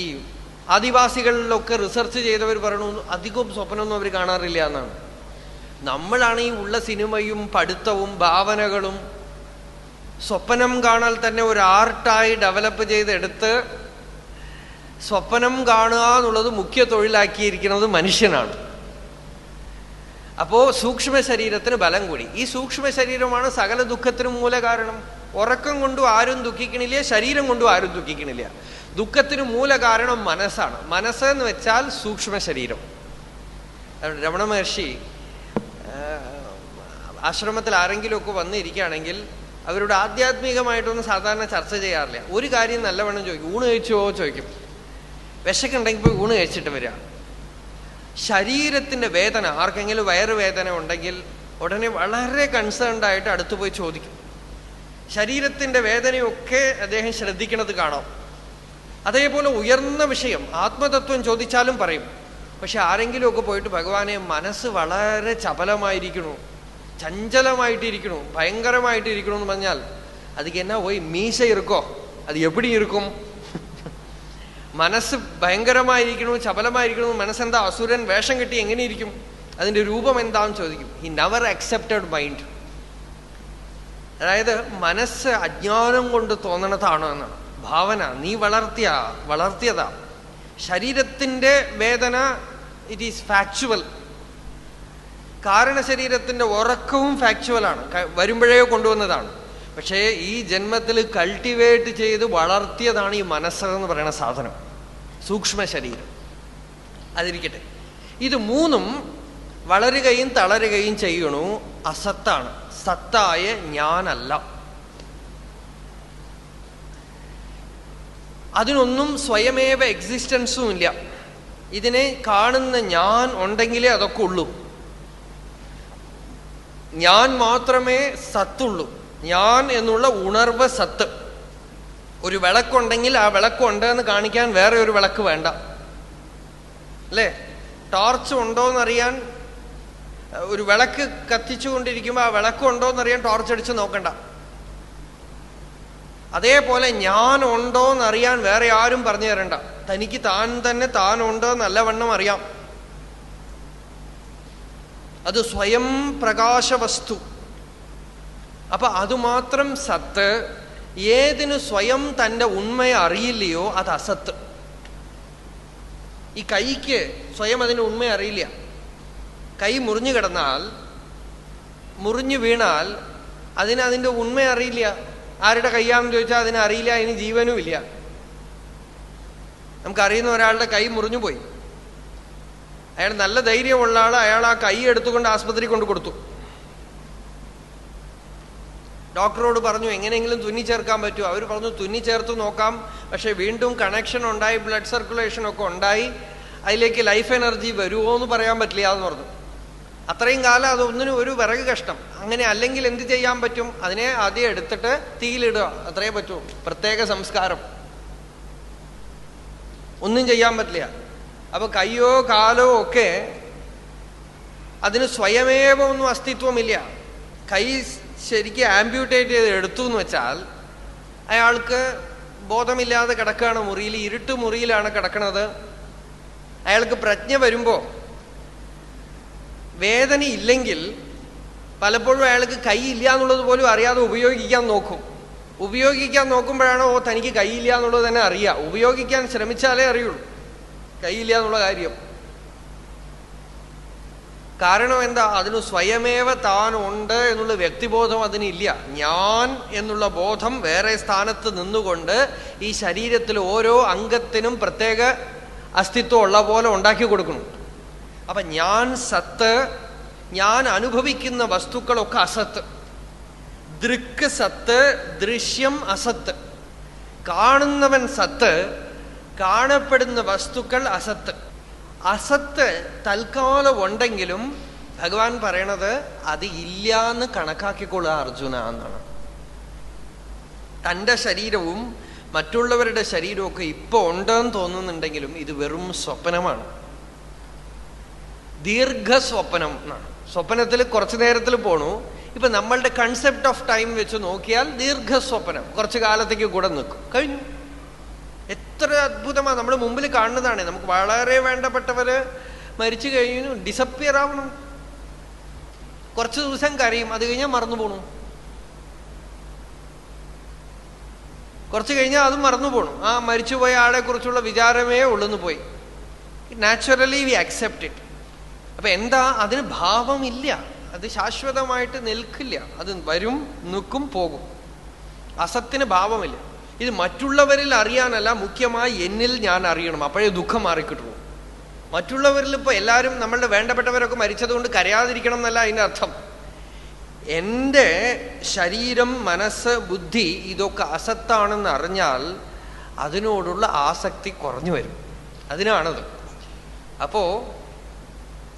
ആദിവാസികളിലൊക്കെ റിസർച്ച് ചെയ്തവർ പറയണു അധികം സ്വപ്നമൊന്നും അവർ കാണാറില്ല എന്നാണ്. നമ്മളാണ് ഈ ഉള്ള സിനിമയും പഠിത്തവും ഭാവനകളും സ്വപ്നം കാണാൻ തന്നെ ഒരു ആർട്ടായി ഡെവലപ്പ് ചെയ്തെടുത്ത് സ്വപ്നം കാണുക എന്നുള്ളത് മുഖ്യ തൊഴിലാക്കിയിരിക്കുന്നത് മനുഷ്യനാണ്. അപ്പോ സൂക്ഷ്മ ശരീരത്തിന് ബലം കൂടി. ഈ സൂക്ഷ്മ ശരീരമാണ് സകല ദുഃഖത്തിനും മൂല കാരണം. ഉറക്കം കൊണ്ടും ആരും ദുഃഖിക്കണില്ല, ശരീരം കൊണ്ടും ആരും ദുഃഖിക്കണില്ല. ദുഃഖത്തിന് മൂല കാരണം മനസ്സാണ്. മനസ്സ് എന്ന് വെച്ചാൽ സൂക്ഷ്മ ശരീരം. രമണ മഹർഷി ആശ്രമത്തിൽ ആരെങ്കിലുമൊക്കെ വന്നിരിക്കുകയാണെങ്കിൽ അവരോട് ആധ്യാത്മികമായിട്ടൊന്നും സാധാരണ ചർച്ച ചെയ്യാറില്ല. ഒരു കാര്യം നല്ലവണ്ണം ചോദിക്കും, ഊണ് കഴിച്ചോ ചോദിക്കും. വിശക്കുണ്ടെങ്കിൽ പോയി ഊണ് കഴിച്ചിട്ട് വരിക. ശരീരത്തിന്റെ വേദന, ആർക്കെങ്കിലും വയറുവേദന ഉണ്ടെങ്കിൽ ഉടനെ വളരെ കൺസേൺഡ് ആയിട്ട് അടുത്ത് പോയി ചോദിക്കും. ശരീരത്തിന്റെ വേദനയൊക്കെ അദ്ദേഹം ശ്രദ്ധിക്കുന്നത് കാണാം. അതേപോലെ ഉയർന്ന വിഷയം ആത്മതത്വം ചോദിച്ചാലും പറയും. പക്ഷെ ആരെങ്കിലുമൊക്കെ പോയിട്ട് ഭഗവാനെ മനസ്സ് വളരെ ചപലമായിരിക്കണു, ചഞ്ചലമായിട്ടിരിക്കണു, ഭയങ്കരമായിട്ടിരിക്കണു എന്ന് പറഞ്ഞാൽ அதுக்கு என்ன போய் மீசை இருக்கோ அது எப்படி இருக்கும்? മനസ്സ് ഭയങ്കരമായിരിക്കണു, ചപലമായിരിക്കണു, മനസ്സെന്താ അസുരൻ വേഷം കെട്ടി എങ്ങനെയിരിക്കും, അതിന്റെ രൂപം എന്താന്ന് ചോദിക്കും. He never accepted mind. അതായത് മനസ്സ് അജ്ഞാനം കൊണ്ട് തോന്നണതാണോ എന്നാണ് ഭാവന. നീ വളർത്തിയതാ. ശരീരത്തിന്റെ വേദന ഇറ്റ് ഈസ് ഫാക്ച്വൽ. കാരണശരീരത്തിന്റെ ഉറക്കവും ഫാക്ച്വലാണ്, വരുമ്പോഴേ കൊണ്ടുവന്നതാണ്. പക്ഷേ ഈ ജന്മത്തിൽ കൾട്ടിവേറ്റ് ചെയ്ത് വളർത്തിയതാണ് ഈ മനസ്സെന്ന് പറയുന്ന സാധനം, സൂക്ഷ്മ ശരീരം. അതിരിക്കട്ടെ, ഇത് മൂന്നും വളരുകയും തളരുകയും ചെയ്യണു. അസത്താണ്, സത്തായ ഞാനല്ല. അതിനൊന്നും സ്വയമേവ എക്സിസ്റ്റൻസും ഇല്ല. ഇതിനെ കാണുന്ന ഞാൻ ഉണ്ടെങ്കിലേ അതൊക്കെ ഉള്ളൂ. ഞാൻ മാത്രമേ സത്തുള്ളൂ. ഞാൻ എന്നുള്ള ഉണർവ് സത്ത്. ഒരു വിളക്കുണ്ടെങ്കിൽ ആ വിളക്കുണ്ട് എന്ന് കാണിക്കാൻ വേറെ ഒരു വിളക്ക് വേണ്ട, അല്ലേ? ടോർച്ച് ഉണ്ടോന്നറിയാൻ, ഒരു വിളക്ക് കത്തിച്ചുകൊണ്ടിരിക്കുമ്പോൾ ആ വിളക്കുണ്ടോന്നറിയാൻ ടോർച്ച് അടിച്ച് നോക്കണ്ട. അതേപോലെ ഞാൻ ഉണ്ടോന്നറിയാൻ വേറെ ആരും പറഞ്ഞു തരണ്ട. തനിക്ക് താൻ തന്നെ താനുണ്ടോ നല്ലവണ്ണം അറിയാം. അത് സ്വയം പ്രകാശവസ്തു. അപ്പൊ അതുമാത്രം സത്ത്. ഏതിന് സ്വയം തൻ്റെ ഉണ്മയെ അറിയില്ലയോ അത് അസത്ത്. ഈ കൈക്ക് സ്വയം അതിന് ഉണ്മയെ അറിയില്ല. കൈ മുറിഞ്ഞു കിടന്നാൽ, മുറിഞ്ഞു വീണാൽ അതിൻ്റെ ഉണ്മയെ അറിയില്ല. ആരുടെ കൈയാണെന്ന് ചോദിച്ചാൽ അതിനെ അറിയില്ല, അതിന് ജീവനും ഇല്ല. നമുക്കറിയുന്ന ഒരാളുടെ കൈ മുറിഞ്ഞു പോയി. അയാൾ നല്ല ധൈര്യമുള്ള ആൾ, അയാൾ ആ കൈ എടുത്തുകൊണ്ട് ആസ്പത്രി കൊണ്ട് കൊടുത്തു. ഡോക്ടറോട് പറഞ്ഞു എങ്ങനെയെങ്കിലും തുന്നിച്ചേർക്കാൻ പറ്റുമോ? അവർ പറഞ്ഞു തുന്നിച്ചേർത്ത് നോക്കാം, പക്ഷെ വീണ്ടും കണക്ഷൻ ഉണ്ടായി, ബ്ലഡ് സർക്കുലേഷൻ ഒക്കെ ഉണ്ടായി, അതിലേക്ക് ലൈഫ് എനർജി വരുമോ എന്ന് പറയാൻ പറ്റില്ല എന്ന് പറഞ്ഞു. അത്രയും കാലം അതൊന്നിനും ഒരു വിറക് കഷ്ടം. അങ്ങനെ അല്ലെങ്കിൽ എന്ത് ചെയ്യാൻ പറ്റും? അതിനെ ആദ്യം എടുത്തിട്ട് തീയിലിടുക, അത്രേ പറ്റൂ. പ്രത്യേക സംസ്കാരം, ഒന്നും ചെയ്യാൻ പറ്റില്ല. അപ്പൊ കയ്യോ കാലോ ഒക്കെ അതിന് സ്വയമേവ ഒന്നും അസ്തിത്വമില്ല. കൈ ശരിക്കും ആംബ്യൂട്ടേറ്റ് ചെയ്ത് എടുത്തു എന്ന് വെച്ചാൽ അയാൾക്ക് ബോധമില്ലാതെ കിടക്കുകയാണ് മുറിയിൽ, ഇരുട്ട് മുറിയിലാണ് കിടക്കണത്. അയാൾക്ക് പ്രജ്ഞ വരുമ്പോ വേദന ഇല്ലെങ്കിൽ പലപ്പോഴും അയാൾക്ക് കൈ ഇല്ല എന്നുള്ളത് പോലും അറിയാതെ ഉപയോഗിക്കാൻ നോക്കും. ഉപയോഗിക്കാൻ നോക്കുമ്പോഴാണ് ഓ തനിക്ക് കൈയില്ല എന്നുള്ളത് തന്നെ അറിയാം. ഉപയോഗിക്കാൻ ശ്രമിച്ചാലേ അറിയുള്ളൂ കൈയില്ല എന്നുള്ള കാര്യം. കാരണം എന്താ? അതിന് സ്വയമേവ താനുണ്ട് എന്നുള്ള വ്യക്തിബോധം അതിനില്ല. ഞാൻ എന്നുള്ള ബോധം വേറെ സ്ഥാനത്ത് നിന്നുകൊണ്ട് ഈ ശരീരത്തിൽ ഓരോ അംഗത്തിനും പ്രത്യേക അസ്തിത്വം ഉള്ള പോലെ ഉണ്ടാക്കി കൊടുക്കുന്നു. അപ്പൊ ഞാൻ സത്ത്, ഞാൻ അനുഭവിക്കുന്ന വസ്തുക്കളൊക്കെ അസത്ത്. ദൃക്ക് സത്ത്, ദൃശ്യം അസത്ത്. കാണുന്നവൻ സത്ത്, കാണപ്പെടുന്ന വസ്തുക്കൾ അസത്ത്. അസത്ത് തൽക്കാലം ഉണ്ടെങ്കിലും ഭഗവാൻ പറയണത് അത് ഇല്ലാന്ന് കണക്കാക്കിക്കൊള്ളുക അർജുന എന്നാണ്. തൻ്റെ ശരീരവും മറ്റുള്ളവരുടെ ശരീരവും ഒക്കെ ഇപ്പൊ ഉണ്ടെന്ന് തോന്നുന്നുണ്ടെങ്കിലും ഇത് വെറും സ്വപ്നമാണ്, ദീർഘസ്വപ്നം എന്നാണ്. സ്വപ്നത്തിൽ കുറച്ചു നേരത്തിൽ പോണു. ഇപ്പൊ നമ്മളുടെ കൺസെപ്റ്റ് ഓഫ് ടൈം വെച്ച് നോക്കിയാൽ ദീർഘസ്വപ്നം കുറച്ചു കാലത്തേക്ക് കൂടെ നിൽക്കും, കഴിഞ്ഞു. എത്ര അത്ഭുതമാണ് നമ്മുടെ മുമ്പിൽ കാണുന്നതാണ്. നമുക്ക് വളരെ വേണ്ടപ്പെട്ടവര് മരിച്ചു കഴിഞ്ഞു, ഡിസപ്പിയർ ആവണം. കുറച്ചു ദിവസം കരയും, അത് കഴിഞ്ഞാൽ മറന്നു പോണു. കുറച്ച് കഴിഞ്ഞാൽ അതും മറന്നു പോണു. ആ മരിച്ചുപോയ ആളെ കുറിച്ചുള്ള വിചാരമേ ഉള്ളെന്ന് പോയി. Naturally we accept it. അപ്പൊ എന്താ? അതിന് ഭാവമില്ല, അത് ശാശ്വതമായിട്ട് നിൽക്കില്ല. അത് വരും, നിൽക്കും, പോകും. അസത്തിന് ഭാവമില്ല. ഇത് മറ്റുള്ളവരിൽ അറിയാനല്ല, മുഖ്യമായി എന്നിൽ ഞാൻ അറിയണം. അപ്പോഴേ ദുഃഖം മാറിക്കിട്ടുള്ളൂ. മറ്റുള്ളവരിൽ ഇപ്പൊ എല്ലാവരും നമ്മളുടെ വേണ്ടപ്പെട്ടവരൊക്കെ മരിച്ചതുകൊണ്ട് കരയാതിരിക്കണം എന്നല്ല അതിൻ്റെ അർത്ഥം. എൻ്റെ ശരീരം, മനസ്സ്, ബുദ്ധി ഇതൊക്കെ അസത്താണെന്ന് അറിഞ്ഞാൽ അതിനോടുള്ള ആസക്തി കുറഞ്ഞു വരും. അതിനാണത്. അപ്പോ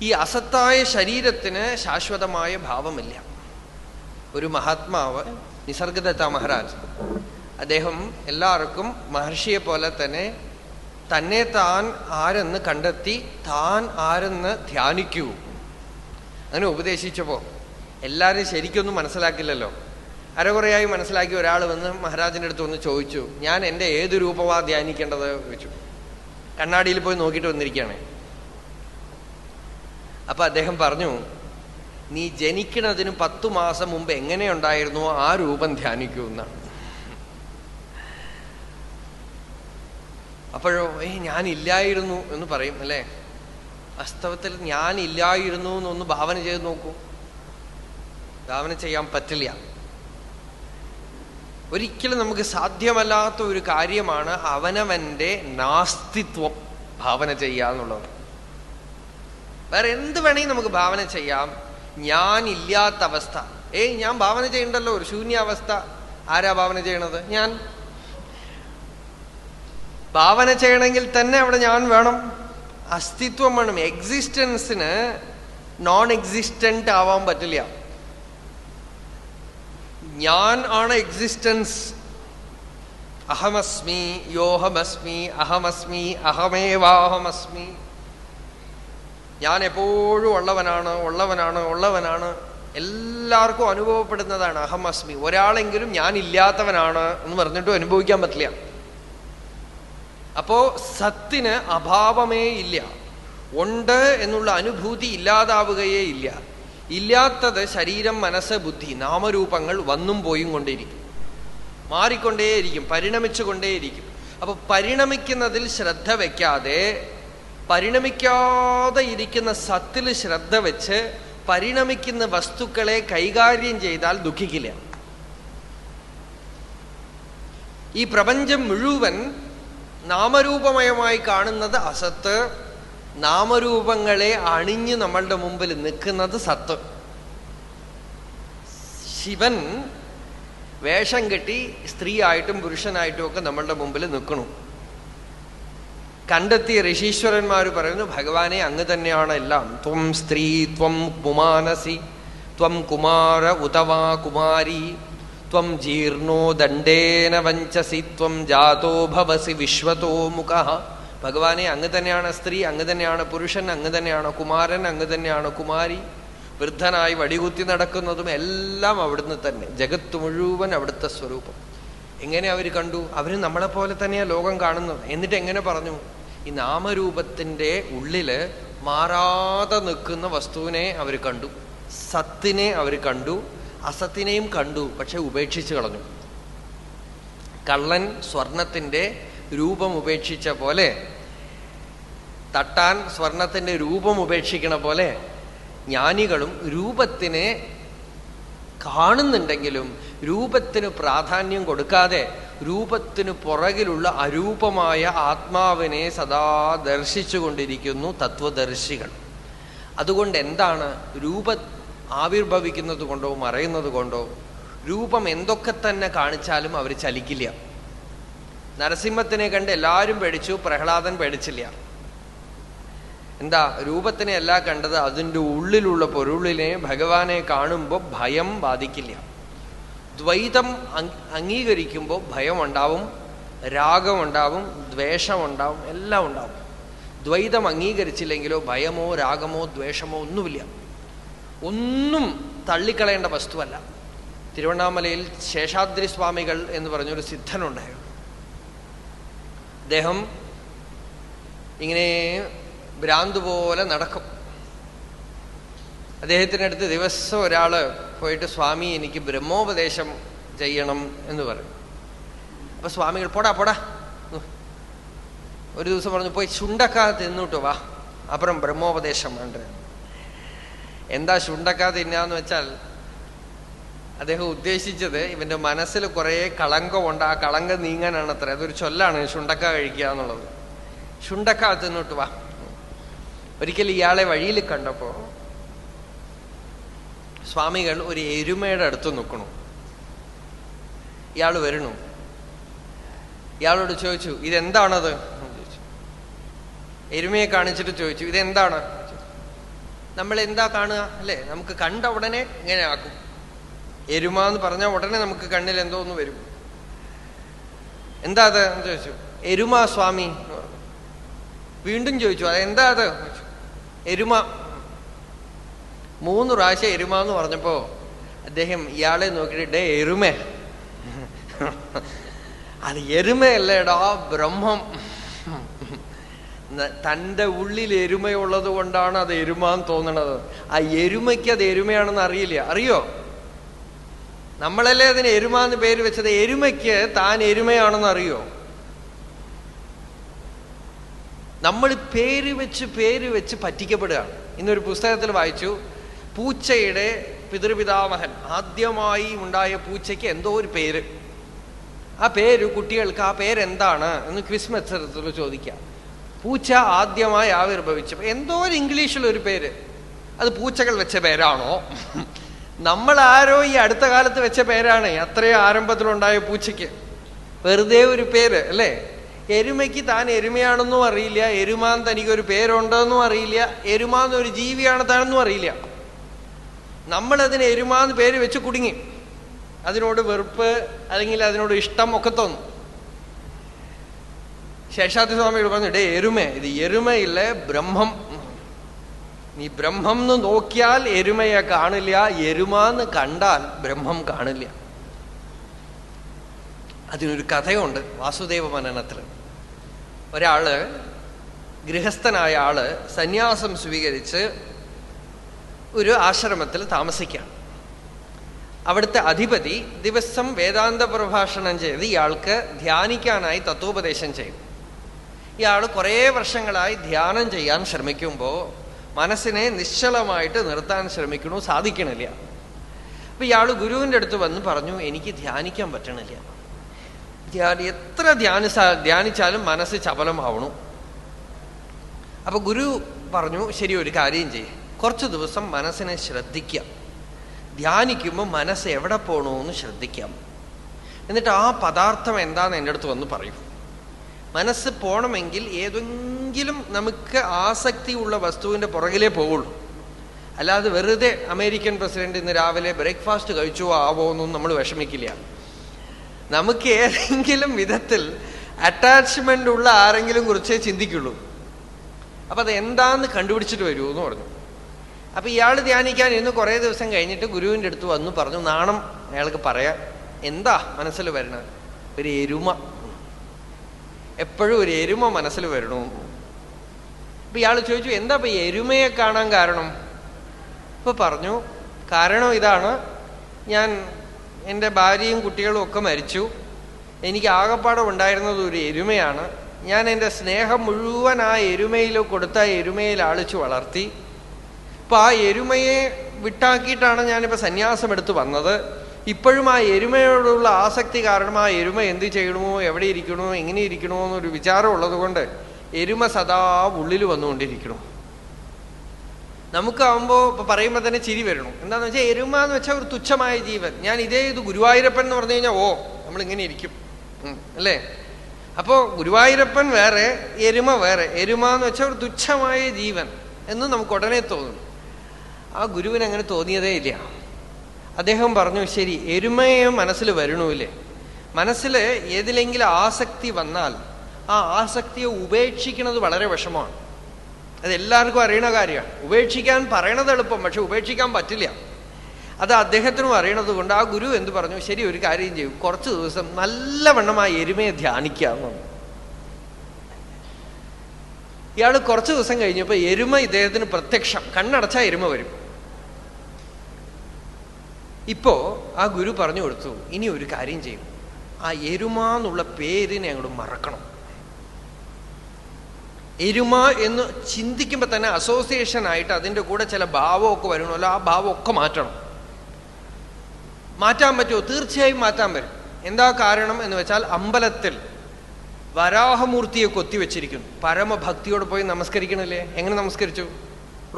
ഈ അസത്തായ ശരീരത്തിന് ശാശ്വതമായ ഭാവമില്ല. ഒരു മഹാത്മാവ് നിസർഗദത്ത മഹാരാജ്, അദ്ദേഹം എല്ലാവർക്കും മഹർഷിയെ പോലെ തന്നെ താൻ ആരെന്ന് കണ്ടെത്തി താൻ ആരെന്ന് ധ്യാനിക്കൂ അങ്ങനെ ഉപദേശിച്ചപ്പോ എല്ലാവരും ശരിക്കൊന്നും മനസ്സിലാക്കില്ലല്ലോ. അരകുറയായി മനസ്സിലാക്കി ഒരാൾ വന്ന് മഹാരാജിൻ്റെ അടുത്ത് വന്ന് ചോദിച്ചു, ഞാൻ എൻ്റെ ഏത് രൂപമാ ധ്യാനിക്കേണ്ടത് ചോദിച്ചു. കണ്ണാടിയിൽ പോയി നോക്കിയിട്ട് വന്നിരിക്കുകയാണ്. അപ്പൊ അദ്ദേഹം പറഞ്ഞു, നീ ജനിക്കുന്നതിന് 10 മാസം മുമ്പ് എങ്ങനെയുണ്ടായിരുന്നോ ആ രൂപം ധ്യാനിക്കൂ എന്നാണ്. അപ്പോഴോ ഞാനില്ലായിരുന്നു എന്ന് പറയും അല്ലേ? വാസ്തവത്തിൽ ഞാനില്ലായിരുന്നു എന്നൊന്ന് ഭാവന ചെയ്ത് നോക്കൂ. ഭാവന ചെയ്യാൻ പറ്റില്ല. ഒരിക്കലും നമുക്ക് സാധ്യമല്ലാത്ത ഒരു കാര്യമാണ് അവനവന്റെ നാസ്തിത്വം ഭാവന ചെയ്യുക എന്നുള്ളത്. വേറെ എന്ത് വേണമെങ്കിൽ നമുക്ക് ഭാവന ചെയ്യാം. ഞാൻ ഇല്ലാത്ത അവസ്ഥ, ഞാൻ ഭാവന ചെയ്യണ്ടല്ലോ ഒരു ശൂന്യാവസ്ഥ. ആരാ ഭാവന ചെയ്യണത്? ഞാൻ. ഭാവന ചെയ്യണമെങ്കിൽ തന്നെ അവിടെ ഞാൻ വേണം, അസ്തിത്വം വേണം. എക്സിസ്റ്റൻസിന് നോൺ എക്സിസ്റ്റന്റ് ആവാൻ പറ്റില്ല. ഞാൻ ആണ് എക്സിസ്റ്റൻസ്. അഹമസ്മി യോഹമസ്മി അഹമസ്മി അഹമേവാഹമസ്മി. ഞാൻ എപ്പോഴും ഉള്ളവനാണ് ഉള്ളവനാണ് ഉള്ളവനാണ്. എല്ലാവർക്കും അനുഭവപ്പെടുന്നതാണ് അഹമസ്മി. ഒരാളെങ്കിലും ഞാൻ ഇല്ലാത്തവനാണ് എന്ന് പറഞ്ഞിട്ടും അനുഭവിക്കാൻ പറ്റില്ല. അപ്പോ സത്തിന് അഭാവമേ ഇല്ല. ഉണ്ട് എന്നുള്ള അനുഭൂതി ഇല്ലാതാവുകയേ ഇല്ല. ഇല്ലാത്തത് ശരീരം, മനസ്സ്, ബുദ്ധി, നാമരൂപങ്ങൾ വന്നും പോയും കൊണ്ടേയിരിക്കും, മാറിക്കൊണ്ടേയിരിക്കും, പരിണമിച്ചുകൊണ്ടേയിരിക്കും. അപ്പൊ പരിണമിക്കുന്നതിൽ ശ്രദ്ധ വെക്കാതെ പരിണമിക്കാതെ ഇരിക്കുന്ന സത്തിൽ ശ്രദ്ധ വെച്ച് പരിണമിക്കുന്ന വസ്തുക്കളെ കൈകാര്യം ചെയ്താൽ ദുഃഖിക്കില്ല. ഈ പ്രപഞ്ചം മുഴുവൻ നാമരൂപമയമായി കാണുന്നത് അസത്ത്, നാമരൂപങ്ങളെ അണിഞ്ഞ് നമ്മളുടെ മുമ്പിൽ നിൽക്കുന്നത് സത്ത്. ശിവൻ വേഷം കെട്ടി സ്ത്രീയായിട്ടും പുരുഷനായിട്ടും ഒക്കെ നമ്മളുടെ മുമ്പിൽ നിൽക്കണു. കണ്ടെത്തിയ ഋഷീശ്വരന്മാർ പറയുന്നു, ഭഗവാനെ അങ്ങ് തന്നെയാണ് എല്ലാം. ത്വം സ്ത്രീ ത്വം പുമാനസി ത്വം കുമാര ഉതവാ കുമാരി ത്വം ജീർണോ ദണ്ഡേന വഞ്ചസി ത്വം ജാതോ ഭവസി വിശ്വതോ മുഖഃ. ഭഗവാനെ അങ്ങ് തന്നെയാണ് സ്ത്രീ, അങ്ങ് തന്നെയാണ് പുരുഷൻ, അങ്ങ് തന്നെയാണ് കുമാരൻ, അങ്ങ് തന്നെയാണ് കുമാരി. വൃദ്ധനായി വടികുത്തി നടക്കുന്നതും എല്ലാം അവിടുന്ന് തന്നെ. ജഗത്ത് മുഴുവൻ അവിടുത്തെ സ്വരൂപം. എങ്ങനെ അവർ കണ്ടു? അവർ നമ്മളെപ്പോലെ തന്നെയാണ് ലോകം കാണുന്നത്. എന്നിട്ട് എങ്ങനെ പറഞ്ഞു? ഈ നാമരൂപത്തിൻ്റെ ഉള്ളില് മാറാതെ നിൽക്കുന്ന വസ്തുവിനെ അവർ കണ്ടു, സത്തിനെ അവർ കണ്ടു, അസത്തിനെയും കണ്ടു. പക്ഷെ ഉപേക്ഷിച്ച് കളഞ്ഞു. കള്ളൻ സ്വർണത്തിൻ്റെ രൂപം ഉപേക്ഷിച്ച പോലെ, തട്ടാൻ സ്വർണത്തിൻ്റെ രൂപം ഉപേക്ഷിക്കണ പോലെ, ജ്ഞാനികളും രൂപത്തിനെ കാണുന്നുണ്ടെങ്കിലും രൂപത്തിന് പ്രാധാന്യം കൊടുക്കാതെ രൂപത്തിന് പുറകിലുള്ള അരൂപമായ ആത്മാവിനെ സദാ ദർശിച്ചു കൊണ്ടിരിക്കുന്നു തത്വദർശികൾ. അതുകൊണ്ട് എന്താണ്? രൂപ ആവിർഭവിക്കുന്നത് കൊണ്ടോ മറയുന്നത് കൊണ്ടോ രൂപം എന്തൊക്കെ തന്നെ കാണിച്ചാലും അവർ ചലിക്കില്ല. നരസിംഹത്തിനെ കണ്ട് എല്ലാവരും പേടിച്ചു, പ്രഹ്ലാദൻ പേടിച്ചില്ല. എന്താ? രൂപത്തിനെ അല്ല കണ്ടത്, അതിൻ്റെ ഉള്ളിലുള്ള പൊരുളിനെ, ഭഗവാനെ കാണുമ്പോൾ ഭയം ബാധിക്കില്ല. ദ്വൈതം അംഗീകരിക്കുമ്പോൾ ഭയമുണ്ടാവും, രാഗമുണ്ടാവും, ദ്വേഷമുണ്ടാവും, എല്ലാം ഉണ്ടാവും. ദ്വൈതം അംഗീകരിച്ചില്ലെങ്കിലോ ഭയമോ രാഗമോ ദ്വേഷമോ ഒന്നുമില്ല. ഒന്നും തള്ളിക്കളയേണ്ട വസ്തുവല്ല. തിരുവണ്ണാമലയിൽ ശേഷാദ്രി സ്വാമികൾ എന്ന് പറഞ്ഞൊരു സിദ്ധനുണ്ടായിരുന്നു. അദ്ദേഹം ഇങ്ങനെ ഭ്രാന്ത് പോലെ നടക്കും. അദ്ദേഹത്തിനടുത്ത് ദിവസം ഒരാള് പോയിട്ട്, സ്വാമി എനിക്ക് ബ്രഹ്മോപദേശം ചെയ്യണം എന്ന് പറയും. അപ്പൊ സ്വാമികൾ പോടാ പോടാ. ഒരു ദിവസം പറഞ്ഞു, പോയി ചുണ്ടക്കാ തിന്നിട്ടു വാ, അപ്പുറം ബ്രഹ്മോപദേശം വേണ്ട. എന്താ ചുണ്ടക്കാ തിന്നാന്ന് വെച്ചാൽ അദ്ദേഹം ഉദ്ദേശിച്ചത് ഇവന്റെ മനസ്സിൽ കുറെ കളങ്കമുണ്ട്, ആ കളങ്കം നീങ്ങാനാണ് അത്ര. അതൊരു ചൊല്ലാണ് ചുണ്ടക്ക കഴിക്കുക എന്നുള്ളത്. ചുണ്ടക്ക തിന്നിട്ട് വാ. ഒരിക്കൽ ഇയാളെ വഴിയിൽ കണ്ടപ്പോ സ്വാമികൾ ഒരു എരുമയുടെ അടുത്ത് നിൽക്കണു. ഇയാൾ വരണു. ഇയാളോട് ചോദിച്ചു, ഇതെന്താണത്? എരുമയെ കാണിച്ചിട്ട് ചോദിച്ചു, ഇതെന്താണ്? നമ്മൾ എന്താ കാണുക അല്ലേ? നമുക്ക് കണ്ട ഉടനെ ഇങ്ങനെ ആക്കും. എരുമ എന്ന് പറഞ്ഞാൽ ഉടനെ നമുക്ക് കണ്ണിൽ എന്തോ ഒന്ന് വരും. എന്താ അത് എന്ന് ചോദിച്ചു. എരുമ സ്വാമി. വീണ്ടും ചോദിച്ചു, അതെന്താ അത്? എരുമ. 3 പ്രാവശ്യം എരുമ എന്ന് പറഞ്ഞപ്പോ അദ്ദേഹം ഇയാളെ നോക്കിയിട്ട്, എരുമ, അത് എരുമയല്ലേടാ, ബ്രഹ്മം. തൻ്റെ ഉള്ളിൽ എരുമയുള്ളത് കൊണ്ടാണ് അത് എരുമാന്ന് തോന്നണത്. ആ എരുമയ്ക്ക് അത് എരുമയാണെന്ന് അറിയില്ല. അറിയോ? നമ്മളല്ലേ അതിന് എരുമാന്ന് പേര് വെച്ചത്. എരുമയ്ക്ക് താൻ എരുമയാണെന്ന് അറിയോ? നമ്മൾ പേര് വെച്ച് പറ്റിക്കപ്പെടുകയാണ്. ഇന്നൊരു പുസ്തകത്തിൽ വായിച്ചു, പൂച്ചയുടെ പിതൃപിതാമഹൻ, ആദ്യമായി ഉണ്ടായ പൂച്ചയ്ക്ക് എന്തോ ഒരു പേര്. ആ പേര് കുട്ടികൾക്ക് ആ പേരെന്താണ് എന്ന് ക്വിസ് മത്സരത്തിൽ ചോദിക്കാം. പൂച്ച ആദ്യമായി ആവിർഭവിച്ചപ്പോൾ എന്തോ ഒരു ഇംഗ്ലീഷിലൊരു പേര്. അത് പൂച്ചകൾ വെച്ച പേരാണോ? നമ്മൾ ആരോ ഈ അടുത്ത കാലത്ത് വെച്ച പേരാണ്. അത്രയും ആരംഭത്തിലുണ്ടായ പൂച്ചയ്ക്ക് വെറുതെ ഒരു പേര് അല്ലേ? എരുമയ്ക്ക് താൻ എരുമയാണെന്നും അറിയില്ല, എരുമാൻ തനിക്കൊരു പേരുണ്ടെന്നും അറിയില്ല, എരുമാന്നൊരു ജീവിയാണ് താനെന്നും അറിയില്ല. നമ്മളതിന് എരുമാന്ന് പേര് വെച്ച് കുടുങ്ങി. അതിനോട് വെറുപ്പ് അല്ലെങ്കിൽ അതിനോട് ഇഷ്ടം ഒക്കെ തോന്നും. ശേഷാദ്രി സ്വാമിയോട് പറഞ്ഞു, ഇടേ എരുമ, ഇത് എരുമയില്ലേ ബ്രഹ്മം. നീ ബ്രഹ്മം എന്ന് നോക്കിയാൽ എരുമയെ കാണില്ല, എരുമാന്ന് കണ്ടാൽ ബ്രഹ്മം കാണില്ല. അതിനൊരു കഥയുണ്ട് വാസുദേവ മനനത്തിൽ. ഒരാള്, ഗൃഹസ്ഥനായ ആള് സന്യാസം സ്വീകരിച്ച് ഒരു ആശ്രമത്തിൽ താമസിക്കുകയാണ്. അവിടുത്തെ അധിപതി ദിവസം വേദാന്ത പ്രഭാഷണം ചെയ്ത് ഇയാൾക്ക് ധ്യാനിക്കാനായി തത്വോപദേശം ചെയ്യും. ഇയാൾ കുറേ വർഷങ്ങളായി ധ്യാനം ചെയ്യാൻ ശ്രമിക്കുമ്പോൾ മനസ്സിനെ നിശ്ചലമായിട്ട് നിർത്താൻ ശ്രമിക്കണു, സാധിക്കണില്ല. അപ്പൊ ഇയാൾ ഗുരുവിൻ്റെ അടുത്ത് വന്ന് പറഞ്ഞു, എനിക്ക് ധ്യാനിക്കാൻ പറ്റണില്ല, എത്ര ധ്യാനിച്ചാലും മനസ്സ് ചപലമാവണു. അപ്പൊ ഗുരു പറഞ്ഞു, ശരി, ഒരു കാര്യം ചെയ്യ്, കുറച്ചു ദിവസം മനസ്സിനെ ശ്രദ്ധിക്കാം, ധ്യാനിക്കുമ്പോൾ മനസ്സ് എവിടെ പോകണമെന്ന് ശ്രദ്ധിക്കാം, എന്നിട്ട് ആ പദാർത്ഥം എന്താന്ന് എൻ്റെ അടുത്ത് വന്ന് പറയും. മനസ്സ് പോകണമെങ്കിൽ ഏതെങ്കിലും നമുക്ക് ആസക്തിയുള്ള വസ്തുവിൻ്റെ പുറകിലേ പോവുള്ളൂ. അല്ലാതെ വെറുതെ അമേരിക്കൻ പ്രസിഡന്റ് ഇന്ന് രാവിലെ ബ്രേക്ക്ഫാസ്റ്റ് കഴിച്ചോ ആവോ എന്നും നമ്മൾ വിഷമിക്കില്ല. നമുക്ക് ഏതെങ്കിലും വിധത്തിൽ അറ്റാച്ച്മെന്റ് ഉള്ള ആരെങ്കിലും കുറിച്ചേ ചിന്തിക്കുള്ളൂ. അപ്പൊ അത് എന്താന്ന് കണ്ടുപിടിച്ചിട്ട് വരൂ എന്ന് പറഞ്ഞു. അപ്പൊ ഇയാൾ ധ്യാനിക്കാൻ ഇന്ന് കുറേ ദിവസം കഴിഞ്ഞിട്ട് ഗുരുവിൻ്റെ അടുത്ത് വന്നു പറഞ്ഞു, നാണം അയാൾക്ക് പറയാൻ, എന്താ മനസ്സിൽ വരണത്? ഒരു എരുമ, എപ്പോഴും ഒരു എരുമ മനസ്സിൽ വരണു. അപ്പൊ ഇയാൾ ചോദിച്ചു, എന്താ ഇപ്പൊ എരുമയെ കാണാൻ കാരണം? ഇപ്പൊ പറഞ്ഞു, കാരണം ഇതാണ്, ഞാൻ എൻ്റെ ഭാര്യയും കുട്ടികളും ഒക്കെ മരിച്ചു, എനിക്ക് ആകപ്പാടെ ഉണ്ടായിരുന്നത് ഒരു എരുമയാണ്, ഞാൻ എൻ്റെ സ്നേഹം മുഴുവൻ ആ എരുമയിൽ കൊടുത്ത എരുമയിൽ ആളിച്ചു വളർത്തി. ഇപ്പൊ ആ എരുമയെ വിട്ടാക്കിയിട്ടാണ് ഞാനിപ്പോൾ സന്യാസം എടുത്ത് വന്നത്. ഇപ്പോഴും ആ എരുമയോടുള്ള ആസക്തി കാരണം ആ എരുമ എന്ത് ചെയ്യണമോ, എവിടെ ഇരിക്കണമോ, എങ്ങനെ ഇരിക്കണമോ എന്നൊരു വിചാരം ഉള്ളത് കൊണ്ട് എരുമ സദാ ഉള്ളിൽ വന്നുകൊണ്ടിരിക്കണം. നമുക്കാവുമ്പോൾ ഇപ്പൊ പറയുമ്പോൾ തന്നെ ചിരി വരണം. എന്താന്ന് വെച്ചാൽ എരുമ എന്ന് വെച്ചാൽ ഒരു തുച്ഛമായ ജീവൻ. ഞാൻ ഇത് ഗുരുവായൂരപ്പൻ എന്ന് പറഞ്ഞു കഴിഞ്ഞാൽ ഓ നമ്മളിങ്ങനെ ഇരിക്കും അല്ലേ? അപ്പോ ഗുരുവായൂരപ്പൻ വേറെ, എരുമ വേറെ. എരുമ എന്ന് വെച്ചാൽ ഒരു തുച്ഛമായ ജീവൻ എന്ന് നമുക്ക് ഉടനെ തോന്നും. ആ ഗുരുവിന് അങ്ങനെ തോന്നിയതേ ഇല്ല. അദ്ദേഹം പറഞ്ഞു, ശരി, എരുമയെ മനസ്സിൽ വരണമില്ലേ, മനസ്സിൽ ഏതിലെങ്കിലും ആസക്തി വന്നാൽ ആ ആസക്തിയെ ഉപേക്ഷിക്കുന്നത് വളരെ വിഷമമാണ്. അതെല്ലാവർക്കും അറിയണ കാര്യമാണ്. ഉപേക്ഷിക്കാൻ പറയണത് എളുപ്പം, പക്ഷെ ഉപേക്ഷിക്കാൻ പറ്റില്ല. അത് അദ്ദേഹത്തിനും അറിയണത് കൊണ്ട് ആ ഗുരു എന്ത് പറഞ്ഞു, ശരി, ഒരു കാര്യം ചെയ്യും, കുറച്ച് ദിവസം നല്ലവണ്ണം ആ എരുമയെ ധ്യാനിക്കാമെന്ന്. ഇയാൾ കുറച്ച് ദിവസം കഴിഞ്ഞപ്പോൾ എരുമ ഇദ്ദേഹത്തിന് പ്രത്യക്ഷം, കണ്ണടച്ചാൽ എരുമ വരും. ഇപ്പോ ആ ഗുരു പറഞ്ഞു കൊടുത്തു, ഇനി ഒരു കാര്യം ചെയ്യും, ആ എരുമ എന്നുള്ള പേരിനെ അങ്ങോട്ട് മറക്കണം. എരുമ എന്ന് ചിന്തിക്കുമ്പോൾ തന്നെ അസോസിയേഷൻ ആയിട്ട് അതിൻ്റെ കൂടെ ചില ഭാവമൊക്കെ വരണമല്ലോ, ആ ഭാവമൊക്കെ മാറ്റണം. മാറ്റാൻ പറ്റുമോ? തീർച്ചയായും മാറ്റാൻ പറ്റും. എന്താ കാരണം എന്ന് വെച്ചാൽ, അമ്പലത്തിൽ വരാഹമൂർത്തിയെ കൊത്തിവെച്ചിരിക്കുന്നു. പരമഭക്തിയോട് പോയി നമസ്കരിക്കണില്ലേ? എങ്ങനെ നമസ്കരിച്ചു?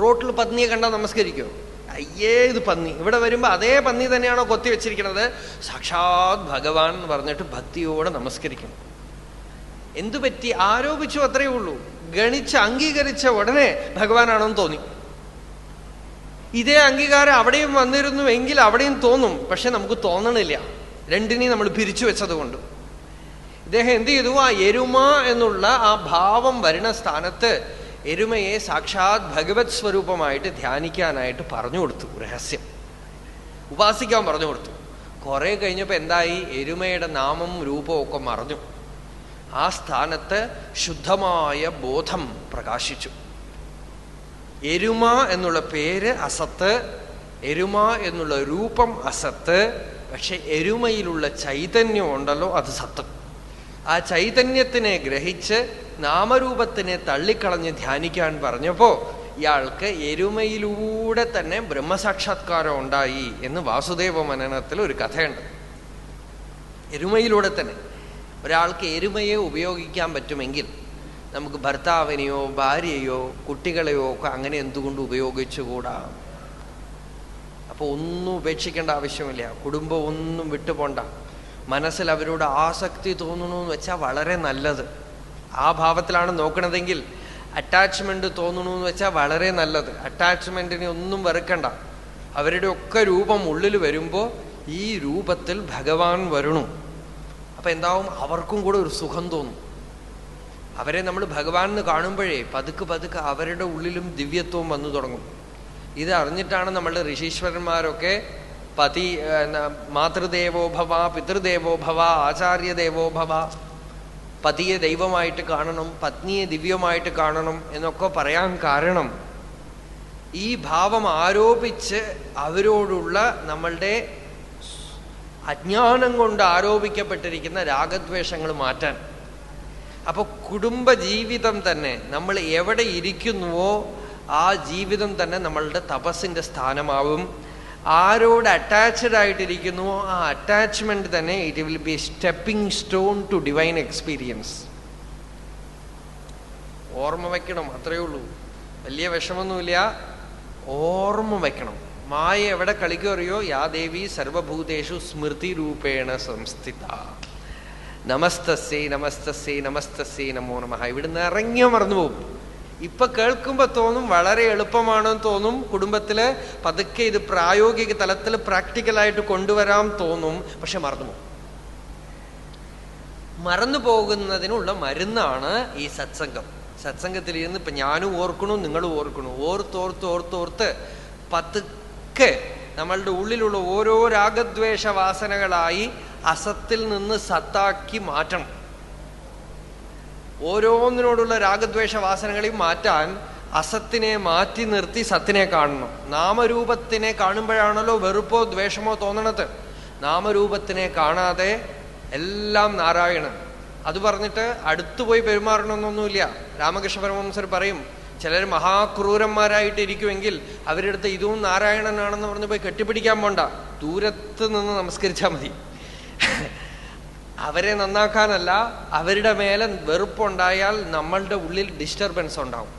റോട്ടിൽ പന്നിയെ കണ്ടാൽ നമസ്കരിക്കുമോ? അയ്യേ ഇത് പന്നി. ഇവിടെ വരുമ്പോൾ അതേ പന്നി തന്നെയാണോ കൊത്തിവെച്ചിരിക്കുന്നത്? സാക്ഷാത് ഭഗവാൻ എന്ന് പറഞ്ഞിട്ട് ഭക്തിയോടെ നമസ്കരിക്കണം. എന്തു പറ്റി? ആരോപിച്ചു, അത്രയേ ഉള്ളൂ. ഗണിച്ച് അംഗീകരിച്ച ഉടനെ ഭഗവാനാണെന്ന് തോന്നി. ഇതേ അംഗീകാരം അവിടെയും വന്നിരുന്നുവെങ്കിൽ അവിടെയും തോന്നും, പക്ഷെ നമുക്ക് തോന്നണില്ല, രണ്ടിനെയും നമ്മൾ പിരിച്ചു വെച്ചത് കൊണ്ട്. ഇദ്ദേഹം എന്ത് ചെയ്തു? ആ എരുമ എന്നുള്ള ആ ഭാവം വരുന്ന സ്ഥാനത്ത് എരുമയെ സാക്ഷാത് ഭഗവത് സ്വരൂപമായിട്ട് ധ്യാനിക്കാനായിട്ട് പറഞ്ഞു കൊടുത്തു. രഹസ്യം ഉപാസിക്കാൻ പറഞ്ഞു കൊടുത്തു. കുറെ കഴിഞ്ഞപ്പോൾ എന്തായി? എരുമയുടെ നാമം രൂപവും ഒക്കെ മറഞ്ഞു. ആ സ്ഥാനത്ത് ശുദ്ധമായ ബോധം പ്രകാശിച്ചു. എരുമ എന്നുള്ള പേര് അസത്ത്, എരുമ എന്നുള്ള രൂപം അസത്ത്, പക്ഷെ എരുമയിലുള്ള ചൈതന്യം ഉണ്ടല്ലോ അത് സത്ത്. ആ ചൈതന്യത്തിനെ ഗ്രഹിച്ച് നാമരൂപത്തിനെ തള്ളിക്കളഞ്ഞ് ധ്യാനിക്കാൻ പറഞ്ഞപ്പോ ഇയാൾക്ക് എരുമയിലൂടെ തന്നെ ബ്രഹ്മസാക്ഷാത്കാരം ഉണ്ടായി എന്ന് വാസുദേവ മനനത്തിൽ ഒരു കഥയുണ്ട്. എരുമയിലൂടെ തന്നെ ഒരാൾക്ക് എരുമയെ ഉപയോഗിക്കാൻ പറ്റുമെങ്കിൽ നമുക്ക് ഭർത്താവിനെയോ ഭാര്യയോ കുട്ടികളെയോ ഒക്കെ അങ്ങനെ എന്തുകൊണ്ട് ഉപയോഗിച്ചുകൂടാ? അപ്പൊ ഒന്നും ഉപേക്ഷിക്കേണ്ട ആവശ്യമില്ല. കുടുംബം ഒന്നും വിട്ടുപോണ്ട. മനസ്സിൽ അവരോട് ആസക്തി തോന്നണമെന്ന് വെച്ചാൽ വളരെ നല്ലത്. ആ ഭാവത്തിലാണ് നോക്കണതെങ്കിൽ അറ്റാച്ച്മെന്റ് തോന്നണമെന്ന് വെച്ചാൽ വളരെ നല്ലത്. അറ്റാച്ച്മെന്റിനെ ഒന്നും വെറുക്കണ്ട. അവരുടെ ഒക്കെ രൂപം ഉള്ളിൽ വരുമ്പോൾ ഈ രൂപത്തിൽ ഭഗവാൻ വരണു. അപ്പൊ എന്താവും? അവർക്കും കൂടെ ഒരു സുഖം തോന്നും. അവരെ നമ്മൾ ഭഗവാൻ എന്ന് കാണുമ്പോഴേ പതുക്കെ പതുക്കെ അവരുടെ ഉള്ളിലും ദിവ്യത്വം വന്നു തുടങ്ങും. ഇത് അറിഞ്ഞിട്ടാണ് നമ്മളുടെ ഋഷീശ്വരന്മാരൊക്കെ മാതൃദേവോ ഭവ, പിതൃദേവോ ഭവ, ആചാര്യദേവോ ഭവ, പതിയെ ദൈവമായിട്ട് കാണണം, പത്നിയെ ദിവ്യമായിട്ട് കാണണം എന്നൊക്കെ പറയാൻ കാരണം ഈ ഭാവം ആരോപിച്ച് അവരോടുള്ള നമ്മളുടെ അജ്ഞാനം കൊണ്ട് ആരോപിക്കപ്പെട്ടിരിക്കുന്ന രാഗദ്വേഷങ്ങൾ മാറ്റാൻ. അപ്പൊ കുടുംബജീവിതം തന്നെ നമ്മൾ എവിടെ ഇരിക്കുന്നുവോ ആ ജീവിതം തന്നെ നമ്മളുടെ തപസ്സിന്റെ സ്ഥാനമാവും. ആരോട് അറ്റാച്ച്ഡ് ആയിട്ടിരിക്കുന്നുവോ ആ അറ്റാച്ച്മെന്റ് തന്നെ it will be stepping stone to divine experience. ഓർമ്മ വയ്ക്കണം, അത്രയേ ഉള്ളൂ. വലിയ വിഷമൊന്നുമില്ല, ഓർമ്മ വയ്ക്കണം. മായ എവിടെ കളിക്കോ അറിയോ? യാ ദേവി സർവഭൂതേഷു സ്മൃതി രൂപേണ സംസ്ഥിത. നമസ്തസ്യൈ നമസ്തസ്യൈ നമസ്തസ്യൈ നമോ നമഃ. ഇവിടുന്ന് ഇറങ്ങിയ മറന്നുപോകും. ഇപ്പൊ കേൾക്കുമ്പോ തോന്നും വളരെ എളുപ്പമാണെന്ന് തോന്നും. കുടുംബത്തില് പതുക്കെ ഇത് പ്രായോഗിക തലത്തിൽ പ്രാക്ടിക്കലായിട്ട് കൊണ്ടുവരാൻ തോന്നും. പക്ഷെ മറന്നുപോകും. മറന്നു പോകുന്നതിനുള്ള മരുന്നാണ് ഈ സത്സംഗം. സത്സംഗത്തിൽ ഇരുന്ന് ഇപ്പൊ ഞാനും ഓർക്കണു, നിങ്ങളും ഓർക്കണു. ഓർത്തോർത്ത് പതുക്കെ നമ്മളുടെ ഉള്ളിലുള്ള ഓരോ രാഗദ്വേഷ വാസനകളായി അസത്തിൽ നിന്ന് സത്താക്കി മാറ്റണം. ഓരോന്നിനോടുള്ള രാഗദ്വേഷ വാസനകളെയും മാറ്റാൻ അസത്തിനെ മാറ്റി നിർത്തി സത്തിനെ കാണണം. നാമരൂപത്തിനെ കാണുമ്പോഴാണല്ലോ വെറുപ്പോ ദ്വേഷമോ തോന്നണത്. നാമരൂപത്തിനെ കാണാതെ എല്ലാം നാരായണൻ. അത് പറഞ്ഞിട്ട് അടുത്തുപോയി പെരുമാറണമെന്നൊന്നുമില്ല. രാമകൃഷ്ണ പരമഹംസർ പറയും, ചിലർ മഹാക്രൂരന്മാരായിട്ട് ഇരിക്കുമെങ്കിൽ അവരുടെ അടുത്ത് ഇതും നാരായണനാണെന്ന് പറഞ്ഞ് പോയി കെട്ടിപ്പിടിക്കാൻ പോണ്ട, ദൂരത്ത് നിന്ന് നമസ്കരിച്ചാൽ മതി. അവരെ നന്നാക്കാനല്ല, അവരുടെ മേലെ വെറുപ്പുണ്ടായാൽ നമ്മളുടെ ഉള്ളിൽ ഡിസ്റ്റർബൻസ് ഉണ്ടാവും.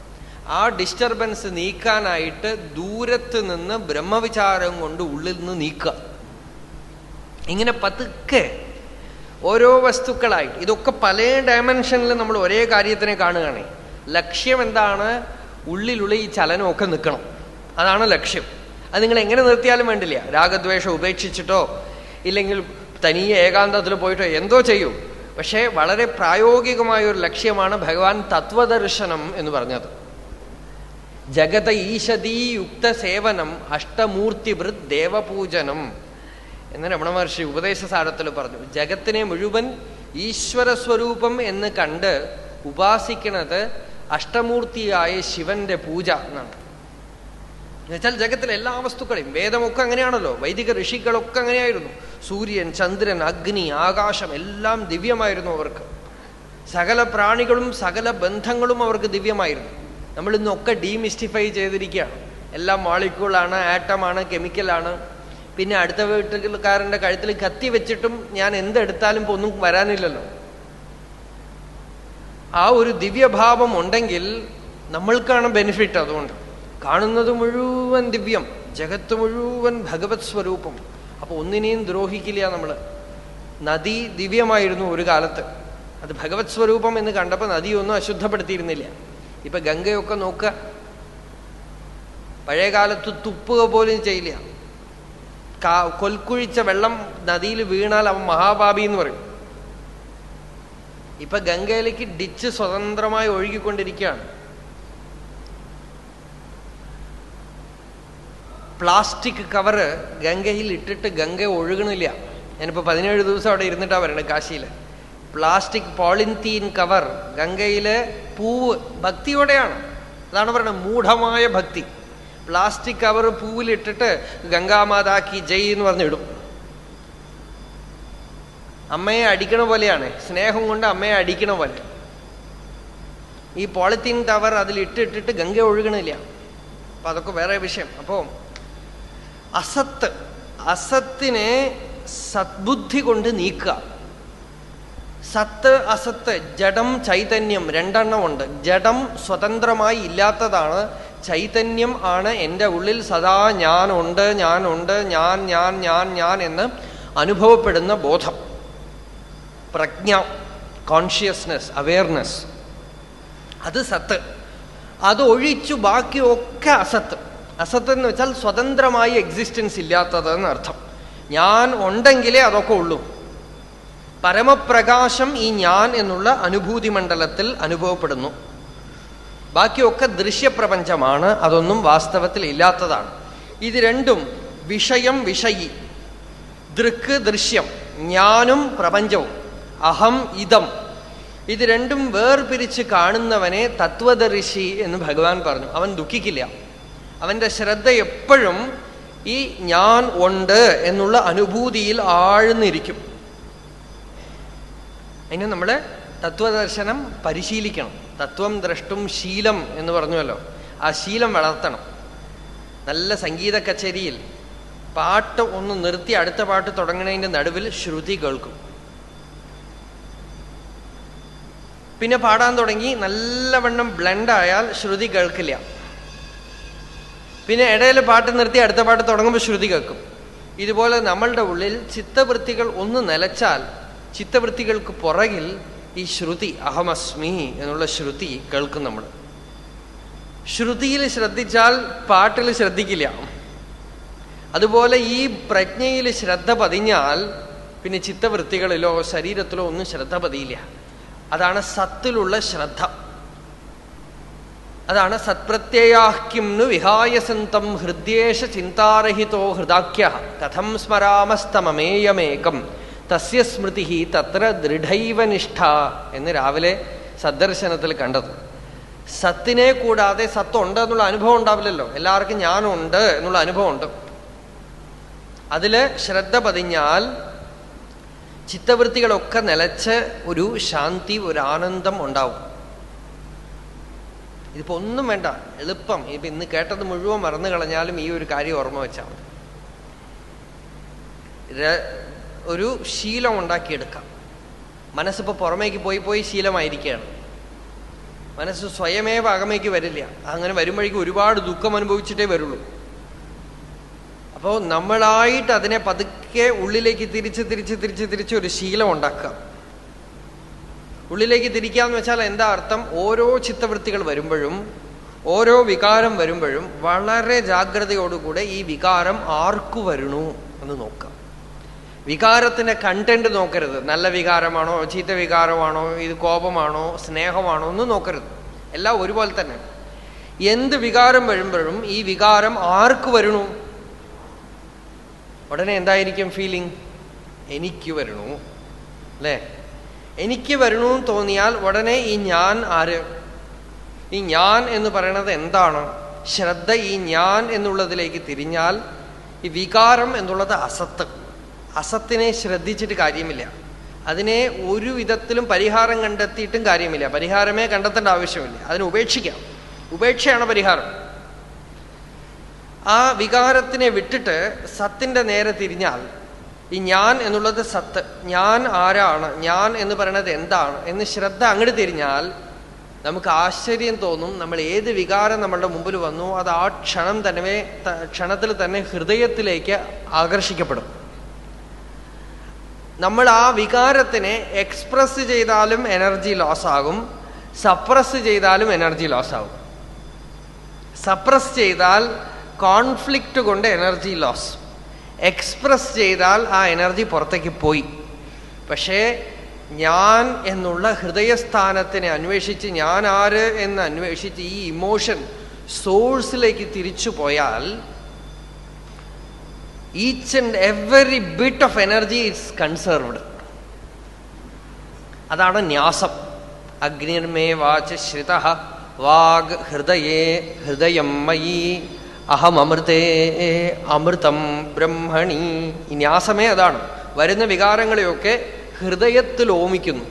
ആ ഡിസ്റ്റർബൻസ് നീക്കാനായിട്ട് ദൂരത്ത് നിന്ന് ബ്രഹ്മവിചാരം കൊണ്ട് ഉള്ളിൽ നിന്ന് നീക്കുക. ഇങ്ങനെ പതുക്കെ ഓരോ വസ്തുക്കളായിട്ട് ഇതൊക്കെ പല ഡയമെൻഷനിൽ നമ്മൾ ഒരേ കാര്യത്തിനെ കാണുകയാണെ. ലക്ഷ്യം എന്താണ്? ഉള്ളിലുള്ള ഈ ചലനമൊക്കെ നിൽക്കണം, അതാണ് ലക്ഷ്യം. അത് നിങ്ങൾ എങ്ങനെ നിർത്തിയാലും വേണ്ടില്ല. രാഗദ്വേഷം ഉപേക്ഷിച്ചിട്ടോ ഇല്ലെങ്കിൽ തനിയെ ഏകാന്തത്തിൽ പോയിട്ടോ എന്തോ ചെയ്യൂ. പക്ഷേ വളരെ പ്രായോഗികമായ ഒരു ലക്ഷ്യമാണ് ഭഗവാൻ തത്വദർശനം എന്ന് പറഞ്ഞത്. ജഗത ഈശതീ യുക്ത സേവനം അഷ്ടമൂർത്തിവൃത് ദേവപൂജനം എന്ന് രമണ മഹർഷി ഉപദേശസാരത്തിൽ പറഞ്ഞു. ജഗത്തിനെ മുഴുവൻ ഈശ്വര സ്വരൂപം എന്ന് കണ്ട് ഉപാസിക്കുന്നത് അഷ്ടമൂർത്തിയായ ശിവന്റെ പൂജ എന്നാണ്. എന്നുവെച്ചാൽ ജഗത്തിലെ എല്ലാ വസ്തുക്കളെയും, വേദമൊക്കെ അങ്ങനെയാണല്ലോ, വൈദിക ഋഷികളൊക്കെ അങ്ങനെയായിരുന്നു. സൂര്യൻ, ചന്ദ്രൻ, അഗ്നി, ആകാശം എല്ലാം ദിവ്യമായിരുന്നു അവർക്ക്. സകല പ്രാണികളും സകല ബന്ധങ്ങളും അവർക്ക് ദിവ്യമായിരുന്നു. നമ്മൾ ഇന്നൊക്കെ ഡീമിസ്റ്റിഫൈ ചെയ്തിരിക്കുകയാണ്. എല്ലാം മോളിക്യൂളാണ്, ആറ്റമാണ്, കെമിക്കലാണ്. പിന്നെ അടുത്ത വീട്ടുകാരൻ്റെ കഴുത്തിൽ കത്തി വെച്ചിട്ടും ഞാൻ എന്തെടുത്താലും ഇപ്പൊ ഒന്നും വരാനില്ലല്ലോ. ആ ഒരു ദിവ്യഭാവം ഉണ്ടെങ്കിൽ നമ്മൾക്കാണ് ബെനിഫിറ്റ്. അതുകൊണ്ട് കാണുന്നത് മുഴുവൻ ദിവ്യം, ജഗത്ത് മുഴുവൻ ഭഗവത് സ്വരൂപം. അപ്പൊ ഒന്നിനെയും ദ്രോഹിക്കില്ല നമ്മള്. നദി ദിവ്യമായിരുന്നു ഒരു കാലത്ത്, അത് ഭഗവത് സ്വരൂപം എന്ന് കണ്ടപ്പോൾ നദിയൊന്നും അശുദ്ധപ്പെടുത്തിയിരുന്നില്ല. ഇപ്പൊ ഗംഗയൊക്കെ നോക്കുക, പഴയ കാലത്ത് തുപ്പുക പോലും ചെയ്യില്ല. കൊൽക്കുഴിച്ച വെള്ളം നദിയിൽ വീണാൽ അവൻ മഹാപാപി എന്ന് പറയും. ഇപ്പൊ ഗംഗയിലേക്ക് ഡിച്ച് സ്വതന്ത്രമായി ഒഴുകിക്കൊണ്ടിരിക്കുകയാണ്. പ്ലാസ്റ്റിക് കവറ് ഗംഗയിൽ ഇട്ടിട്ട് ഗംഗ ഒഴുകണില്ല. ഞാനിപ്പോൾ 17 ദിവസം അവിടെ ഇരുന്നിട്ടാ പറയണത് കാശിയിൽ. പ്ലാസ്റ്റിക് പോളിത്തീൻ കവർ ഗംഗയിലെ പൂവ് ഭക്തിയോടെയാണ്. അതാണ് പറയുന്നത് മൂഢമായ ഭക്തി. പ്ലാസ്റ്റിക് കവർ പൂവിലിട്ടിട്ട് ഗംഗാമാതാക്കി ജയ് എന്ന് പറഞ്ഞിടും. അമ്മയെ അടിക്കണ പോലെയാണ്, സ്നേഹം കൊണ്ട് അമ്മയെ അടിക്കണ പോലെ. ഈ പോളിത്തീൻ കവർ അതിലിട്ടിട്ടിട്ട് ഗംഗ ഒഴുകണില്ല. അപ്പൊ അതൊക്കെ വേറെ വിഷയം. അപ്പോ അസത്തിനെ സദ്ബുദ്ധി കൊണ്ട് നീക്കുക. സത്ത് അസത്ത്, ജഡം ചൈതന്യം രണ്ടെണ്ണമുണ്ട്. ജഡം സ്വതന്ത്രമായി ഇല്ലാത്തതാണ്, ചൈതന്യം ആണ് എൻ്റെ ഉള്ളിൽ സദാ ഞാനുണ്ട് ഞാനുണ്ട് ഞാൻ ഞാൻ ഞാൻ ഞാൻ എന്ന് അനുഭവപ്പെടുന്ന ബോധം, പ്രജ്ഞ, കോൺഷ്യസ്നെസ്, അവെയർനെസ്. അത് സത്ത്. അത് ഒഴിച്ചു ബാക്കിയൊക്കെ അസത്ത്. അസത്ത് എന്ന് വെച്ചാൽ സ്വതന്ത്രമായി എക്സിസ്റ്റൻസ് ഇല്ലാത്തത് എന്നർത്ഥം. ഞാൻ ഉണ്ടെങ്കിലേ അതൊക്കെ ഉള്ളൂ. പരമപ്രകാശം ഈ ഞാൻ എന്നുള്ള അനുഭൂതി മണ്ഡലത്തിൽ അനുഭവപ്പെടുന്നു. ബാക്കിയൊക്കെ ദൃശ്യപ്രപഞ്ചമാണ്, അതൊന്നും വാസ്തവത്തിൽ ഇല്ലാത്തതാണ്. ഇത് രണ്ടും വിഷയം വിഷയി, ദൃക്ക് ദൃശ്യം, ഞാനും പ്രപഞ്ചവും, അഹം ഇതം, ഇത് രണ്ടും വേർപിരിച്ച് കാണുന്നവനെ തത്വദർശി എന്ന് ഭഗവാൻ പറഞ്ഞു. അവൻ ദുഃഖിക്കില്ല. അവന്റെ ശ്രദ്ധ എപ്പോഴും ഈ ഞാൻ ഉണ്ട് എന്നുള്ള അനുഭൂതിയിൽ ആഴ്ന്നിരിക്കും. അതിന് നമ്മള് തത്വദർശനം പരിശീലിക്കണം. തത്വം ദ്രഷ്ടും ശീലം എന്ന് പറഞ്ഞുവല്ലോ, ആ ശീലം വളർത്തണം. നല്ല സംഗീത കച്ചേരിയിൽ പാട്ട് ഒന്ന് നിർത്തി അടുത്ത പാട്ട് തുടങ്ങുന്നതിൻ്റെ നടുവിൽ ശ്രുതി കേൾക്കും. പിന്നെ പാടാൻ തുടങ്ങി നല്ലവണ്ണം ബ്ലെൻഡായാൽ ശ്രുതി കേൾക്കില്ല. പിന്നെ ഇടയിൽ പാട്ട് നിർത്തി അടുത്ത പാട്ട് തുടങ്ങുമ്പോൾ ശ്രുതി കേൾക്കും. ഇതുപോലെ നമ്മളുടെ ഉള്ളിൽ ചിത്തവൃത്തികൾ ഒന്ന് നിലച്ചാൽ ചിത്തവൃത്തികൾക്ക് പുറകിൽ ഈ ശ്രുതി, അഹമസ്മി എന്നുള്ള ശ്രുതി കേൾക്കും. നമ്മൾ ശ്രുതിയിൽ ശ്രദ്ധിച്ചാൽ പാട്ടിൽ ശ്രദ്ധിക്കില്ല. അതുപോലെ ഈ പ്രജ്ഞയിൽ ശ്രദ്ധ പതിഞ്ഞാൽ പിന്നെ ചിത്തവൃത്തികളിലോ ശരീരത്തിലോ ഒന്നും ശ്രദ്ധ പതിയില്ല. അതാണ് സത്തിലുള്ള ശ്രദ്ധ. അതാണ് സത്പ്രത്യയാഹ്കിംനു വിഹായസന്തം ഹൃദ്യേഷ ചിന്താരഹിതോ ഹൃദാഖ്യ കഥം സ്മരാമസ്തമമേയമേകം തസ്യ സ്മൃതി തത്ര ദൃഢൈവ നിഷ്ഠ എന്ന് രാവിലെ സദ്ദർശനത്തിൽ കണ്ടത്. സത്തിനെ കൂടാതെ സത്തുണ്ട് എന്നുള്ള അനുഭവം ഉണ്ടാവില്ലല്ലോ. എല്ലാവർക്കും ഞാനുണ്ട് എന്നുള്ള അനുഭവം ഉണ്ട്. അതില് ശ്രദ്ധ പതിഞ്ഞാൽ ചിത്തവൃത്തികളൊക്കെ നിലച്ച് ഒരു ശാന്തി, ഒരു ആനന്ദം ഉണ്ടാവും. ഇതിപ്പോ ഒന്നും വേണ്ട, എളുപ്പം. ഇപ്പൊ ഇന്ന് കേട്ടത് മുഴുവൻ മറന്നു കളഞ്ഞാലും ഈ ഒരു കാര്യം ഓർമ്മ വെച്ചാൽ മതി. ഒരു ശീലം ഉണ്ടാക്കിയെടുക്കാം. മനസ്സിപ്പോ പുറമേക്ക് പോയി പോയി ശീലമായിരിക്കുകയാണ്. മനസ്സ് സ്വയമേവ അകമേക്ക് വരില്ല. അങ്ങനെ വരുമ്പോഴേക്കും ഒരുപാട് ദുഃഖം അനുഭവിച്ചിട്ടേ വരുള്ളൂ. അപ്പോൾ നമ്മളായിട്ട് അതിനെ പതുക്കെ ഉള്ളിലേക്ക് തിരിച്ച് തിരിച്ച് തിരിച്ച് തിരിച്ച് ഒരു ശീലം ഉണ്ടാക്കുക. ഉള്ളിലേക്ക് തിരിക്കാന്ന് വെച്ചാൽ എന്താ അർത്ഥം? ഓരോ ചിത്തവൃത്തികൾ വരുമ്പോഴും ഓരോ വികാരം വരുമ്പോഴും വളരെ ജാഗ്രതയോടുകൂടെ ഈ വികാരം ആർക്കു വരണു എന്ന് നോക്കാം. വികാരത്തിന്റെ കണ്ടന്റ് നോക്കരുത്. നല്ല വികാരമാണോ, ചീത്ത വികാരമാണോ, ഇത് കോപമാണോ, സ്നേഹമാണോ ഒന്നും നോക്കരുത്. എല്ലാം ഒരുപോലെ തന്നെ. എന്ത് വികാരം വരുമ്പോഴും ഈ വികാരം ആർക്ക് വരണു? ഉടനെ എന്തായിരിക്കും ഫീലിംഗ്? എനിക്ക് വരണു, അല്ലേ? എനിക്ക് വരണു എന്ന് തോന്നിയാൽ ഉടനെ ഈ ഞാൻ ആര്? ഈ ഞാൻ എന്ന് പറയണത് എന്താണ്? ശ്രദ്ധ ഈ ഞാൻ എന്നുള്ളതിലേക്ക് തിരിഞ്ഞാൽ ഈ വികാരം എന്നുള്ളത് അസത്ത്. അസത്തിനെ ശ്രദ്ധിച്ചിട്ട് കാര്യമില്ല. അതിനെ ഒരു വിധത്തിലും പരിഹാരം കണ്ടെത്തിയിട്ടും കാര്യമില്ല. പരിഹാരമേ കണ്ടെത്തേണ്ട ആവശ്യമില്ല. അതിനെ ഉപേക്ഷിക്കാം. ഉപേക്ഷയാണ് പരിഹാരം. ആ വികാരത്തിനെ വിട്ടിട്ട് സത്തിന്റെ നേരെ തിരിഞ്ഞാൽ ഈ ഞാൻ എന്നുള്ളത് സത്ത്, ഞാൻ ആരാണ്, ഞാൻ എന്ന് പറയുന്നത് എന്താണ് എന്ന് ശ്രദ്ധ അങ്ങോട്ട് തിരിഞ്ഞാൽ നമുക്ക് ആശ്ചര്യം തോന്നും. നമ്മൾ ഏത് വികാരം നമ്മളുടെ മുമ്പിൽ വന്നു അത് ആ ക്ഷണത്തിൽ തന്നെ ഹൃദയത്തിലേക്ക് ആകർഷിക്കപ്പെടും. നമ്മൾ ആ വികാരത്തിനെ എക്സ്പ്രസ് ചെയ്താലും എനർജി ലോസ് ആകും, സപ്രസ് ചെയ്താലും എനർജി ലോസ് ആകും. സപ്രസ് ചെയ്താൽ കോൺഫ്ലിക്റ്റ് കൊണ്ട് എനർജി ലോസ്, എക്സ്പ്രസ് ചെയ്താൽ ആ എനർജി പുറത്തേക്ക് പോയി. പക്ഷേ ഞാൻ എന്നുള്ള ഹൃദയസ്ഥാനത്തിനെ അന്വേഷിച്ച്, ഞാൻ ആര് എന്ന് അന്വേഷിച്ച് ഈ ഇമോഷൻ സോഴ്സിലേക്ക് തിരിച്ചു പോയാൽ each and every bit of energy is conserved. അതാണ് ന്യാസം. അഗ്നിർമേ വാച ശ്രിതഃ വാഗ് ഹൃദയേ ഹൃദയം മയി അഹമൃതേ അമൃതം ബ്രഹ്മണി. ഈ ന്യാസമേ അതാണ്. വരുന്ന വികാരങ്ങളെയൊക്കെ ഹൃദയത്തിൽ ഹോമിക്കുന്നു.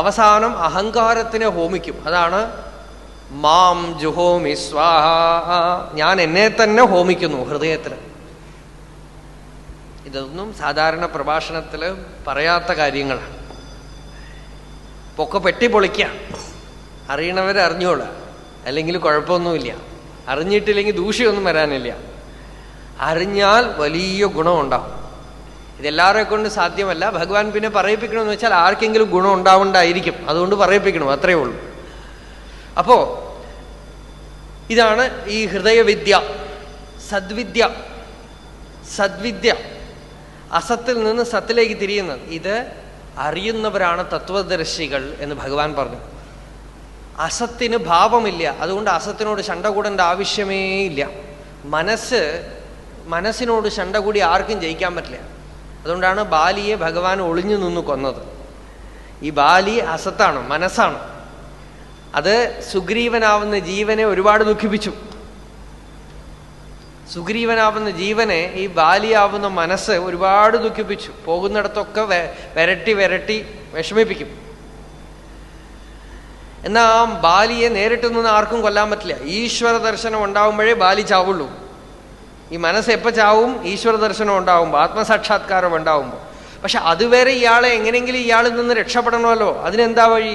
അവസാനം അഹങ്കാരത്തിനെ ഹോമിക്കും. അതാണ് മാം ജുഹോമി സ്വാഹ. ഞാൻ എന്നെ തന്നെ ഹോമിക്കുന്നു ഹൃദയത്തിൽ. ഇതൊന്നും സാധാരണ പ്രഭാഷണത്തിൽ പറയാത്ത കാര്യങ്ങളാണ്. പൊക്കെ പെട്ടി പൊളിക്കുക. അറിയണവരെ അറിഞ്ഞോളാം, അല്ലെങ്കിൽ കുഴപ്പമൊന്നുമില്ല. അറിഞ്ഞിട്ടില്ലെങ്കിൽ ദൂഷ്യമൊന്നും വരാനില്ല. അറിഞ്ഞാൽ വലിയ ഗുണമുണ്ടാവും. ഇതെല്ലാവരെ കൊണ്ട് സാധ്യമല്ല. ഭഗവാൻ പിന്നെ പറയിപ്പിക്കണമെന്ന് വെച്ചാൽ ആർക്കെങ്കിലും ഗുണം ഉണ്ടാവണ്ടായിരിക്കും, അതുകൊണ്ട് പറയിപ്പിക്കണം, അത്രയേ ഉള്ളൂ. അപ്പോ ഇതാണ് ഈ ഹൃദയവിദ്യ, സദ്വിദ്യ. സദ്വിദ്യ അസത്തിൽ നിന്ന് സത്തിലേക്ക് തിരിയുന്നത്. ഇത് അറിയുന്നവരാണ് തത്വദർശികൾ എന്ന് ഭഗവാൻ പറഞ്ഞു. അസത്തിന് ഭാവമില്ല, അതുകൊണ്ട് അസത്തിനോട് ശണ്ട കൂടേണ്ട ആവശ്യമേ ഇല്ല. മനസ്സിനോട് ശണ്ട കൂടി ആർക്കും ജയിക്കാൻ പറ്റില്ല. അതുകൊണ്ടാണ് ബാലിയെ ഭഗവാൻ ഒളിഞ്ഞു നിന്ന് കൊന്നത്. ഈ ബാലി അസത്താണ്, മനസ്സാണ്. അത് സുഗ്രീവനാവുന്ന ജീവനെ ഒരുപാട് ദുഃഖിപ്പിച്ചു. സുഗ്രീവനാവുന്ന ജീവനെ ഈ ബാലിയാവുന്ന മനസ്സ് ഒരുപാട് ദുഃഖിപ്പിച്ചു. പോകുന്നിടത്തൊക്കെ വിരട്ടി വിരട്ടി വിഷമിപ്പിക്കും. എന്നാ ആ ബാലിയെ നേരിട്ട് നിന്ന് ആർക്കും കൊല്ലാൻ പറ്റില്ല. ഈശ്വര ദർശനം ഉണ്ടാവുമ്പോഴേ ബാലി ചാവുള്ളൂ. ഈ മനസ്സ് എപ്പോൾ ചാവും? ഈശ്വര ദർശനം ഉണ്ടാവുമ്പോൾ, ആത്മസാക്ഷാത്കാരം ഉണ്ടാവുമ്പോൾ. പക്ഷെ അതുവരെ ഇയാളെ എങ്ങനെയെങ്കിലും ഇയാളിൽ നിന്ന് രക്ഷപ്പെടണമല്ലോ. അതിനെന്താ വഴി?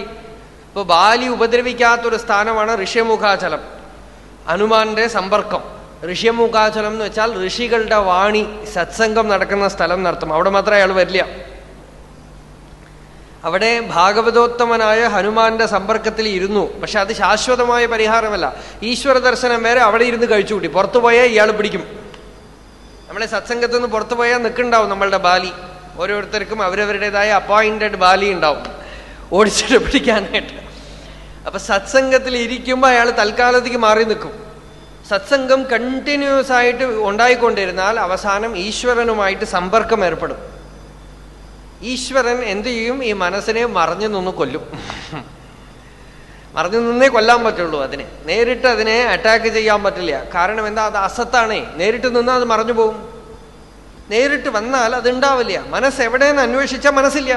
ഇപ്പൊ ബാലി ഉപദ്രവിക്കാത്തൊരു സ്ഥാനമാണ് ഋഷ്യമുഖാചലം, ഹനുമാന്റെ സമ്പർക്കം. ഋഷ്യമുഖാചലം എന്ന് വെച്ചാൽ ഋഷികളുടെ വാണി, സത്സംഗം നടക്കുന്ന സ്ഥലം നടത്തും. അവിടെ മാത്രമേ അയാൾ വരില്ല. അവിടെ ഭാഗവതോത്തമനായ ഹനുമാന്റെ സമ്പർക്കത്തിൽ ഇരുന്നു. പക്ഷെ അത് ശാശ്വതമായ പരിഹാരമല്ല. ഈശ്വര ദർശനം വരെ അവിടെ ഇരുന്ന് കഴിച്ചുകൂട്ടി. പുറത്തു പോയാൽ ഇയാൾ പിടിക്കും. നമ്മളെ സത്സംഗത്തിൽ നിന്ന് പുറത്തു പോയാൽ നിൽക്കുന്നുണ്ടാവും നമ്മളുടെ ബാലി. ഓരോരുത്തർക്കും അവരവരുടേതായ അപ്പോയിന്റഡ് ബാലി ഉണ്ടാവും ഓടിച്ചിട്ട് പിടിക്കാനായിട്ട്. അപ്പൊ സത്സംഗത്തിൽ ഇരിക്കുമ്പോൾ അയാൾ തൽക്കാലത്തേക്ക് മാറി നിൽക്കും. സത്സംഗം കണ്ടിന്യൂസ് ആയിട്ട് ഉണ്ടായിക്കൊണ്ടിരുന്നാൽ അവസാനം ഈശ്വരനുമായിട്ട് സമ്പർക്കം ഏർപ്പെടും. ഈശ്വരൻ എന്ത് ചെയ്യും? ഈ മനസ്സിനെ മറഞ്ഞു നിന്ന് കൊല്ലും. മറഞ്ഞു നിന്നേ കൊല്ലാൻ പറ്റുള്ളൂ. നേരിട്ട് അതിനെ അറ്റാക്ക് ചെയ്യാൻ പറ്റില്ല. കാരണം എന്താ? അത് അസത്താണേ. നേരിട്ട് നിന്നാൽ അത് മറഞ്ഞു പോകും. നേരിട്ട് വന്നാൽ അത് ഉണ്ടാവില്ല. മനസ്സ് എവിടെയെന്ന് അന്വേഷിച്ചാൽ മനസ്സില്ല.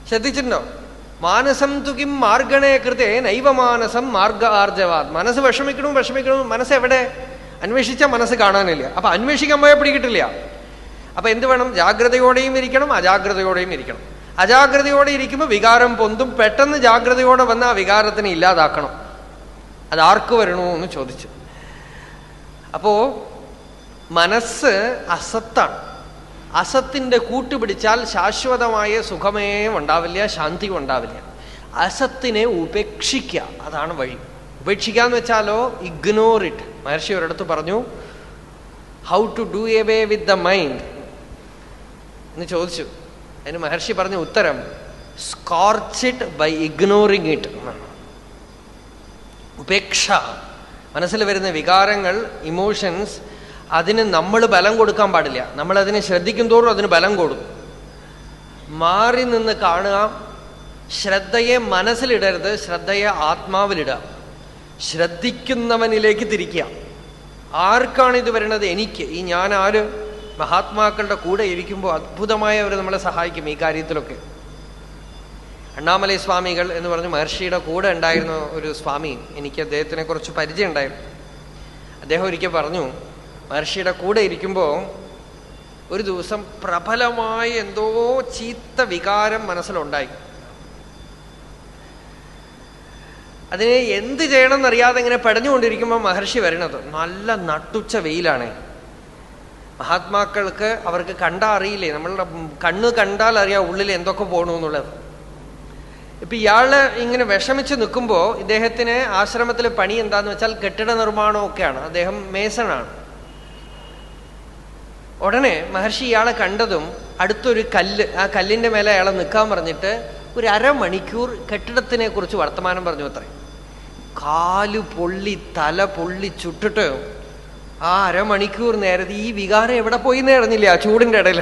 ശ്രദ്ധിച്ചിട്ടുണ്ടോ? മാനസം തുകിം മാർഗണേ കൃതേ നൈവ മാനസം മാർഗ ആർജവാത്. മനസ്സ് വിഷമിക്കണു. മനസ്സ് എവിടെ? അന്വേഷിച്ചാൽ മനസ്സ് കാണാനില്ല. അപ്പൊ അന്വേഷിക്കാൻ പോയാൽ പിടികിട്ടില്ല. അപ്പൊ എന്ത് വേണം? ജാഗ്രതയോടെയും ഇരിക്കണം, അജാഗ്രതയോടെയും ഇരിക്കണം. അജാഗ്രതയോടെ ഇരിക്കുമ്പോൾ വികാരം പൊന്തും. പെട്ടെന്ന് ജാഗ്രതയോടെ വന്ന് ആ വികാരത്തിനെ ഇല്ലാതാക്കണം. അതാർക്ക് വരണോ എന്ന് ചോദിച്ചു. അപ്പോ മനസ്സ് അസത്താണ്. അസത്തിന്റെ കൂട്ടുപിടിച്ചാൽ ശാശ്വതമായ സുഖമേ ഉണ്ടാവില്ല, ശാന്തിയും ഉണ്ടാവില്ല. അസത്തിനെ ഉപേക്ഷിക്കുക, അതാണ് വഴി. ഉപേക്ഷിക്കാന്ന് വെച്ചാലോ ഇഗ്നോർ ഇറ്റ്. മഹർഷി ഒരിടത്ത് പറഞ്ഞു, how to do away with the mind എന്ന് ചോദിച്ചു. അതിന് മഹർഷി പറഞ്ഞ ഉത്തരം, scorch it by ignoring it എന്നാണ്. ഉപേക്ഷ, മനസ്സിൽ വരുന്ന വികാരങ്ങൾ, ഇമോഷൻസ്, അതിന് നമ്മൾ ബലം കൊടുക്കാൻ പാടില്ല. നമ്മളതിനെ ശ്രദ്ധിക്കും തോറും അതിന് ബലം കൊടുക്കും. മാറി നിന്ന് കാണുക. ശ്രദ്ധയെ മനസ്സിലിടരുത്, ശ്രദ്ധയെ ആത്മാവിലിടുക. ശ്രദ്ധിക്കുന്നവനിലേക്ക് തിരിക്കുക. ആർക്കാണ് ഇത് വരുന്നത്? എനിക്ക്. ഈ ഞാൻ ആര്? മഹാത്മാക്കളുടെ കൂടെ ഇരിക്കുമ്പോൾ അത്ഭുതമായി അവർ നമ്മളെ സഹായിക്കും ഈ കാര്യത്തിലൊക്കെ. അണ്ണാമലൈ സ്വാമികൾ എന്ന് പറഞ്ഞ് മഹർഷിയുടെ കൂടെ ഉണ്ടായിരുന്ന ഒരു സ്വാമി, എനിക്ക് അദ്ദേഹത്തിനെ കുറിച്ച് പരിചയം ഉണ്ടായിരുന്നു. അദ്ദേഹം ഒരിക്കൽ പറഞ്ഞു, മഹർഷിയുടെ കൂടെ ഇരിക്കുമ്പോൾ ഒരു ദിവസം പ്രബലമായി എന്തോ ചീത്ത വികാരം മനസ്സിലുണ്ടായി. അതിനെ എന്ത് ചെയ്യണമെന്നറിയാതെ ഇങ്ങനെ പടഞ്ഞുകൊണ്ടിരിക്കുമ്പോൾ മഹർഷി വരണത്. നല്ല നട്ടുച്ച വെയിലാണ്. മഹാത്മാക്കൾക്ക് അവർക്ക് കണ്ടാ അറിയില്ലേ, നമ്മളുടെ കണ്ണ് കണ്ടാൽ അറിയാം ഉള്ളിൽ എന്തൊക്കെ പോകണമെന്നുള്ളത്. ഇപ്പൊ ഇയാള് ഇങ്ങനെ വിഷമിച്ച് നിൽക്കുമ്പോൾ ഇദ്ദേഹത്തിന് ആശ്രമത്തിൽ പണി എന്താന്ന് വെച്ചാൽ കെട്ടിട നിർമ്മാണമൊക്കെയാണ്. അദ്ദേഹം മേസണാണ്. ഉടനെ മഹർഷി ഇയാളെ കണ്ടതും അടുത്തൊരു കല്ല്, ആ കല്ലിന്റെ മേലെ അയാളെ നിൽക്കാൻ പറഞ്ഞിട്ട് ഒരു അരമണിക്കൂർ കെട്ടിടത്തിനെ കുറിച്ച് വർത്തമാനം പറഞ്ഞു. അത്രേ. കാല് പൊള്ളി തല പൊള്ളി ചുട്ടിട്ട് ആ അരമണിക്കൂർ നേരത്തെ ഈ വികാരം എവിടെ പോയി നേർന്നില്ല. ആ ചൂടിന്റെ ഇടയിൽ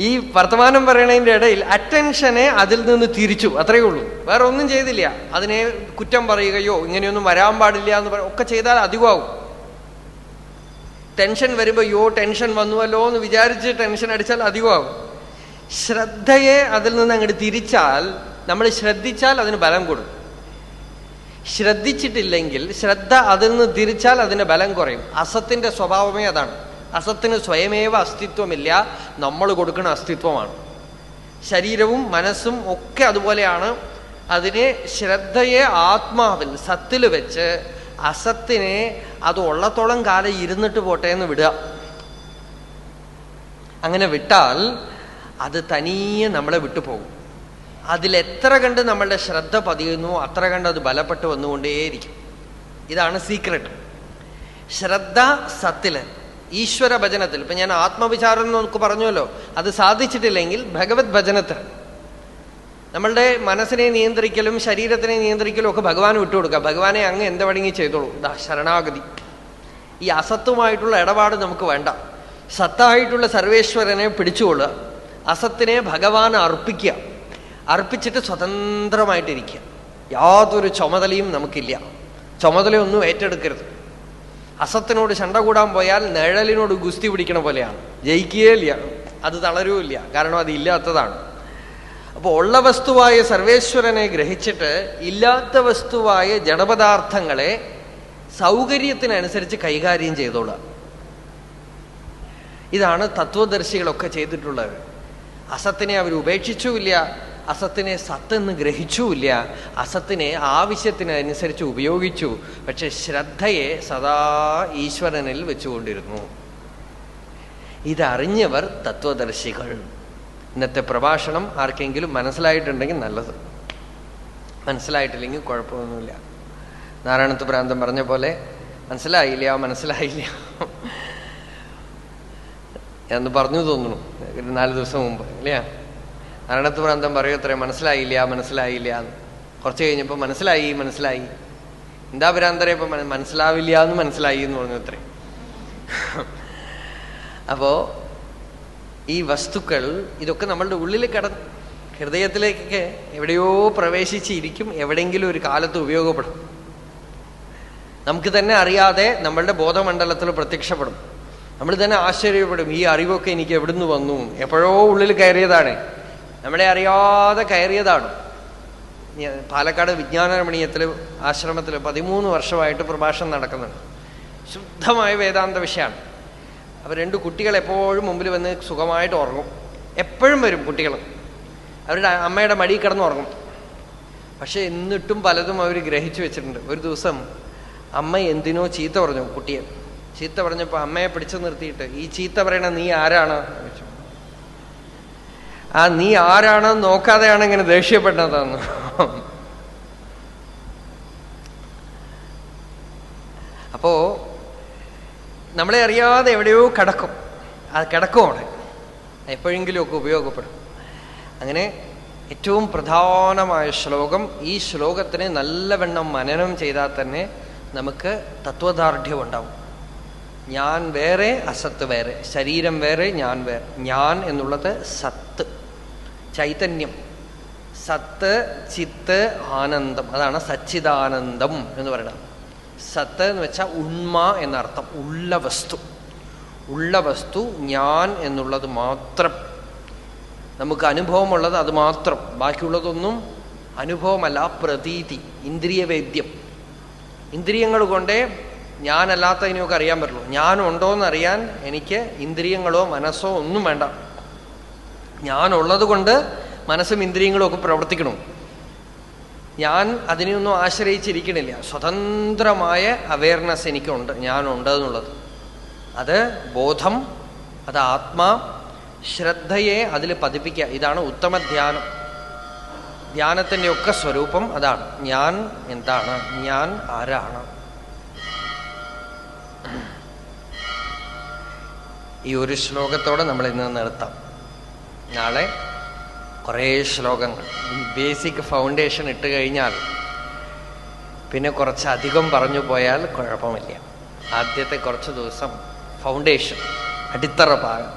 ഈ വർത്തമാനം പറയണതിന്റെ ഇടയിൽ അറ്റൻഷനെ അതിൽ നിന്ന് തിരിച്ചു. അത്രയേ ഉള്ളൂ. വേറെ ഒന്നും ചെയ്തില്ല. അതിനെ കുറ്റം പറയുകയോ ഇങ്ങനെയൊന്നും വരാൻ പാടില്ല എന്ന് ഒക്കെ ചെയ്താൽ അധികമാവും. ടെൻഷൻ വരുമ്പോ യോ ടെൻഷൻ വന്നുവല്ലോ എന്ന് വിചാരിച്ച് ടെൻഷൻ അടിച്ചാൽ അധികമാവും. ശ്രദ്ധയെ അതിൽ നിന്ന് അങ്ങോട്ട് തിരിച്ചാൽ, നമ്മൾ ശ്രദ്ധിച്ചാൽ അതിന് ബലം കൊടുക്കും. ശ്രദ്ധിച്ചിട്ടില്ലെങ്കിൽ, ശ്രദ്ധ അതിൽ നിന്ന് തിരിച്ചാൽ അതിന്റെ ബലം കുറയും. അസത്തിന്റെ സ്വഭാവമേ അതാണ്. അസത്തിന് സ്വയമേവ അസ്തിത്വമില്ല, നമ്മൾ കൊടുക്കുന്ന അസ്തിത്വമാണ്. ശരീരവും മനസ്സും ഒക്കെ അതുപോലെയാണ്. അതിനെ ശ്രദ്ധയെ ആത്മാവിൽ സത്തിൽ വെച്ച് അസത്തിനെ അത് ഉള്ളത്തോളം കാലം ഇരുന്നിട്ട് പോട്ടെ എന്ന് വിടുക. അങ്ങനെ വിട്ടാൽ അത് തനിയെ നമ്മളെ വിട്ടുപോകും. അതിലെത്ര കണ്ട് നമ്മളുടെ ശ്രദ്ധ പതിയുന്നു അത്ര കണ്ട് അത് ബലപ്പെട്ട് വന്നുകൊണ്ടേയിരിക്കും. ഇതാണ് സീക്രട്ട്. ശ്രദ്ധ സത്തില്, ഈശ്വര ഭജനത്തിൽ. ഇപ്പൊ ഞാൻ ആത്മവിചാരം എന്നൊക്കെ പറഞ്ഞല്ലോ, അത് സാധിച്ചിട്ടില്ലെങ്കിൽ ഭഗവത് ഭജനത്തിൽ നമ്മളുടെ മനസ്സിനെ നിയന്ത്രിക്കലും ശരീരത്തിനെ നിയന്ത്രിക്കലും ഒക്കെ ഭഗവാൻ വിട്ടുകൊടുക്കുക. ഭഗവാനെ അങ്ങ് എന്ത് വേണമെങ്കിൽ ചെയ്തോളൂ, ഇതാ ശരണാഗതി. ഈ അസത്തുമായിട്ടുള്ള ഇടപാട് നമുക്ക് വേണ്ട. സത്തായിട്ടുള്ള സർവേശ്വരനെ പിടിച്ചുകൊള്ളുക, അസത്തിനെ ഭഗവാൻ അർപ്പിക്കുക, അർപ്പിച്ചിട്ട് സ്വതന്ത്രമായിട്ടിരിക്കുക. യാതൊരു ചുമതലയും നമുക്കില്ല, ചുമതലയൊന്നും ഏറ്റെടുക്കരുത്. അസത്തിനോട് ശണ്ട കൂടാൻ പോയാൽ നിഴലിനോട് ഗുസ്തി പിടിക്കണ പോലെയാണ്, ജയിക്കുകയില്ല, അത് തളരുമില്ല, കാരണം അത് ഇല്ലാത്തതാണ്. അപ്പോൾ ഉള്ള വസ്തുവായ സർവേശ്വരനെ ഗ്രഹിച്ചിട്ട് ഇല്ലാത്ത വസ്തുവായ ജഡപദാർത്ഥങ്ങളെ സൗകര്യത്തിനനുസരിച്ച് കൈകാര്യം ചെയ്തോളുക. ഇതാണ് തത്വദർശികളൊക്കെ ചെയ്തിട്ടുള്ളത്. അസത്തിനെ അവർ ഉപേക്ഷിച്ചുമില്ല, അസത്തിനെ സത്തെന്ന് ഗ്രഹിച്ചുമില്ല, അസത്തിനെ ആവശ്യത്തിനനുസരിച്ച് ഉപയോഗിച്ചു. പക്ഷെ ശ്രദ്ധയെ സദാ ഈശ്വരനിൽ വെച്ചുകൊണ്ടിരുന്നു. ഇതറിഞ്ഞവർ തത്വദർശികൾ. ഇന്നത്തെ പ്രഭാഷണം ആർക്കെങ്കിലും മനസ്സിലായിട്ടുണ്ടെങ്കിൽ നല്ലത്, മനസ്സിലായിട്ടില്ലെങ്കിൽ കുഴപ്പമൊന്നുമില്ല. നാരായണത്ത് ഭ്രാന്തൻ പറഞ്ഞ പോലെ മനസ്സിലായില്ല മനസ്സിലായില്ല എന്ന് പറഞ്ഞു തോന്നുന്നു 4 ദിവസം മുമ്പ് ഇല്ലേ. നാരായണത്ത് ഭ്രാന്തൻ പറയും അത്രേ, മനസ്സിലായില്ല മനസ്സിലായില്ല എന്ന്. കുറച്ച് കഴിഞ്ഞപ്പോൾ മനസ്സിലായി മനസ്സിലായി. എന്താ ഭ്രാന്തരെ ഇപ്പൊ മനസ്സിലാവില്ല എന്ന് മനസ്സിലായി എന്ന് പറഞ്ഞു അത്രേ. അപ്പോ ഈ വസ്തുക്കൾ ഇതൊക്കെ നമ്മളുടെ ഉള്ളിൽ ഹൃദയത്തിലേക്കൊക്കെ എവിടെയോ പ്രവേശിച്ചിരിക്കും, എവിടെയെങ്കിലും ഒരു കാലത്ത് ഉപയോഗപ്പെടും. നമുക്ക് തന്നെ അറിയാതെ നമ്മളുടെ ബോധമണ്ഡലത്തിൽ പ്രത്യക്ഷപ്പെടും. നമ്മൾ തന്നെ ആശ്ചര്യപ്പെടും, ഈ അറിവൊക്കെ എനിക്ക് എവിടുന്ന് വന്നു, എപ്പോഴോ ഉള്ളിൽ കയറിയതാണ്, നമ്മളെ അറിയാതെ കയറിയതാണ്. പാലക്കാട് വിജ്ഞാനരമണീയത്തിൽ ആശ്രമത്തിൽ 13 വർഷമായിട്ട് പ്രഭാഷണം നടക്കുന്നുണ്ട്. ശുദ്ധമായ വേദാന്ത വിഷയമാണ്. അപ്പോൾ 2 കുട്ടികൾ എപ്പോഴും മുമ്പിൽ വന്ന് സുഖമായിട്ട് ഉറങ്ങും. എപ്പോഴും വരും കുട്ടികൾ, അവരുടെ അമ്മയുടെ മടിയിൽ കിടന്ന് ഉറങ്ങും. പക്ഷെ എന്നിട്ടും പലതും അവർ ഗ്രഹിച്ചു വെച്ചിട്ടുണ്ട്. ഒരു ദിവസം അമ്മ എന്തിനോ ചീത്ത പറഞ്ഞു കുട്ടിയെ. ചീത്ത പറഞ്ഞപ്പോൾ അമ്മയെ പിടിച്ചു നിർത്തിയിട്ട്, ഈ ചീത്ത പറയണ നീ ആരാണ് ചോദിച്ചു. ആ നീ ആരാണെന്ന് നോക്കാതെയാണ് ഇങ്ങനെ ദേഷ്യപ്പെട്ടതെന്ന്. അപ്പോ നമ്മളെ അറിയാതെ എവിടെയോ കിടക്കും, അത് കിടക്കും അവിടെ, എപ്പോഴെങ്കിലും ഒക്കെ ഉപയോഗപ്പെടും. അങ്ങനെ ഏറ്റവും പ്രധാനമായ ശ്ലോകം, ഈ ശ്ലോകത്തിനെ നല്ലവണ്ണം മനനം ചെയ്താൽ തന്നെ നമുക്ക് തത്വദാർഢ്യം ഉണ്ടാവും. ഞാൻ വേറെ അസത്ത് വേറെ, ശരീരം വേറെ ഞാൻ വേറെ. ഞാൻ എന്നുള്ളത് സത്ത്, ചൈതന്യം, സത്ത് ചിത്ത് ആനന്ദം, അതാണ് സച്ചിദാനന്ദം എന്ന് പറയുന്നത്. സത്ത് എന്ന് വെച്ചാൽ ഉണ്മ എന്നർത്ഥം, ഉള്ള വസ്തു. ഉള്ള വസ്തു ഞാൻ എന്നുള്ളത് മാത്രം, നമുക്ക് അനുഭവമുള്ളത് അത് മാത്രം, ബാക്കിയുള്ളതൊന്നും അനുഭവമല്ല, പ്രതീതി, ഇന്ദ്രിയവേദ്യം. ഇന്ദ്രിയങ്ങൾ കൊണ്ടേ ഞാനല്ലാത്തതിനെയൊക്കെ അറിയാൻ പറ്റുള്ളൂ. ഞാനുണ്ടോയെന്നറിയാൻ എനിക്ക് ഇന്ദ്രിയങ്ങളോ മനസ്സോ ഒന്നും വേണ്ട. ഞാനുള്ളത് കൊണ്ട് മനസ്സും ഇന്ദ്രിയങ്ങളും ഒക്കെ പ്രവർത്തിക്കണം. ഞാൻ അതിനെയൊന്നും ആശ്രയിച്ചിരിക്കണില്ല. സ്വതന്ത്രമായ അവയർനെസ് എനിക്കുണ്ട്, ഞാനുണ്ട് എന്നുള്ളത്. അത് ബോധം, അത് ആത്മാ. ശ്രദ്ധയെ അതിൽ പതിപ്പിക്കുക, ഇതാണ് ഉത്തമ ധ്യാനം. ധ്യാനത്തിൻ്റെ ഒക്കെ സ്വരൂപം അതാണ്. ഞാൻ എന്താണ്, ഞാൻ ആരാണ്. ഈ ഒരു ശ്ലോകത്തോടെ നമ്മൾ ഇന്ന് നിർത്താം. നാളെ കുറേ ശ്ലോകങ്ങൾ, ബേസിക് ഫൗണ്ടേഷൻ ഇട്ട് കഴിഞ്ഞാൽ പിന്നെ കുറച്ചധികം പറഞ്ഞു പോയാൽ കുഴപ്പമില്ല. ആദ്യത്തെ കുറച്ച് ദിവസം ഫൗണ്ടേഷൻ, അടിത്തറ പാകം.